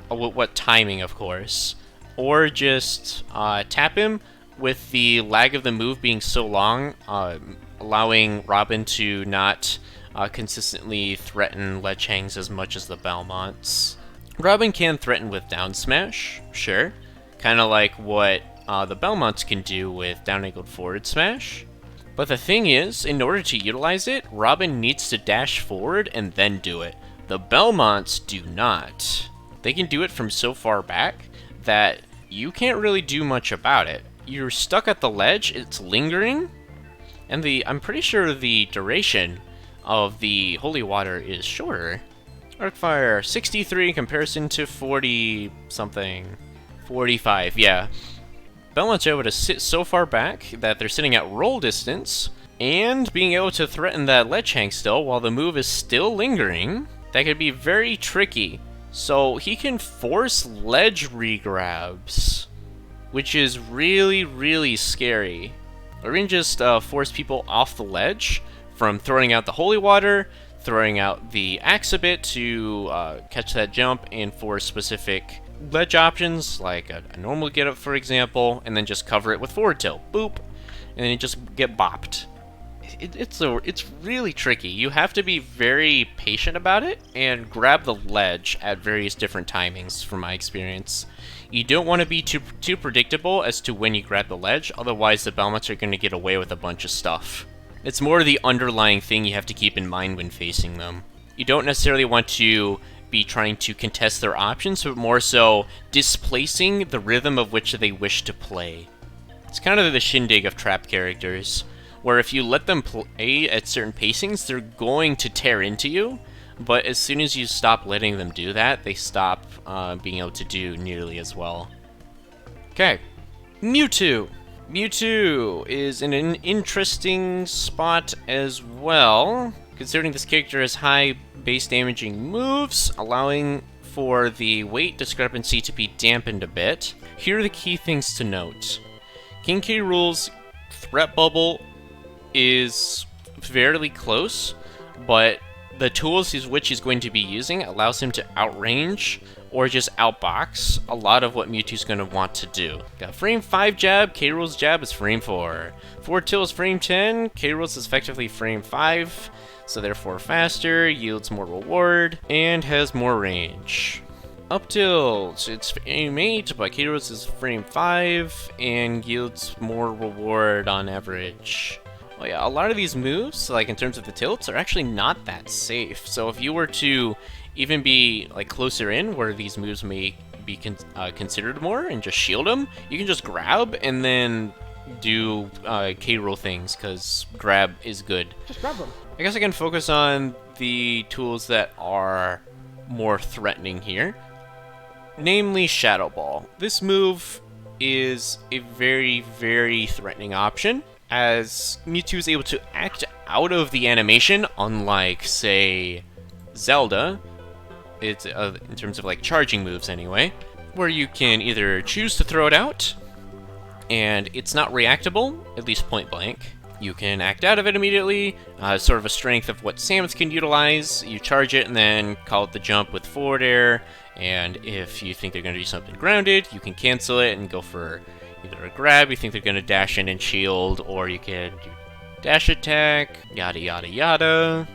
what timing, of course, or just tap him with the lag of the move being so long, allowing Robin to not consistently threaten Lechangs as much as the Belmonts. Robin can threaten with down smash, sure. Kind of like what the Belmonts can do with down angled forward smash. But the thing is, in order to utilize it, Robin needs to dash forward and then do it. The Belmonts do not. They can do it from so far back that you can't really do much about it. You're stuck at the ledge, it's lingering, and I'm pretty sure the duration of the holy water is shorter. Arcfire, 63 in comparison to 40 something. 45, yeah. Belmont's able to sit so far back that they're sitting at roll distance, and being able to threaten that ledge hang still while the move is still lingering, that could be very tricky. So he can force ledge regrabs, which is really, really scary. Or even just force people off the ledge from throwing out the holy water, throwing out the axe a bit to catch that jump and for specific ledge options, like a normal get up, for example, and then just cover it with forward tilt. Boop. And then you just get bopped. It's really tricky. You have to be very patient about it and grab the ledge at various different timings, from my experience. You don't want to be too predictable as to when you grab the ledge, otherwise the Belmonts are going to get away with a bunch of stuff. It's more the underlying thing you have to keep in mind when facing them. You don't necessarily want to be trying to contest their options, but more so displacing the rhythm of which they wish to play. It's kind of the shindig of trap characters, where if you let them play at certain pacings, they're going to tear into you, but as soon as you stop letting them do that, they stop being able to do nearly as well. Okay, Mewtwo. Mewtwo is in an interesting spot as well, considering this character has high base damaging moves, allowing for the weight discrepancy to be dampened a bit. Here are the key things to note. King K. Rool's threat bubble is fairly close, but the tools which he's going to be using allows him to outrange or just outbox a lot of what Mewtwo's going to want to do. Got frame 5 jab, K. Rool's jab is frame 4. Forward tilt is frame 10, K. Rool's is effectively frame 5, so therefore faster, yields more reward, and has more range. Up tilt, it's frame 8, but K. Rool's is frame 5, and yields more reward on average. Well, yeah, a lot of these moves, like in terms of the tilts, are actually not that safe. So if you were to even be like closer in where these moves may be considered more and just shield them, you can just grab and then do K. Rool things, because grab is good. Just grab them. I guess I can focus on the tools that are more threatening here. Namely Shadow Ball. This move is a very, very threatening option, as Mewtwo is able to act out of the animation, unlike, say, Zelda. It's in terms of like charging moves anyway, where you can either choose to throw it out, and it's not reactable, at least point blank. You can act out of it immediately, sort of a strength of what Samus can utilize. You charge it and then call it the jump with forward air, and if you think they're going to do something grounded, you can cancel it and go for either a grab, you think they're going to dash in and shield, or you can do dash attack, yada yada yada.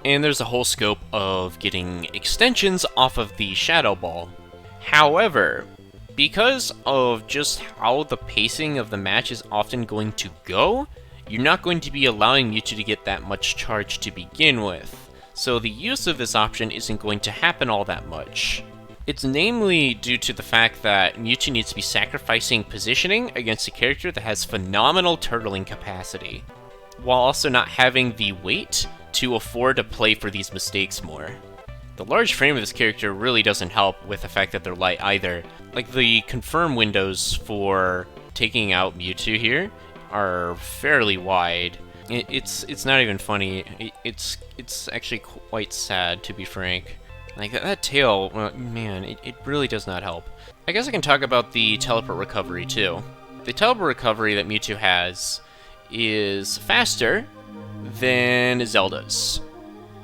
And there's a whole scope of getting extensions off of the Shadow Ball. However, because of just how the pacing of the match is often going to go, you're not going to be allowing Mewtwo to get that much charge to begin with. So the use of this option isn't going to happen all that much. It's namely due to the fact that Mewtwo needs to be sacrificing positioning against a character that has phenomenal turtling capacity, while also not having the weight to afford to play for these mistakes more. The large frame of this character really doesn't help with the fact that they're light either. Like, the confirm windows for taking out Mewtwo here are fairly wide. It's not even funny. It's actually quite sad, to be frank. Like, that tail, man, it really does not help. I guess I can talk about the teleport recovery, too. The teleport recovery that Mewtwo has is faster than Zelda's.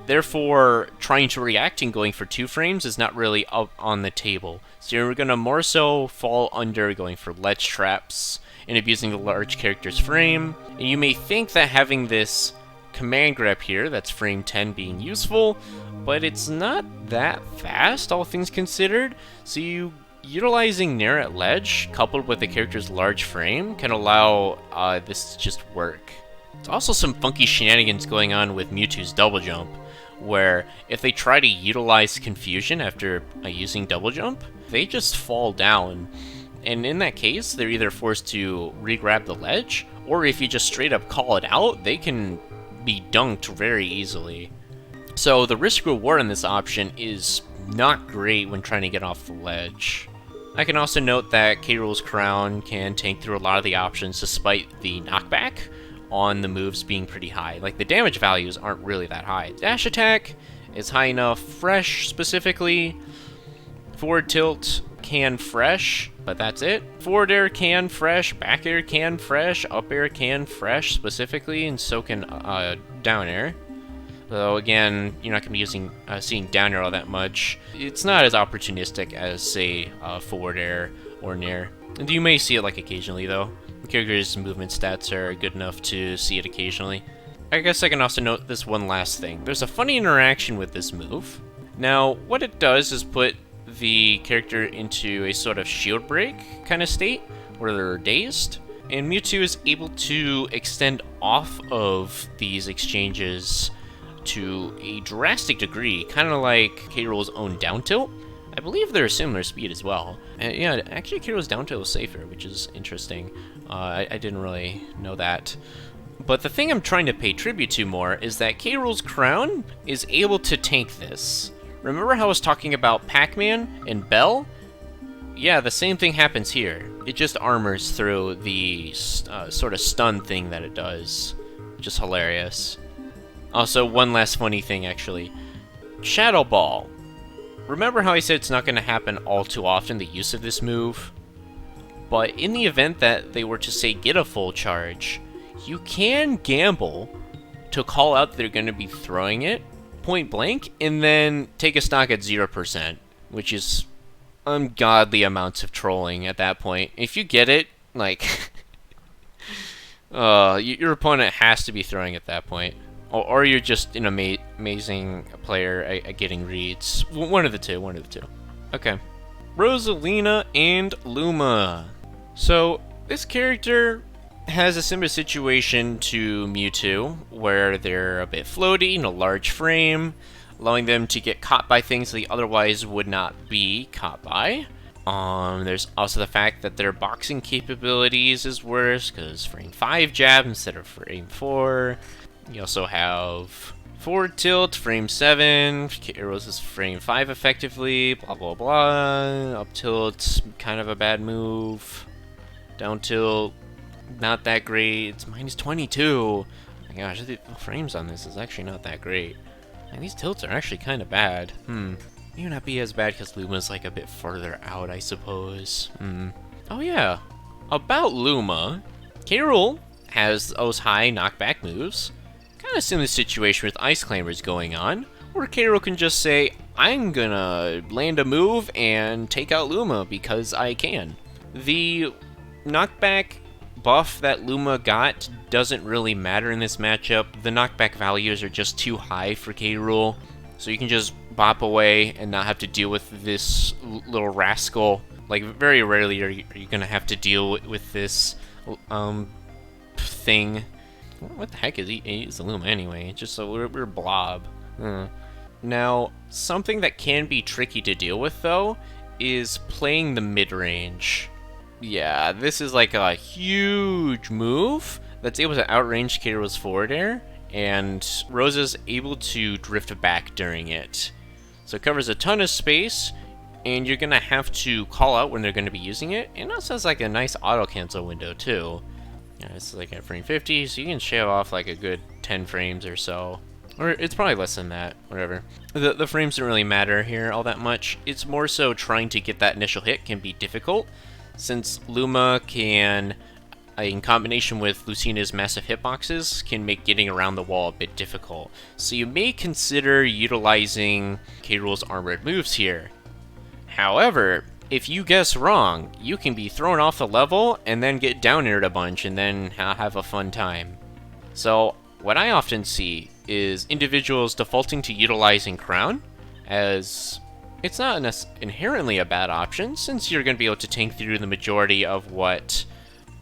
Therefore, trying to react and going for 2 frames is not really up on the table. So you're going to more so fall under going for ledge traps and abusing the large character's frame. And you may think that having this command grab here, that's frame 10, being useful, but it's not that fast, all things considered, so utilizing Nair at ledge, coupled with the character's large frame, can allow this to just work. There's also some funky shenanigans going on with Mewtwo's double jump, where if they try to utilize confusion after using double jump, they just fall down. And in that case, they're either forced to re-grab the ledge, or if you just straight up call it out, they can be dunked very easily. So the risk reward on this option is not great when trying to get off the ledge. I can also note that K. Rool's Crown can tank through a lot of the options despite the knockback on the moves being pretty high. Like, the damage values aren't really that high. Dash attack is high enough, fresh specifically. Forward tilt can fresh, but that's it. Forward air can fresh, back air can fresh, up air can fresh specifically, and so can down air. Though again, you're not going to be seeing down air all that much. It's not as opportunistic as, say, forward air or nair. And you may see it like occasionally though. The character's movement stats are good enough to see it occasionally. I guess I can also note this one last thing. There's a funny interaction with this move. Now, what it does is put the character into a sort of shield break kind of state, where they're dazed, and Mewtwo is able to extend off of these exchanges to a drastic degree, kind of like K. Rool's own down tilt. I believe they're a similar speed as well. And yeah, actually K. Rool's down tilt is safer, which is interesting. I didn't really know that. But the thing I'm trying to pay tribute to more is that K. Rool's Crown is able to tank this. Remember how I was talking about Pac-Man and Bell? Yeah, the same thing happens here. It just armors through the sort of stun thing that it does. Just hilarious. Also, one last funny thing, actually. Shadow Ball. Remember how I said it's not going to happen all too often, the use of this move? But in the event that they were to, say, get a full charge, you can gamble to call out that they're going to be throwing it point blank, and then take a stock at 0%, which is ungodly amounts of trolling at that point. If you get it, like, your opponent has to be throwing at that point. Or you're just an amazing player at getting reads. One of the two. Okay. Rosalina and Luma. So, this character has a similar situation to Mewtwo, where they're a bit floaty and a large frame, allowing them to get caught by things they otherwise would not be caught by. There's also the fact that their boxing capabilities is worse, because frame 5 jab instead of frame 4. You also have forward tilt, frame 7, Arrows is frame 5 effectively, blah blah blah. Up tilt, kind of a bad move. Down tilt, not that great. It's minus 22. Oh my gosh, the frames on this is actually not that great. And these tilts are actually kind of bad. May not be as bad because Luma's like a bit further out, I suppose. Oh yeah, about Luma, K. Rool has those high knockback moves. Kind of similar situation with Ice Climbers going on, where K. Rool can just say, I'm gonna land a move and take out Luma because I can. The knockback buff that Luma got doesn't really matter in this matchup. The knockback values are just too high for K. Rool, so you can just bop away and not have to deal with this little rascal. Like, very rarely are you gonna have to deal with this thing. What the heck is he? He's a Luma anyway. It's just a weird blob. Now, something that can be tricky to deal with though is playing the mid-range. Yeah, this is like a huge move that's able to outrange K. Rool's forward air, and Rosa's able to drift back during it. So it covers a ton of space, and you're gonna have to call out when they're gonna be using it, and it also has like a nice auto-cancel window too. Yeah, it's like at frame 50, so you can shave off like a good 10 frames or so. Or it's probably less than that, whatever. The frames don't really matter here all that much. It's more so trying to get that initial hit can be difficult, since Luma can, in combination with Lucina's massive hitboxes, can make getting around the wall a bit difficult. So you may consider utilizing K. Rool's armored moves here. However, if you guess wrong, you can be thrown off the level and then get down aired a bunch and then have a fun time. So what I often see is individuals defaulting to utilizing Crown, as it's not inherently a bad option, since you're going to be able to tank through the majority of what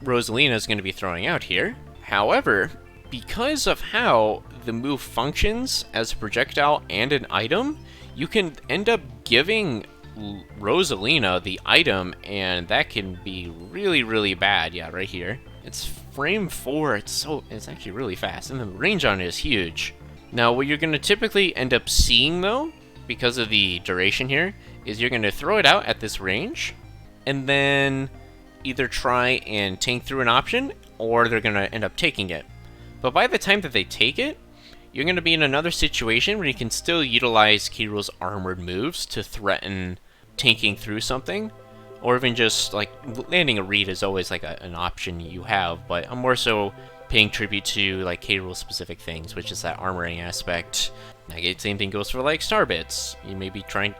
Rosalina is going to be throwing out here. However, because of how the move functions as a projectile and an item, you can end up giving Rosalina the item, and that can be really, really bad. Yeah, right here. It's frame 4, it's actually really fast, and the range on it is huge. Now, what you're going to typically end up seeing, though, because of the duration here, is you're going to throw it out at this range, and then either try and tank through an option, or they're going to end up taking it. But by the time that they take it, you're going to be in another situation where you can still utilize K. Rool's armored moves to threaten tanking through something, or even just, like, landing a read is always, like, an option you have, but I'm more so paying tribute to, like, K. Rool specific things, which is that armoring aspect. Like, same thing goes for, like, star bits. You may be trying,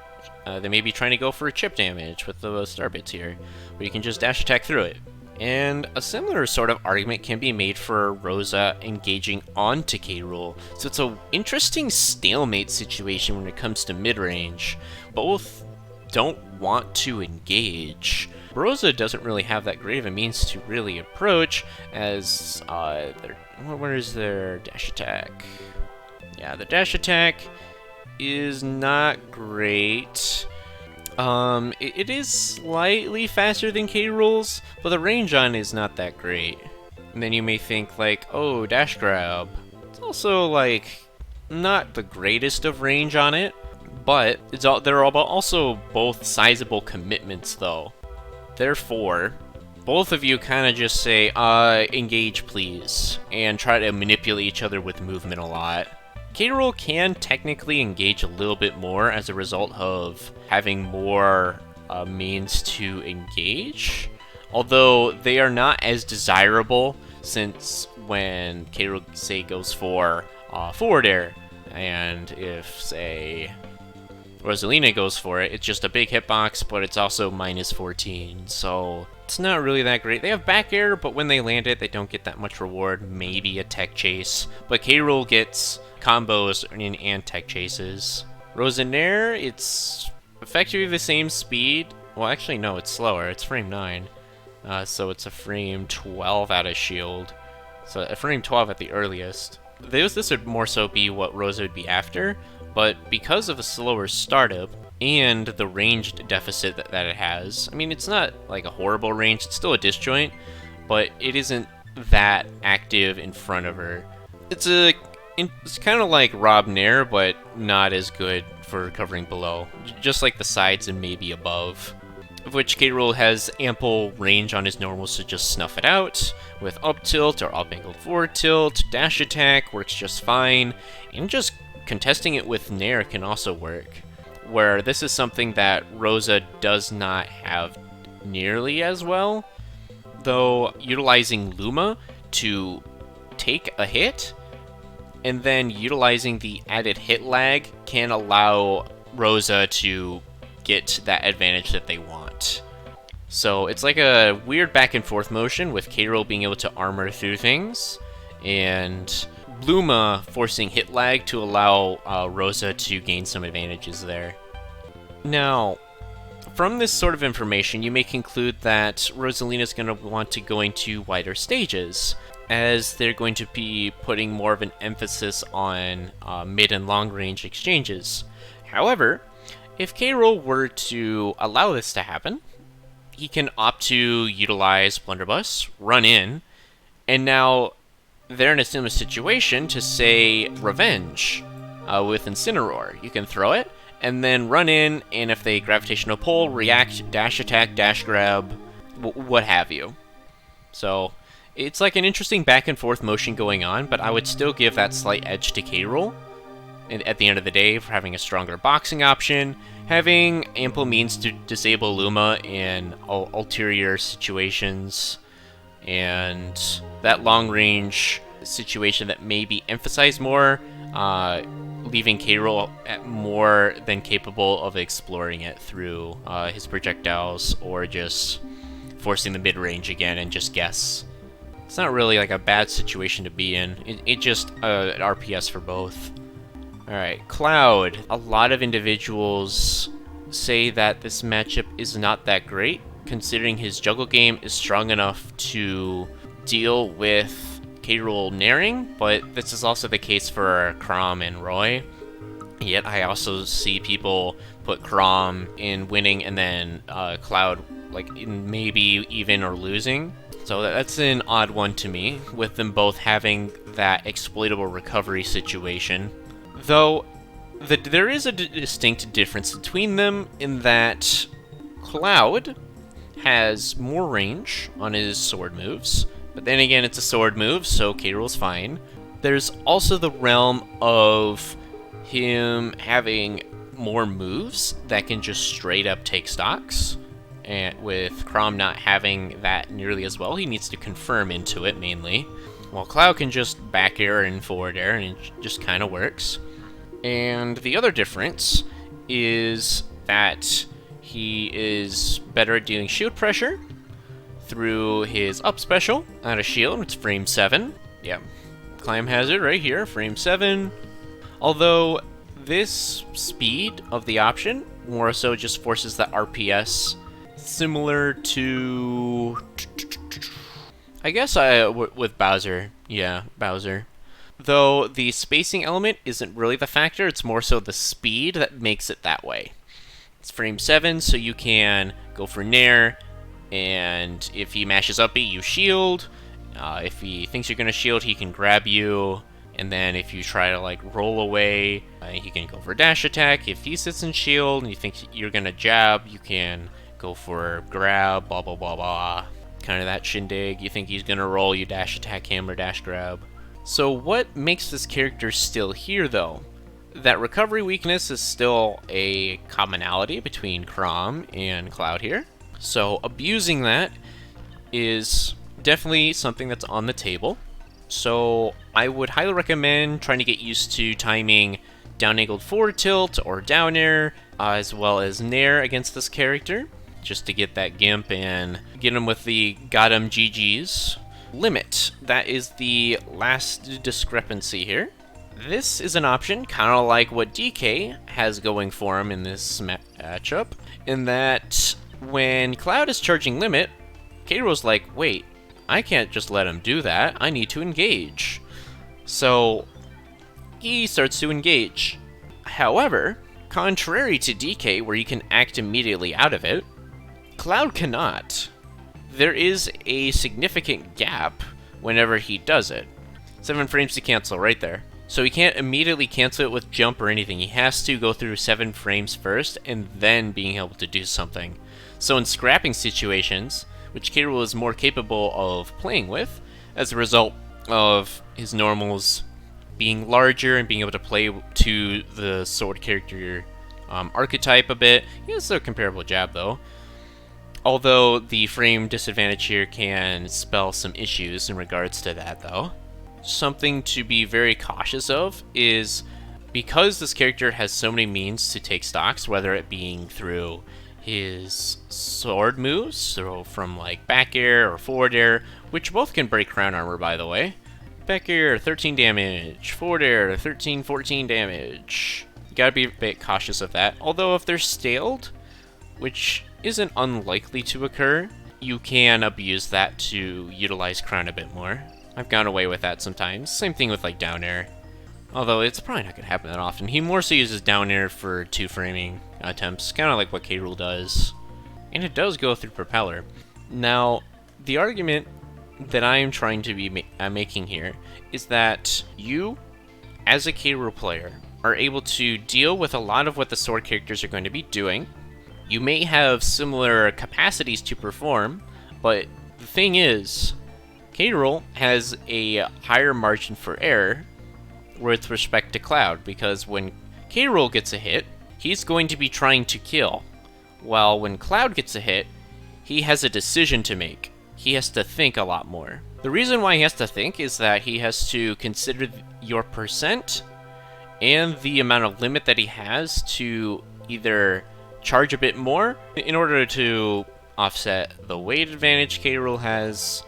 they may be trying to go for a chip damage with the star bits here, but you can just dash attack through it. And a similar sort of argument can be made for Rosa engaging onto K. Rool, so it's an interesting stalemate situation when it comes to mid-range. Both don't want to engage. Rosa doesn't really have that great of a means to really approach, as where is their dash attack? Yeah, the dash attack is not great. It is slightly faster than K. Rool's, but the range on is not that great. And then you may think, like, oh, dash grab. It's also, like, not the greatest of range on it, but they're also both sizable commitments, though. Therefore, both of you kind of just say, engage please, and try to manipulate each other with movement a lot. K. Rool can technically engage a little bit more as a result of having more means to engage, although they are not as desirable, since when K. Rool, say, goes for forward air, and if, say, Rosalina goes for it, it's just a big hitbox, but it's also minus 14, so it's not really that great. They have back air, but when they land it, they don't get that much reward, maybe a tech chase, but K. Rool gets combos and tech chases. Rosanair, it's effectively the same speed. Well, actually, no, it's slower. It's frame 9. So it's a frame 12 out of shield. So a frame 12 at the earliest. This would more so be what Rosa would be after, but because of the slower startup and the range deficit that it has, I mean, it's not like a horrible range. It's still a disjoint, but it isn't that active in front of her. It's kind of like Rob Nair, but not as good for covering below. Just like the sides and maybe above. Of which K. Rool has ample range on his normals to just snuff it out. With up tilt or up angled forward tilt, dash attack works just fine. And just contesting it with Nair can also work. Where this is something that Rosa does not have nearly as well. Though utilizing Luma to take a hit, and then utilizing the added hit lag can allow Rosa to get that advantage that they want. So it's like a weird back and forth motion with K. Rool being able to armor through things, and Luma forcing hit lag to allow Rosa to gain some advantages there. Now, from this sort of information, you may conclude that Rosalina's going to want to go into wider stages, as they're going to be putting more of an emphasis on mid and long range exchanges. However, if K. Rool were to allow this to happen, he can opt to utilize Blunderbuss, run in, and now they're in a similar situation to, say, Revenge with Incineroar. You can throw it, and then run in, and if they gravitational pull, react, dash attack, dash grab, what have you. So it's like an interesting back and forth motion going on, but I would still give that slight edge to K. Rool. And at the end of the day, for having a stronger boxing option, having ample means to disable Luma in ulterior situations, and that long range situation that may be emphasized more, leaving K. Rool more than capable of exploring it through his projectiles, or just forcing the mid-range again and just guess. It's not really like a bad situation to be in. It just an RPS for both. Alright, Cloud. A lot of individuals say that this matchup is not that great, considering his juggle game is strong enough to deal with K. Rool naring, but this is also the case for Chrom and Roy. Yet I also see people put Chrom in winning and then Cloud like in maybe even or losing. So that's an odd one to me, with them both having that exploitable recovery situation. Though there is a distinct difference between them in that Cloud has more range on his sword moves, but then again it's a sword move, so K. Rool's fine. There's also the realm of him having more moves that can just straight up take stocks, and with Chrom not having that nearly as well, he needs to confirm into it mainly, while Cloud can just back air and forward air, and it just kind of works. And the other difference is that he is better at dealing shield pressure through his up special out of shield. It's frame 7. Yeah, climb hazard right here, frame 7. Although this speed of the option more so just forces the RPS, similar to, I guess, with Bowser. Yeah, Bowser. Though the spacing element isn't really the factor, it's more so the speed that makes it that way. It's frame 7, so you can go for Nair, and if he mashes up you shield. If he thinks you're going to shield, he can grab you, and then if you try to like roll away, he can go for dash attack. If he sits in shield and you think you're going to jab, you can go for grab, blah blah blah blah. Kind of that shindig. You think he's going to roll, you dash attack him or dash grab. So what makes this character still here, though? That recovery weakness is still a commonality between Chrom and Cloud here. So abusing that is definitely something that's on the table. So I would highly recommend trying to get used to timing down angled forward tilt or down air, as well as nair against this character, just to get that gimp and get him with the got him GGs. Limit. That is the last discrepancy here. This is an option, kind of like what DK has going for him in this matchup, in that when Cloud is charging Limit, K. Rool's like, wait, I can't just let him do that, I need to engage. So he starts to engage. However, contrary to DK, where you can act immediately out of it, Cloud cannot. There is a significant gap whenever he does it. 7 frames to cancel right there. So he can't immediately cancel it with jump or anything. He has to go through 7 frames first and then being able to do something. So in scrapping situations, which K. Rool is more capable of playing with, as a result of his normals being larger and being able to play to the sword character archetype a bit. He has a comparable jab though. Although the frame disadvantage here can spell some issues in regards to that though. Something to be very cautious of is, because this character has so many means to take stocks, whether it being through his sword moves, so from like back air or forward air, which both can break crown armor by the way. Back air 13 damage, forward air 13-14 damage. You gotta be a bit cautious of that. Although if they're staled, which isn't unlikely to occur, you can abuse that to utilize crown a bit more. I've gone away with that sometimes. Same thing with like down air. Although it's probably not going to happen that often. He more so uses down air for 2 framing attempts, kind of like what K. Rool does. And it does go through propeller. Now, the argument that I am trying to be making here is that you, as a K. Rool player, are able to deal with a lot of what the sword characters are going to be doing. You may have similar capacities to perform, but the thing is, K. Rool has a higher margin for error with respect to Cloud, because when K. Rool gets a hit, he's going to be trying to kill, while when Cloud gets a hit, he has a decision to make. He has to think a lot more. The reason why he has to think is that he has to consider your percent and the amount of limit that he has to either charge a bit more in order to offset the weight advantage K. Rool has,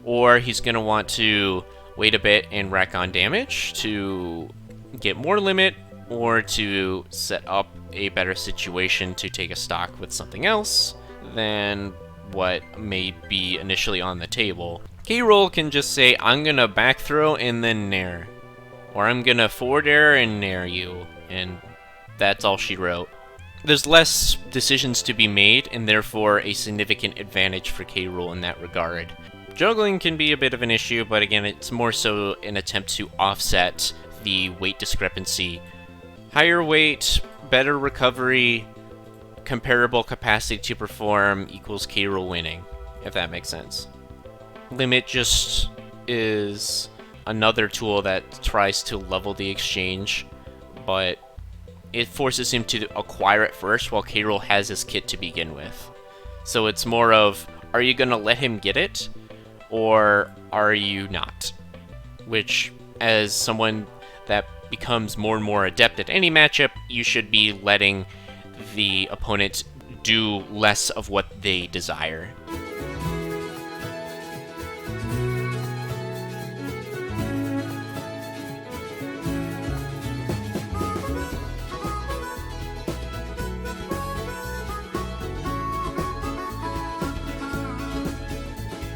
or he's going to want to wait a bit and rack on damage to get more limit, or to set up a better situation to take a stock with something else than what may be initially on the table. K-Rool can just say, I'm gonna back throw and then nair, or I'm gonna forward air and nair you, and that's all she wrote. There's less decisions to be made, and therefore a significant advantage for K-Rool in that regard. Juggling can be a bit of an issue, but again, it's more so an attempt to offset the weight discrepancy. Higher weight, better recovery, comparable capacity to perform equals K-Rool winning, if that makes sense. Limit just is another tool that tries to level the exchange, but it forces him to acquire it first while K-Rool has his kit to begin with. So it's more of, are you going to let him get it, or are you not? Which, as someone that becomes more and more adept at any matchup, you should be letting the opponent do less of what they desire.